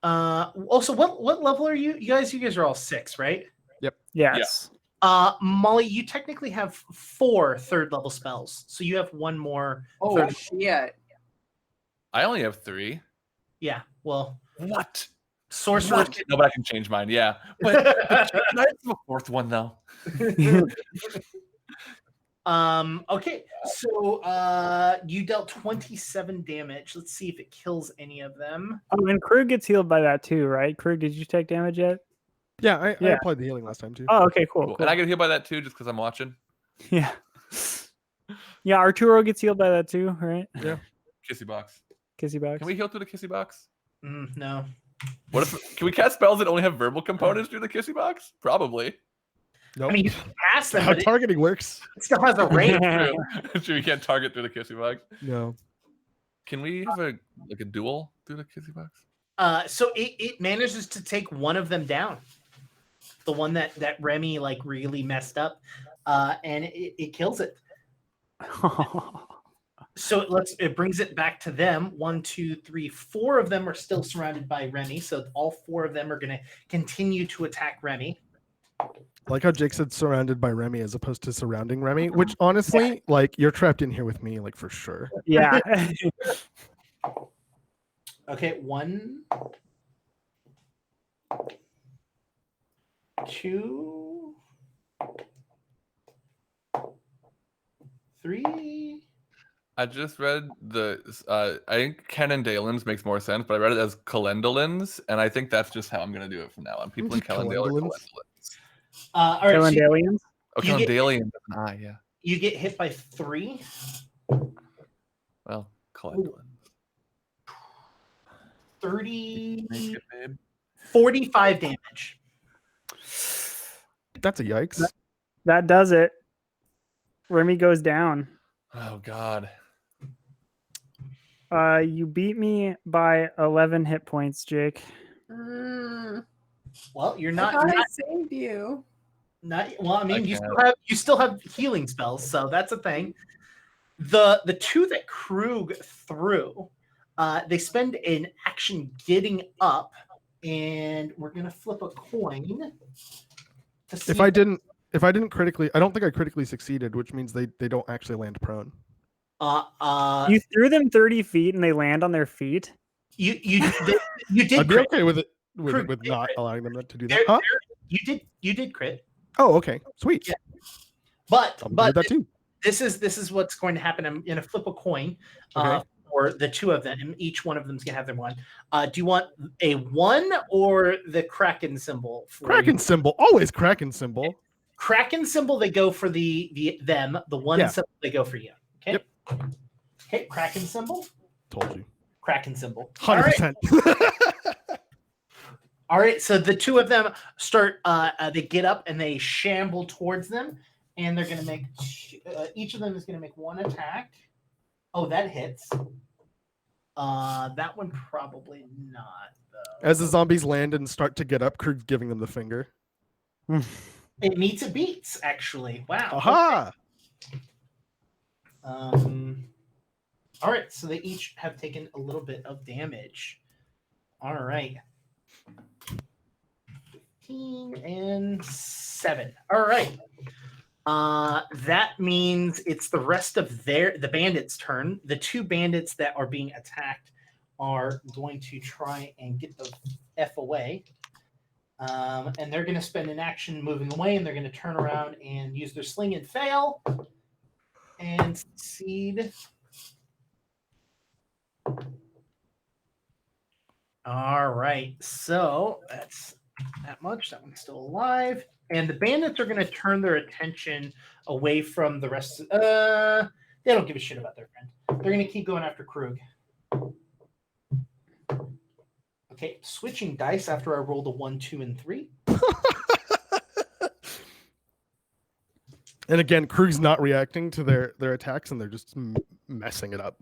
Also, what level are you? You guys are all 6, right? Yes. Molly, you technically have 4 third level spells, so you have 1 more. Oh shit! I only have 3. Yeah. Well, What? sorcerer. What? No, but I can change mine. Yeah, but can I have a 4th one though? Okay. So you dealt 27 damage. Let's see if it kills any of them. Oh, and Krug gets healed by that too, right? Krug, did you take damage yet? Yeah, I applied the healing last time too. Oh, okay, cool. And I get healed by that too, just because I'm watching. Yeah. Yeah, Arturo gets healed by that too, right? Yeah. Kissy box. Kissy box. Can we heal through the kissy box? No. What if can we cast spells that only have verbal components through the kissy box? Probably. Nope. I mean, you can pass them, How but targeting works. it still has a range. True. True. We can't target through the kissy box. No. Can we have a duel through the kissy box? So it manages to take one of them down. The one that Remy like really messed up, and it kills it. So it brings it back to them. 1, 2, 3, 4 of them are still surrounded by Remy. So all 4 of them are going to continue to attack Remy. Like how Jake said, surrounded by Remy as opposed to surrounding Remy, which honestly, like you're trapped in here with me, like for sure. Yeah. Okay, 1, 2, 3. I just read I think Cannondalins makes more sense, but I read it as Calendulins, and I think that's just how I'm going to do it from now on. People in Calendale are Calendulins? Calendulins. All right, so Calendalians? Oh, You get- Calendalian. Yeah. you get hit by 3. Well, Calendulins. 30, Make it, babe. 45 damage. That's a yikes. That does it. Remy goes down. Oh God. You beat me by 11 hit points, Jake. Mm, Well, you're I not thought I saved you. well. I mean, I you still have healing spells, so that's a thing. The 2 that Krug threw, they spend an action getting up, and we're gonna flip a coin. To see If I didn't critically, I don't think I critically succeeded, which means they don't actually land prone. You threw them 30 feet and they land on their feet. you did I'd be crit. okay with it Krug with did not crit. allowing them to do that. Huh? You did crit. Oh, okay, sweet. Yeah. But I'm good with that too. this is what's going to happen. I'm going to flip a coin Okay. for the 2 of them, and each one of them is going to have their 1. Do you want a 1 or the Kraken symbol? Kraken symbol, always Kraken symbol. Kraken symbol, they go for them. The 1 Yeah. symbol, they go for you. Okay. Yep. Okay. Kraken symbol. Told you. Kraken symbol. All right. 100%. All right. So the 2 of them start. They get up and they shamble towards them, and they're going to make. Each of them is going to make 1 attack. Oh, that hits. That one probably not though. As the zombies land and start to get up, Krug's giving them the finger. It meets it beats actually. Wow. Aha! All right, so they each have taken a little bit of damage. All right. 15 and 7. All right. That means it's the rest of the bandits' turn. The 2 bandits that are being attacked are going to try and get the F away. And they're going to spend an action moving away, and they're going to turn around and use their sling and fail and succeed. All right, so that's that much. That one's still alive. And the bandits are going to turn their attention away from the rest. They don't give a shit about their friend. They're going to keep going after Krug. Okay, switching dice after I rolled a 1, 2, and 3. And again, Krug's not reacting to their attacks, and they're just messing it up.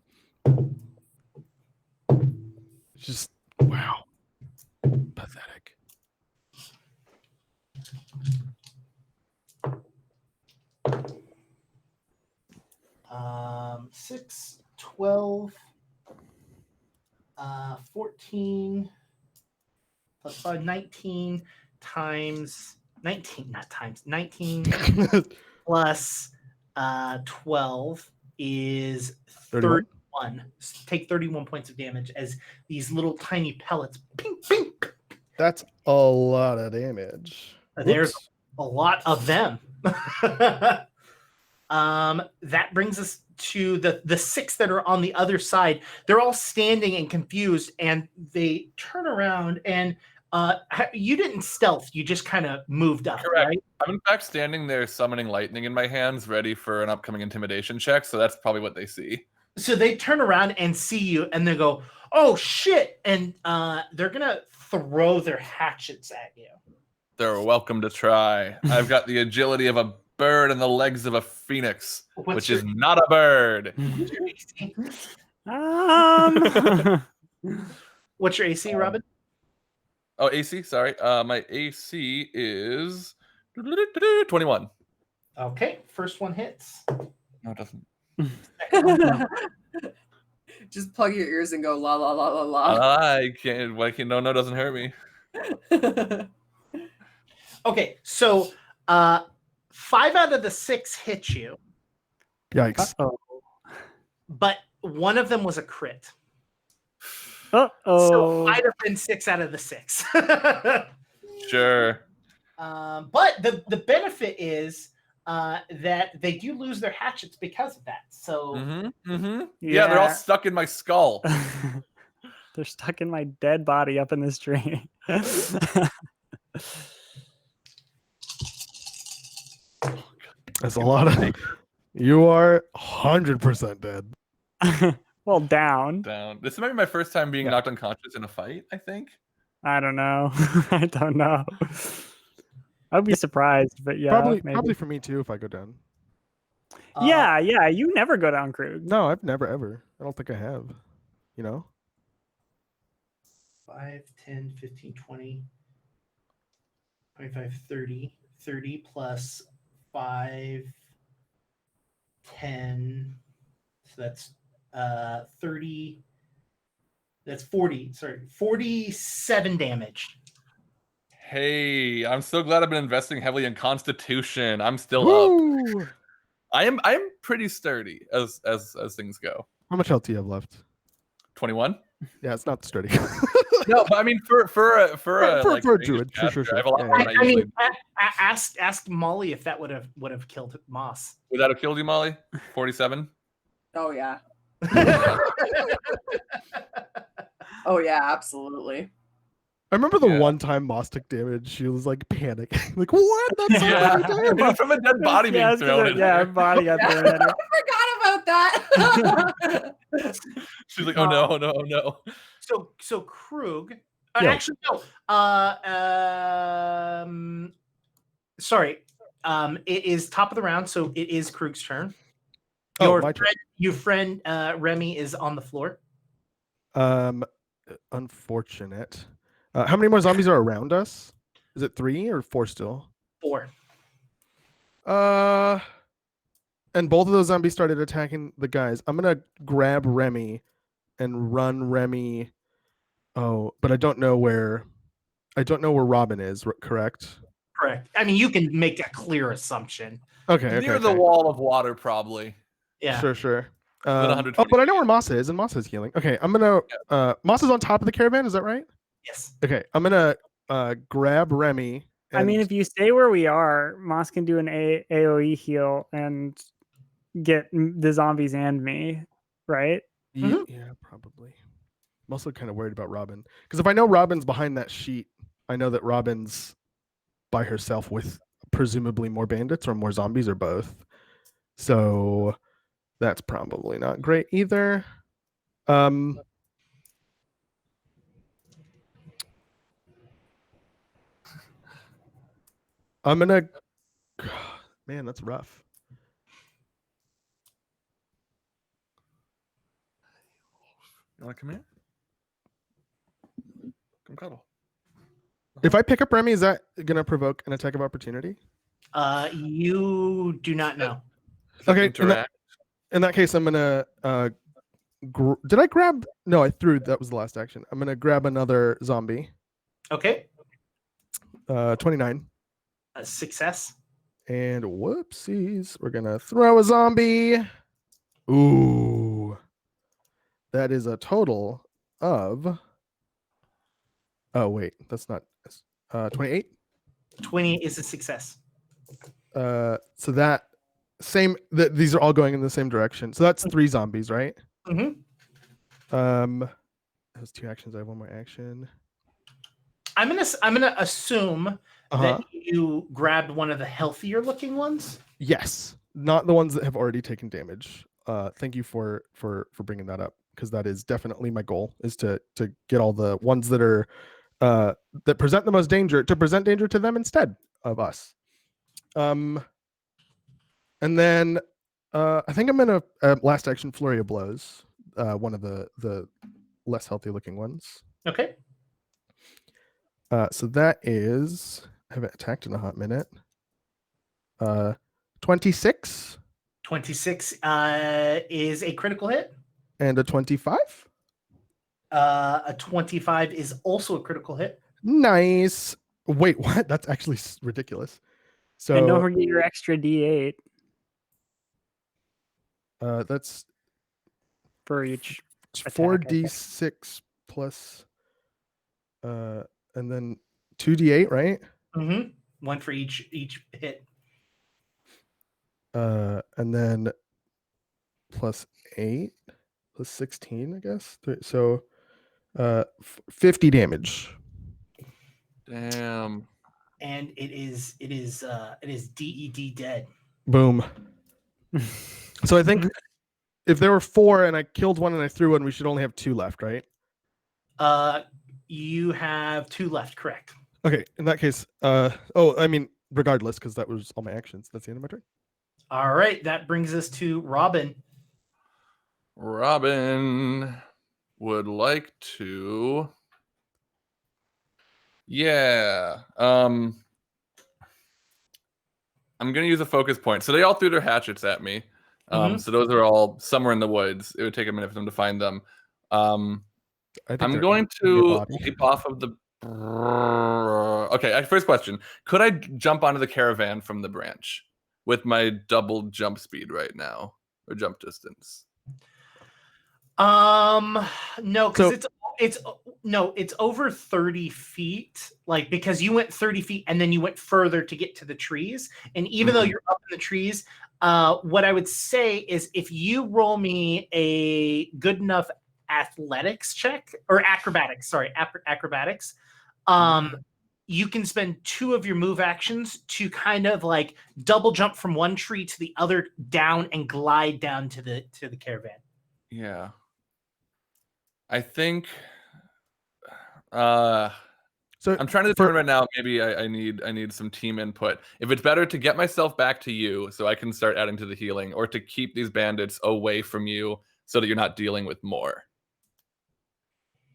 Just wow, pathetic. 12, 14 plus 5, 19 times 19, not times 19 plus 12 is 31. Take 31 points of damage as these little tiny pellets. Ping, ping. That's a lot of damage. There's Whoops. a lot of them. That brings us to the 6 that are on the other side. They're all standing and confused, and they turn around and you didn't stealth. You just kind of moved up, Correct. right? I'm in fact standing there summoning lightning in my hands, ready for an upcoming intimidation check. So that's probably what they see. So they turn around and see you, and they go, "Oh shit!" And they're gonna throw their hatchets at you. They're welcome to try. I've got the agility of a bird and the legs of a phoenix, which is not a bird. What's your AC, Robin? Oh, AC. Sorry. My AC is 21. Okay, first one hits. No, it doesn't. Just plug your ears and go la la la la la. I can't. Why can't? No, doesn't hurt me. Okay, so 5 out of the 6 hit you, Yikes. but one of them was a crit. Uh-oh. So it might have been 6 out of the 6. Sure. But the benefit is that they do lose their hatchets because of that. So Yeah, they're all stuck in my skull. They're stuck in my dead body up in this drain. That's a lot of. You are 100% dead. Well, down. This might be my first time being knocked unconscious in a fight, I think. I don't know. I don't know. I'd be surprised, but yeah. Probably for me too if I go down. Yeah. You never go down, Krug. No, I've never ever. I don't think I have. You know? 5, 10, 15, 20, 25, 30. 30 plus 5, 10. So that's 30. That's 40. Sorry, 47 damage. Hey, I'm so glad I've been investing heavily in Constitution. I'm still up. I'm pretty sturdy as things go. How much health do you have left? 21. Yeah, it's not sturdy. No, but I mean for a druid, sure. I have a lot more than I usually do. Ask Molly if that would have killed Moss. Would that have killed you, Molly? 47. Oh yeah. Oh yeah, absolutely. I remember the one time Moss took damage, she was like panicking. Like, what? That's so many damage. From a dead body being thrown at her. her body got thrown at her. I forgot about that. She's like, oh no. So Krug. Yeah. Actually, no. Sorry. It is top of the round, so it is Krug's turn. Your friend Remy is on the floor. Unfortunate. How many more zombies are around us? Is it 3 or 4 still? 4. And both of those zombies started attacking the guys. I'm gonna grab Remy and run Remy. Oh, but I don't know where Robin is. Correct. Correct. I mean, you can make a clear assumption. Okay. Near the wall of water, probably. Yeah. Sure. But I know where Moss is, and Moss is healing. Okay, I'm gonna. Moss is on top of the caravan. Is that right? Yes. Okay, I'm gonna grab Remy. I mean, if you stay where we are, Moss can do an AoE heal and get the zombies and me, right? Yeah, probably. I'm also kind of worried about Robin, because if I know Robin's behind that sheet, I know that Robin's by herself with presumably more bandits or more zombies or both. So that's probably not great either. I'm gonna. Man, that's rough. You want to come here? Come cuddle. If I pick up Remy, is that gonna provoke an attack of opportunity? You do not know. Okay. In that case, I'm gonna Did I grab? No, I threw. That was the last action. I'm gonna grab another zombie. Okay. 29. A success. And whoopsies, we're gonna throw a zombie. Ooh, that is a total of. Oh wait, that's not 28. 20 is a success. So that these are all going in the same direction. So that's 3 zombies, right? Mm-hmm. That was 2 actions. I have 1 more action. I'm gonna assume that you grabbed one of the healthier looking ones. Yes, not the ones that have already taken damage. Thank you for bringing that up, because that is definitely my goal, is to get all the ones that are that present the most danger, to present danger to them instead of us. And then I think I'm gonna last action flurry of blows, one of the less healthy looking ones. Okay. So that is, I haven't attacked in a hot minute. 26. 26 is a critical hit. And a 25. A 25 is also a critical hit. Nice. Wait, what? That's actually ridiculous. So And don't forget your extra D8 that's for each. 4d6 plus and then 2d8, right? Mm-hmm. One for each hit. And then plus 8 plus 16, I guess. So 50 damage. Damn. And it is DED dead. Boom. So I think if there were 4 and I killed one and I threw one, we should only have 2 left, right? You have 2 left, correct? Okay, in that case, regardless, because that was all my actions. That's the end of my turn. All right, that brings us to Robin. Robin would like to. Yeah. I'm gonna use a focus point. So they all threw their hatchets at me. So those are all somewhere in the woods. It would take a minute for them to find them. I'm going to leap off of the. Okay, first question: could I jump onto the caravan from the branch with my double jump speed right now, or jump distance? No, because it's over 30 feet. Like, because you went 30 feet and then you went further to get to the trees. And even though you're up in the trees, what I would say is, if you roll me a good enough athletics check, or acrobatics, you can spend 2 of your move actions to kind of like double jump from one tree to the other down and glide down to the caravan. Yeah. I think so I'm trying to determine right now, maybe I need some team input. If it's better to get myself back to you so I can start adding to the healing, or to keep these bandits away from you so that you're not dealing with more.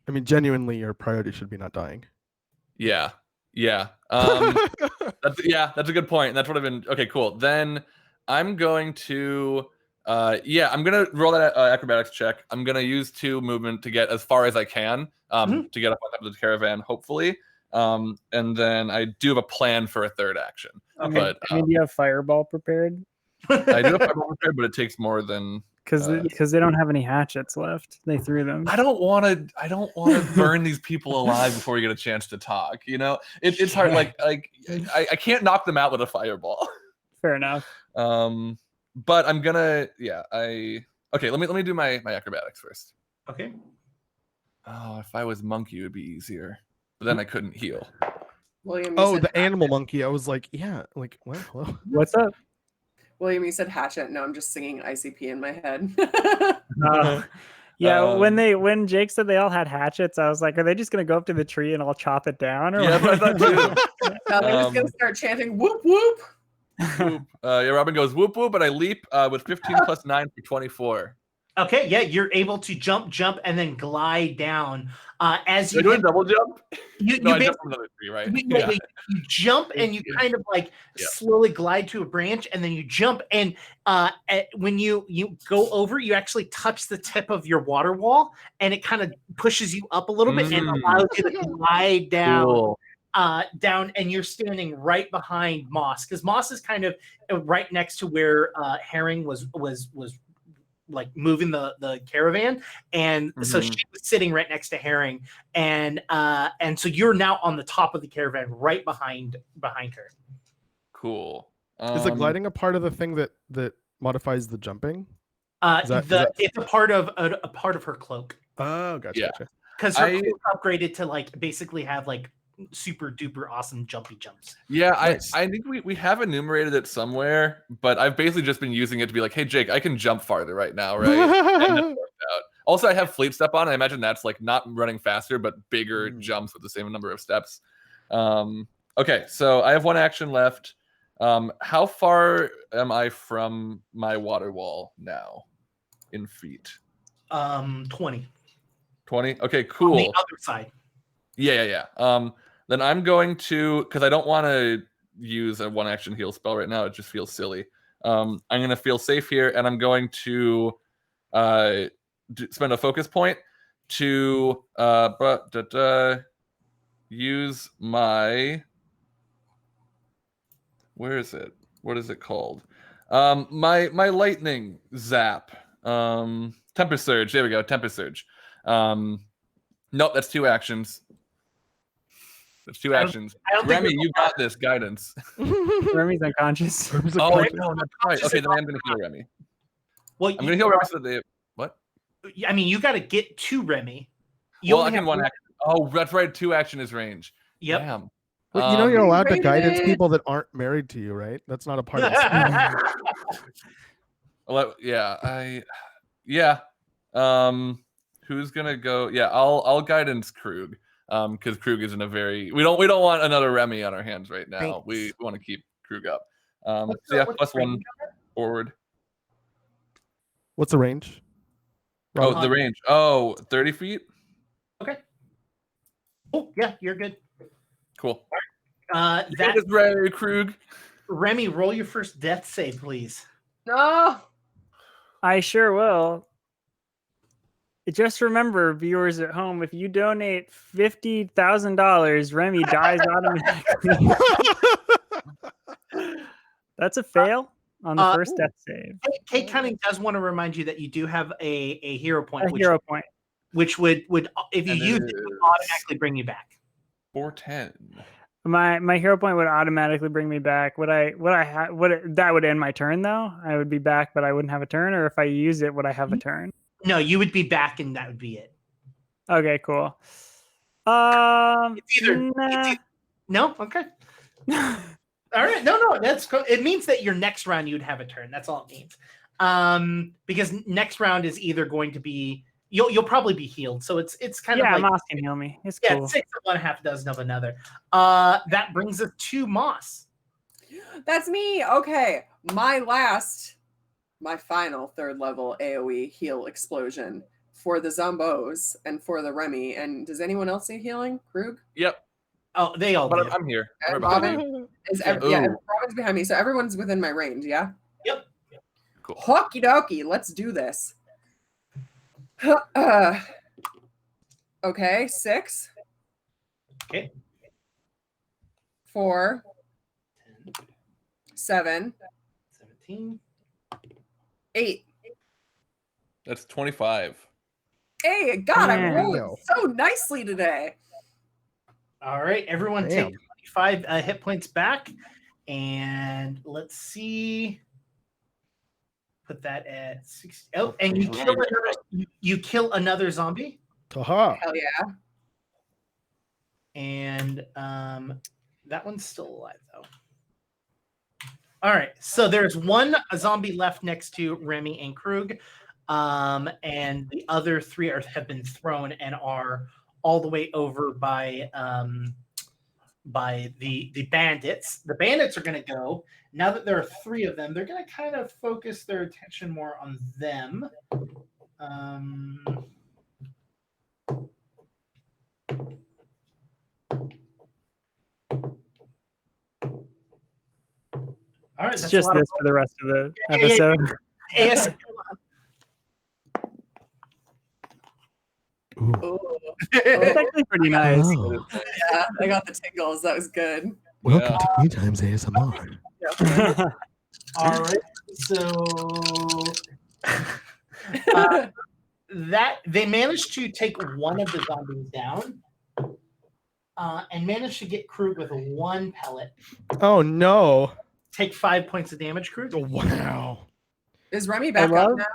I mean, genuinely, your priority should be not dying. Yeah. That's a good point. That's what I've been. Okay, cool. Then I'm going to I'm gonna roll that acrobatics check. I'm gonna use 2 movement to get as far as I can, to get up on top of the caravan, hopefully. And then I do have a plan for a 3rd action. Okay. But do you have fireball prepared? I do have fireball prepared, but it takes more than. Because they don't have any hatchets left. They threw them. I don't want to burn these people alive before we get a chance to talk. You know, it's hard. Like I can't knock them out with a fireball. Fair enough. But I'm gonna. Okay. Let me do my acrobatics first. Okay. Oh, if I was monkey, it would be easier. But then I couldn't heal. William, the animal monkey. I was like, what? Hello. What's up? William, you said hatchet. No, I'm just singing ICP in my head. When Jake said they all had hatchets, I was like, are they just gonna go up to the tree and all chop it down? Or But I thought too. No, they're just gonna start chanting whoop whoop. Whoop. Robin goes whoop whoop, but I leap with 15 plus 9 for 24. Okay, yeah, you're able to jump, and then glide down. As you You're doing double jump? you No, I basically- jumped from another tree, right? you jump and you kind of like slowly glide to a branch, and then you jump, and when you go over, you actually touch the tip of your water wall, and it kind of pushes you up a little bit and allows you to glide down. Cool. Down, and you're standing right behind Moss, because Moss is kind of right next to where Herring was like moving the caravan, and so she was sitting right next to Herring, and so you're now on the top of the caravan, right behind her. Cool. Is the gliding a part of the thing that modifies the jumping? It's a part of her cloak. Oh, gotcha. Yeah. Gotcha. Because her cloak upgraded to like basically have like super duper awesome jumpy jumps. Yeah, Nice. I think we have enumerated it somewhere, but I've basically just been using it to be like, hey Jake, I can jump farther right now, right? And it worked out. Also, I have Fleet Step on. I imagine that's like not running faster, but bigger jumps with the same number of steps. Okay, so I have one action left. How far am I from my water wall now in feet? 20. 20? Okay, cool. On the other side. Yeah. Then I'm going to, because I don't want to use a one action heal spell right now. It just feels silly. I'm going to feel safe here, and I'm going to spend a focus point to use my. Where is it? What is it called? My lightning zap. Temper Surge. There we go. Temper Surge. Nope, that's 2 actions. That's 2 actions. Remy, you got this. Guidance. Remy's unconscious. Oh, wait, no, that's right. Okay, then I'm going to heal Remy. Well, I'm going to heal Remy so that they... What? I mean, you got to get to Remy. Well, I can one action. Oh, that's right. 2 action is range. Yep. Damn. Well, you know you're allowed to Rated. guidance people that aren't married to you, right? That's not a part of this. Well, yeah. Who's gonna go? Yeah, I'll guidance Krug. Because Krug isn't a very we don't want another Remy on our hands right now. Thanks. We want to keep Krug up. So yeah, +1 forward. What's the range? Oh, the range. Oh, 30 feet. Okay. Oh, yeah, you're good. Cool. That is ready, Krug. Remy, roll your first death save, please. No. I sure will. Just remember, viewers at home, if you donate $50,000, Remy dies automatically. That's a fail on the first death save. Kate Cunning does want to remind you that you do have a hero point. Which would if you use it, would automatically bring you back. 410. My hero point would automatically bring me back. That would end my turn though? I would be back, but I wouldn't have a turn. Or if I use it, would I have a turn? No, you would be back, and that would be it. Okay, cool. It's either, no, okay. All right, no, that's cool. It means that your next round you'd have a turn. That's all it means. Because next round is either going to be you'll probably be healed. So it's kind of like Moss can heal me. It's cool. 6 of one, half dozen of another. That brings us to Moss. That's me. Okay, my final 3rd level AoE heal explosion for the Zombos and for the Remy. And does anyone else need healing? Krug? Yep. Oh, they all do. I'm here. And Robin? Robin's behind me. So everyone's within my range, yeah? Yep. Cool. Okie dokie, let's do this. Okay, 6. Okay. 4. 7. 17. 8. That's 25. Hey, God, I'm Wow. rolling so nicely today. All right, everyone take 25 hit points back. And let's see. Put that at 60. Oh, and you kill another zombie. Taha. Hell yeah. And that one's still alive, though. All right, so there's one zombie left next to Remy and Krug, and the other 3 have been thrown and are all the way over by the bandits. The bandits are going to go. Now that there are 3 of them, they're going to kind of focus their attention more on them. All right, It's that's just a lot this for the rest of the episode. AS. Ooh. It's actually pretty nice. Oh, Yeah, I got the tingles. That was good. welcome to QueueTimes ASMR. Yeah. All right, so that they managed to take one of the zombies down, and managed to get Krug with 1 pellet. Oh no! Take 5 points of damage, Krug. Wow. Is Remy back up now?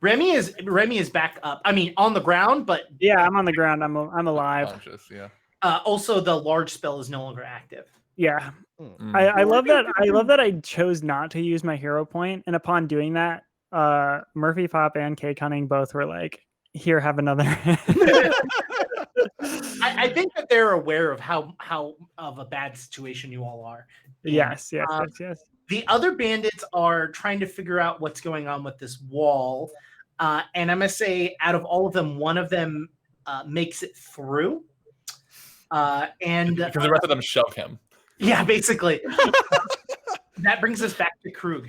Remy is back up. I mean, on the ground, but Yeah, I'm on the ground. I'm alive. Conscious, yeah. Also the large spell is no longer active. Yeah. Mm. I love that. I love that I chose not to use my hero point, and upon doing that, Murphy Pop and K Cunning both were like, "Here, have another." I think that they're aware of how of a bad situation you all are. And, yes. The other bandits are trying to figure out what's going on with this wall, and I'm gonna say, out of all of them, one of them makes it through, and Because the rest of them shove him. yeah, basically. That brings us back to Krug.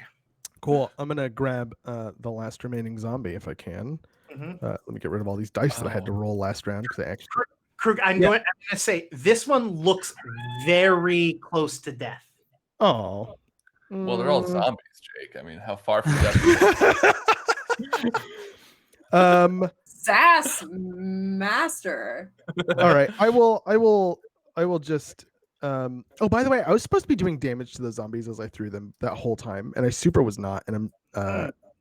Cool. I'm gonna grab the last remaining zombie if I can. Let me get rid of all these dice that I had to roll last round because I actually. Krug, I'm gonna say this one looks very close to death. Oh. Well, they're all zombies, Jake. I mean, how far from death? Sass master. All right. I will just oh, by the way, I was supposed to be doing damage to the zombies as I threw them that whole time, and I super was not, and I'm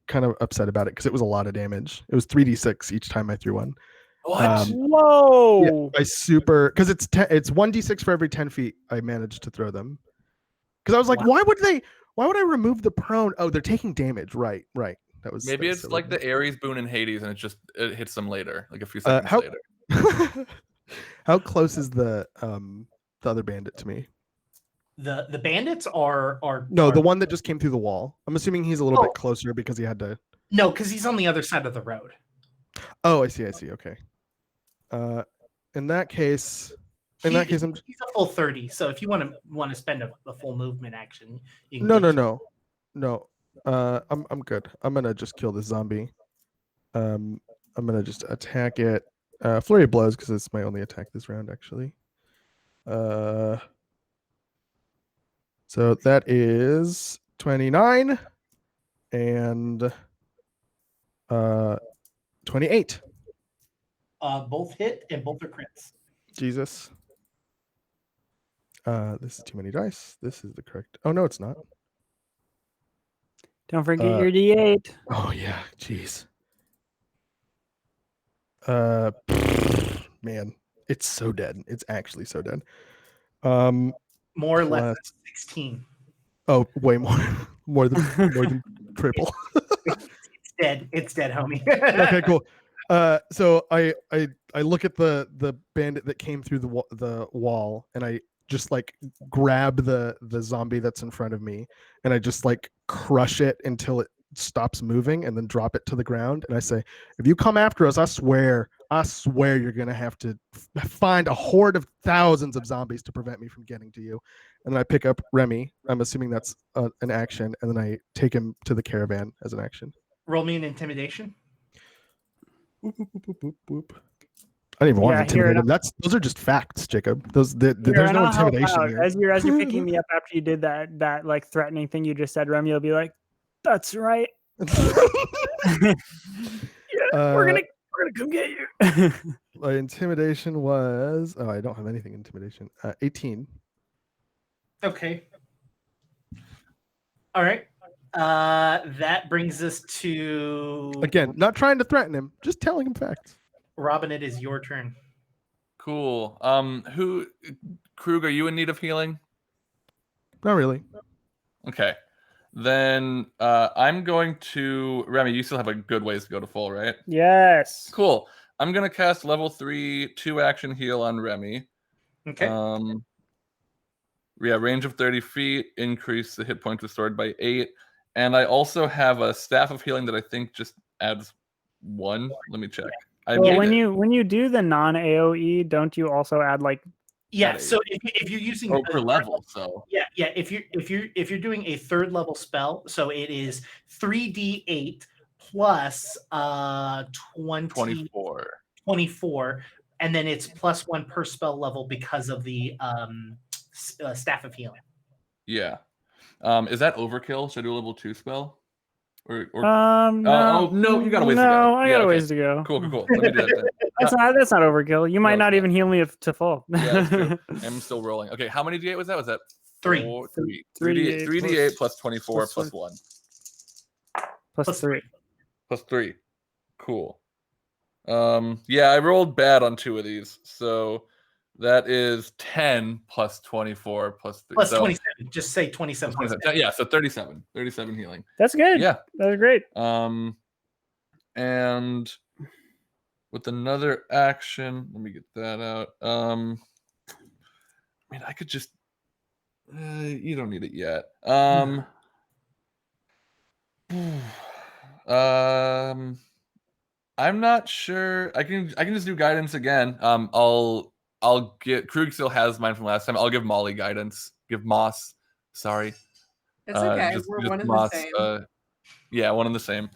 kind of upset about it because it was a lot of damage. It was 3d6 each time I threw one. What? Whoa! Yeah, I super because it's 1d6 for every 10 feet I managed to throw them. Because I was like, why would I remove the prone? Oh, they're taking damage. Right. That was Maybe it's silly. like the Ares, Boone, and Hades, and it hits them later, like a few seconds later. How close is the other bandit to me? The bandits are the one that just came through the wall. I'm assuming he's a little bit closer because he had to. No, because he's on the other side of the road. Oh, I see. Okay. In that case, he's a full 30. So if you want to spend a full movement action, you can no. I'm good. I'm gonna just kill this zombie. I'm gonna just attack it. Flurry of blows because it's my only attack this round, actually. So that is 29 and 28. Both hit and both are crits. Jesus. This is too many dice. This is the correct. Oh no, it's not. Don't forget your D8. Oh yeah, jeez. Man, it's so dead. It's actually so dead. More or less 16. Oh, way more than triple. It's dead, homie. Okay, cool. So I look at the bandit that came through the wall, and I just like grab the zombie that's in front of me, and I just like crush it until it stops moving, and then drop it to the ground. And I say, if you come after us, I swear you're gonna have to find a horde of thousands of zombies to prevent me from getting to you. And then I pick up Remy. I'm assuming that's an action, and then I take him to the caravan as an action. Roll me an intimidation. Boop, boop, boop, boop, boop. I don't even want to intimidate him. Those are just facts, Jacob. There's no intimidation here. As you're picking me up after you did that like threatening thing you just said, Remy will be like, "That's right. We're gonna come get you." My intimidation was I don't have anything intimidation. 18. Okay. All right. That brings us to again, not trying to threaten him, just telling him facts. Robin, it is your turn. Cool. Krug, are you in need of healing? Not really. Okay. Then I'm going to Remy, you still have a good ways to go to full, right? Yes. Cool. I'm gonna cast level 3 2-action heal on Remy. Okay. Yeah, range of 30 feet, increase the hit points restored by 8. And I also have a staff of healing that I think just adds 1. Let me check. Well, when you do the non AOE, don't you also add like? Yeah. So if you're using per level, so yeah. If you're doing a 3rd level spell, so it is 3d8 plus 24, and then it's +1 per spell level because of the staff of healing. Yeah. Is that overkill? Should I do a level 2 spell? Or no, no, you got a ways to go. No, I got a ways to go. Cool. Let me do that then. That's not overkill. You might not even heal me to full. Yeah, that's true. I'm still rolling. Okay, how many d8 was that? Was that 3? 3d8 plus 24 plus 1. Plus 3. Plus 3. Cool. Yeah, I rolled bad on 2 of these. So that is 10 plus 24 plus 3. Plus 27. Just say 27. 27. Yeah, so 37. 37 healing. That's good. Yeah. That's great. And with another action, let me get that out. I mean, I could just you don't need it yet. I'm not sure. I can just do guidance again. I'll get Krug still has mine from last time. I'll give Molly guidance. Give Moss. Sorry. It's okay. We're one and the same. Yeah, one and the same.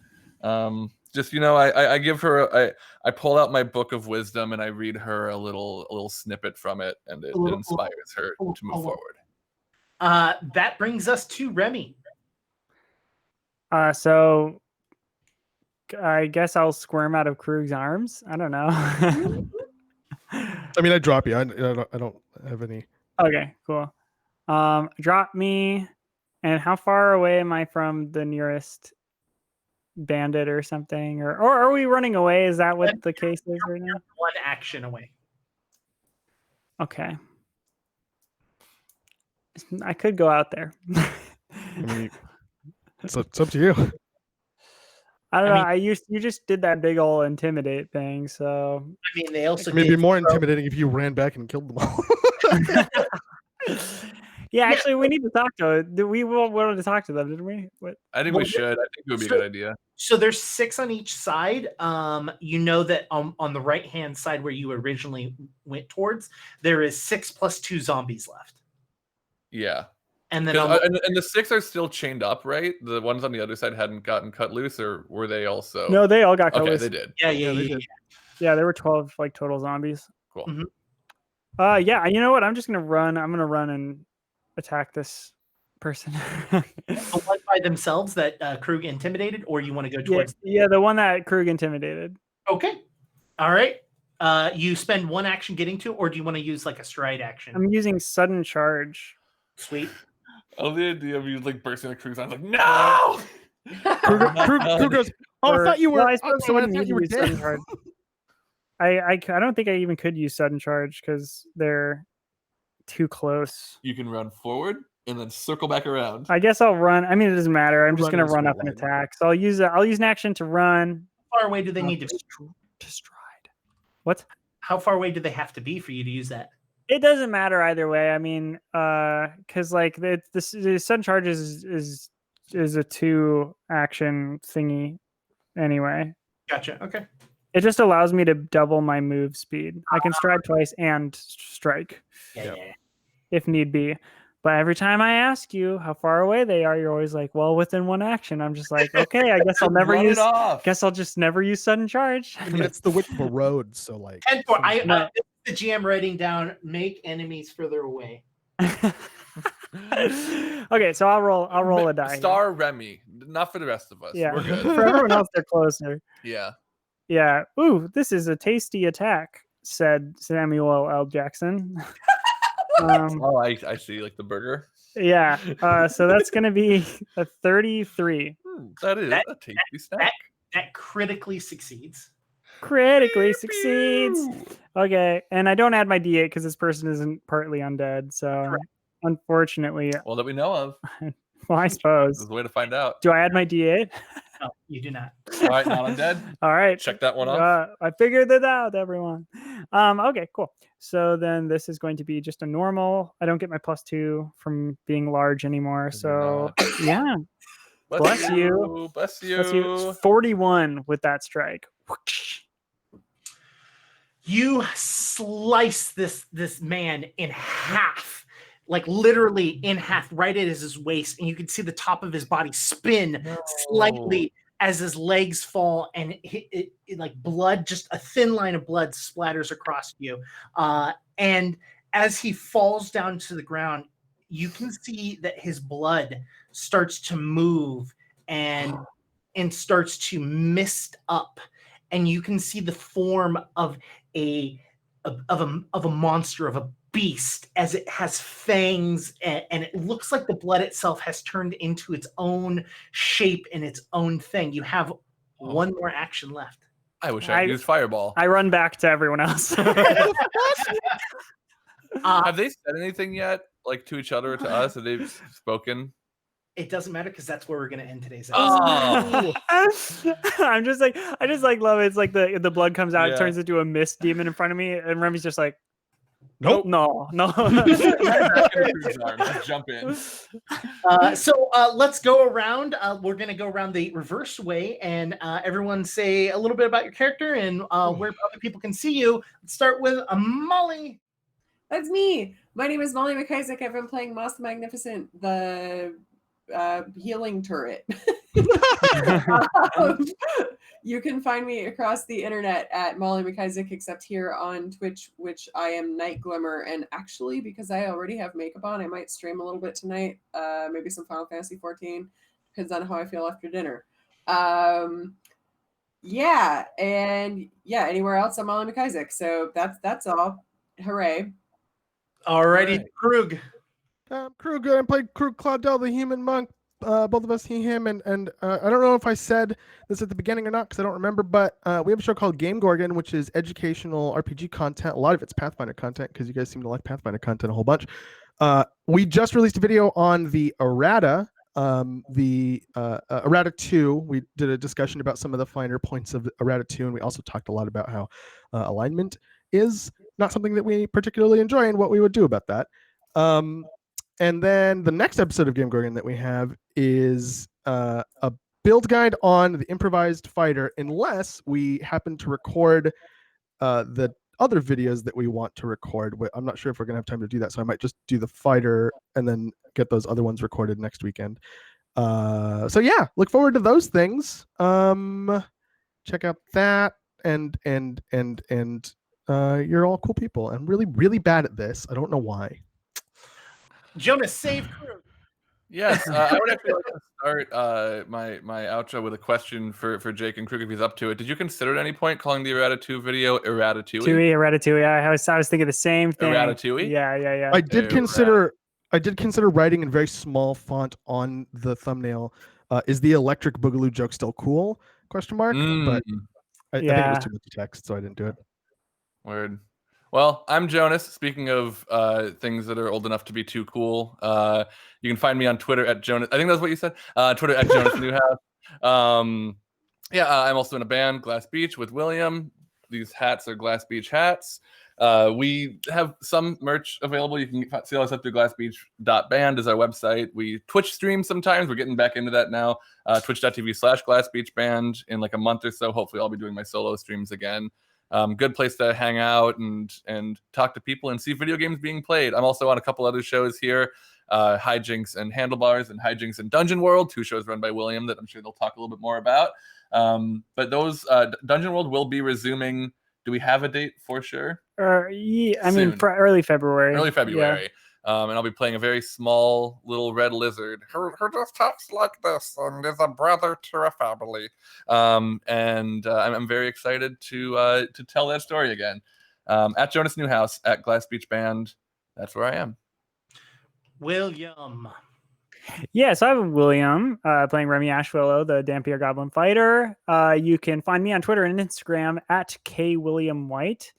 Just I give her I pull out my book of wisdom and I read her a little snippet from it, and it inspires her to move forward. That brings us to Remy. So I guess I'll squirm out of Krug's arms. I don't know. I mean, I drop you. I don't have any. Okay, cool. Drop me. And how far away am I from the nearest bandit or something? Or are we running away? Is that what the case is right now? 1 action away. Okay. I could go out there. I mean, it's up to you. I don't know. You just did that big old intimidate thing, so. I mean, they also maybe more intimidating if you ran back and killed them all. Yeah, actually, we need to talk to them. We wanted to talk to them, didn't we? I think we should. I think it would be a good idea. So there's 6 on each side. You know that on the right-hand side where you originally went towards, there is 6 plus 2 zombies left. Yeah. And then and the 6 are still chained up, right? The ones on the other side hadn't gotten cut loose, or were they also? No, they all got cut loose. They did. Yeah, they did. Yeah, there were 12 total zombies. Cool. Mm-hmm. Yeah, you know what? I'm just gonna run. I'm gonna run and attack this person. The one by themselves that Krug intimidated, or you want to go towards? Yeah, the one that Krug intimidated. Okay. All right. You spend 1 action getting to, or do you want to use like a stride action? I'm using sudden charge. Sweet. Oh, the idea of you bursting the Krug's arms, no! Krug goes, I thought you were. I suppose I wouldn't need to use sudden charge. I don't think I even could use sudden charge because they're too close. You can run forward and then circle back around. I guess I'll run. I mean, it doesn't matter. I'm just gonna run up and attack. So I'll use an action to run. How far away do they need to be? To stride. What? How far away do they have to be for you to use that? It doesn't matter either way. I mean, because the sudden charge is a 2 action thingy anyway. Gotcha. Okay. It just allows me to double my move speed. I can stride twice and strike. Yeah. If need be. But every time I ask you how far away they are, you're always like, well, within 1 action. I'm just like, okay, I guess I'll never use. Guess I'll just never use sudden charge. I mean, it's the width of a road, so like. 10-4. The GM writing down, make enemies further away. Okay, so I'll roll a die. Star Remy, not for the rest of us. Yeah, We're good. For everyone else, they're closer. Yeah. Yeah. Ooh, this is a tasty attack, said Samuel L. Jackson. I see, like the burger. Yeah. So that's gonna be a 33. That is a tasty snack. That critically succeeds. Critically succeeds. Okay, and I don't add my D8 because this person isn't partly undead. So correct. Unfortunately, well, that we know of. Well, I suppose. There's a way to find out. Do I add my D8? No, you do not. All right, not undead. All right. Check that one off. I figured it out, everyone. Okay, cool. So then this is going to be just a normal. I don't get my +2 from being large anymore. So yeah. Bless you. Bless you. 41 with that strike. You slice this man in half, like literally in half, right at his waist, and you can see the top of his body spin slightly as his legs fall, and it like blood, just a thin line of blood splatters across you. And as he falls down to the ground, you can see that his blood starts to move and starts to mist up, and you can see the form of a monster, of a beast, as it has fangs, and it looks like the blood itself has turned into its own shape and its own thing. You have one more action left. I wish I could use Fireball. I run back to everyone else. Have they said anything yet, like to each other or to us? Have they spoken? It doesn't matter, because that's where we're going to end today's episode. I just love it. It's like the blood comes out, it turns into a mist demon in front of me, and Remy's just like, nope, no. Jump in. So let's go around. We're going to go around the reverse way, and everyone say a little bit about your character and where other people can see you. Let's start with Molly. That's me. My name is Molly McIsaac. I've been playing Moss the Magnificent, the healing turret. You can find me across the internet at Molly McIsaac, except here on Twitch, which I am Night Glimmer. And actually, because I already have makeup on, I might stream a little bit tonight. Maybe some Final Fantasy 14. Depends on how I feel after dinner. Anywhere else I'm Molly McIsaac. So that's all. Hooray. Alrighty, Krug. Krug, I played Krug Claudel, the human monk. Both of us, he, him, and I don't know if I said this at the beginning or not, because I don't remember, but we have a show called Game Gorgon, which is educational RPG content. A lot of it's Pathfinder content, because you guys seem to like Pathfinder content a whole bunch. We just released a video on the errata, errata 2. We did a discussion about some of the finer points of errata 2, and we also talked a lot about how alignment is not something that we particularly enjoy and what we would do about that. And then the next episode of Game Gorgon that we have is a build guide on the improvised fighter, unless we happen to record the other videos that we want to record. I'm not sure if we're going to have time to do that, so I might just do the fighter and then get those other ones recorded next weekend. So yeah, look forward to those things. Check out that, and you're all cool people. I'm really, really bad at this. I don't know why. Jonas, save Krug. Yes, I would actually like to start my outro with a question for Jake and Krug if he's up to it. Did you consider at any point calling the Errata 2 video Errata-tui? Errata-tui. I was thinking the same thing. Errata-tui? Yeah. I did consider writing in very small font on the thumbnail. Is the electric boogaloo joke still cool? But I think it was too much text, so I didn't do it. Word. Well, I'm Jonas. Speaking of things that are old enough to be too cool, you can find me on Twitter at Jonas. I think that's what you said. Twitter at Jonas Newhouse. I'm also in a band, Glass Beach, with William. These hats are Glass Beach hats. We have some merch available. You can see all this up through glassbeach.band is our website. We Twitch stream sometimes. We're getting back into that now. Twitch.tv/glassbeachband. In like a month or so, hopefully I'll be doing my solo streams again. Good place to hang out and talk to people and see video games being played. I'm also on a couple other shows here, Hijinks and Handlebars and Hijinks and Dungeon World, 2 shows run by William that I'm sure they'll talk a little bit more about. But those Dungeon World will be resuming. Do we have a date for sure? For early February. Early February. Yeah. And I'll be playing a very small little red lizard who just talks like this and is a brother to a family. I'm very excited to tell that story again. At Jonas Newhouse, at Glass Beach Band. That's where I am. William. Yeah, so I'm William, playing Remy Ashwillow, the Dampier Goblin Fighter. You can find me on Twitter and Instagram at KWilliamWhite.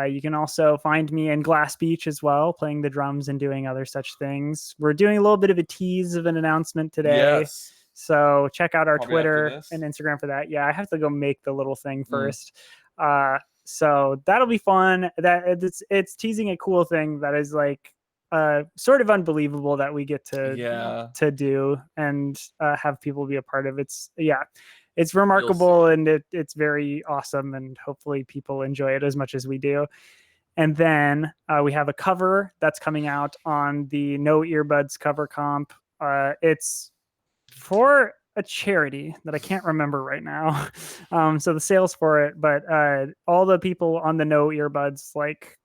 You can also find me in Glass Beach as well, playing the drums and doing other such things. We're doing a little bit of a tease of an announcement today. Yes. So check out our Probably Twitter and Instagram for that. Yeah, I have to go make the little thing first. So that'll be fun. It's teasing a cool thing that is like sort of unbelievable that we get to do and have people be a part of. it's remarkable and it's very awesome, and hopefully people enjoy it as much as we do. And then we have a cover that's coming out on the No Earbuds cover comp. It's for a charity that I can't remember right now. So the sales for it, but all the people on the No Earbuds, like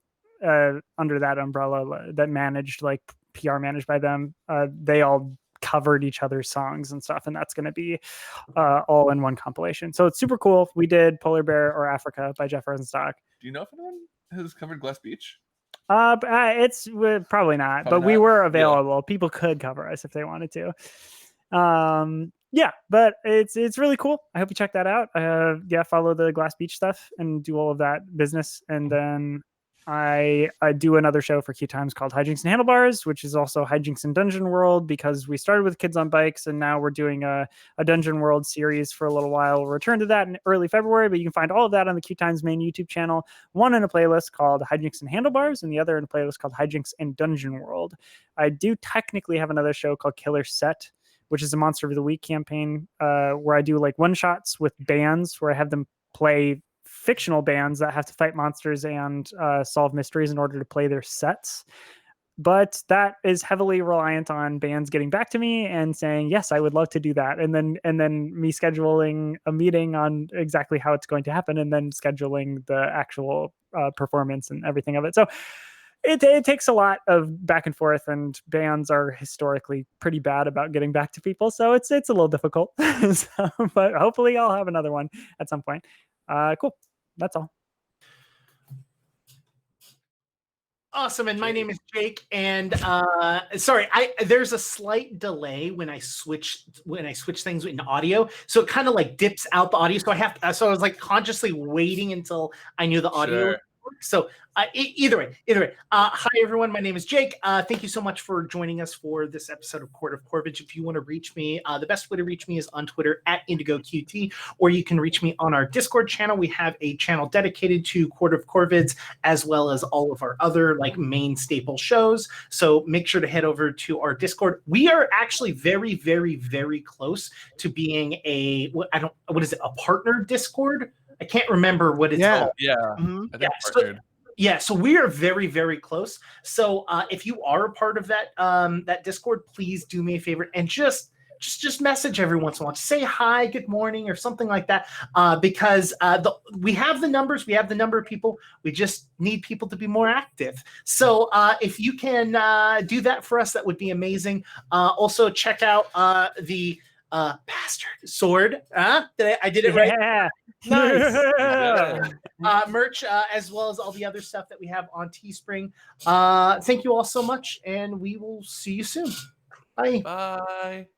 under that umbrella that managed, like PR managed by them, they all covered each other's songs and stuff, and that's going to be all in one compilation. So it's super cool. We did Polar Bear or Africa by Jeff Rosenstock. Do you know if anyone has covered Glass Beach? It's probably not, but we were available. People could cover us if they wanted to. Yeah, but it's really cool. I hope you check that out. Follow the Glass Beach stuff and do all of that business. And then I do another show for QueueTimes called Hijinks and Handlebars, which is also Hijinks and Dungeon World, because we started with Kids on Bikes and now we're doing a Dungeon World series for a little while. We'll return to that in early February, but you can find all of that on the QueueTimes main YouTube channel, one in a playlist called Hijinks and Handlebars and the other in a playlist called Hijinks and Dungeon World. I do technically have another show called Killer Set, which is a Monster of the Week campaign where I do like one-shots with bands where I have them play fictional bands that have to fight monsters and solve mysteries in order to play their sets. But that is heavily reliant on bands getting back to me and saying, yes, I would love to do that. And then me scheduling a meeting on exactly how it's going to happen and then scheduling the actual performance and everything of it. So it takes a lot of back and forth, and bands are historically pretty bad about getting back to people. So it's a little difficult, but hopefully I'll have another one at some point. Cool. That's all. Awesome. And my name is Jake. And sorry, there's a slight delay when I switch things in audio, so it kind of like dips out the audio. So I was like consciously waiting until I knew the audio. Sure. So either way. Hi everyone, my name is Jake. Thank you so much for joining us for this episode of Court of Corvids. If you want to reach me, the best way to reach me is on Twitter at IndigoQT, or you can reach me on our Discord channel. We have a channel dedicated to Court of Corvids, as well as all of our other like main staple shows. So make sure to head over to our Discord. We are actually very, very, very close to being a partner Discord? I can't remember what it's called. Yeah. Mm-hmm. I think partnered. So we are very, very close. So if you are a part of that Discord, please do me a favor and just message every once in a while. Say hi, good morning, or something like that. Because we have the numbers, we have the number of people. We just need people to be more active. So if you can do that for us, that would be amazing. Also, check out the bastard sword. I did it right. Yeah. Nice. Merch, as well as all the other stuff that we have on Teespring. Thank you all so much, and we will see you soon. Bye. Bye.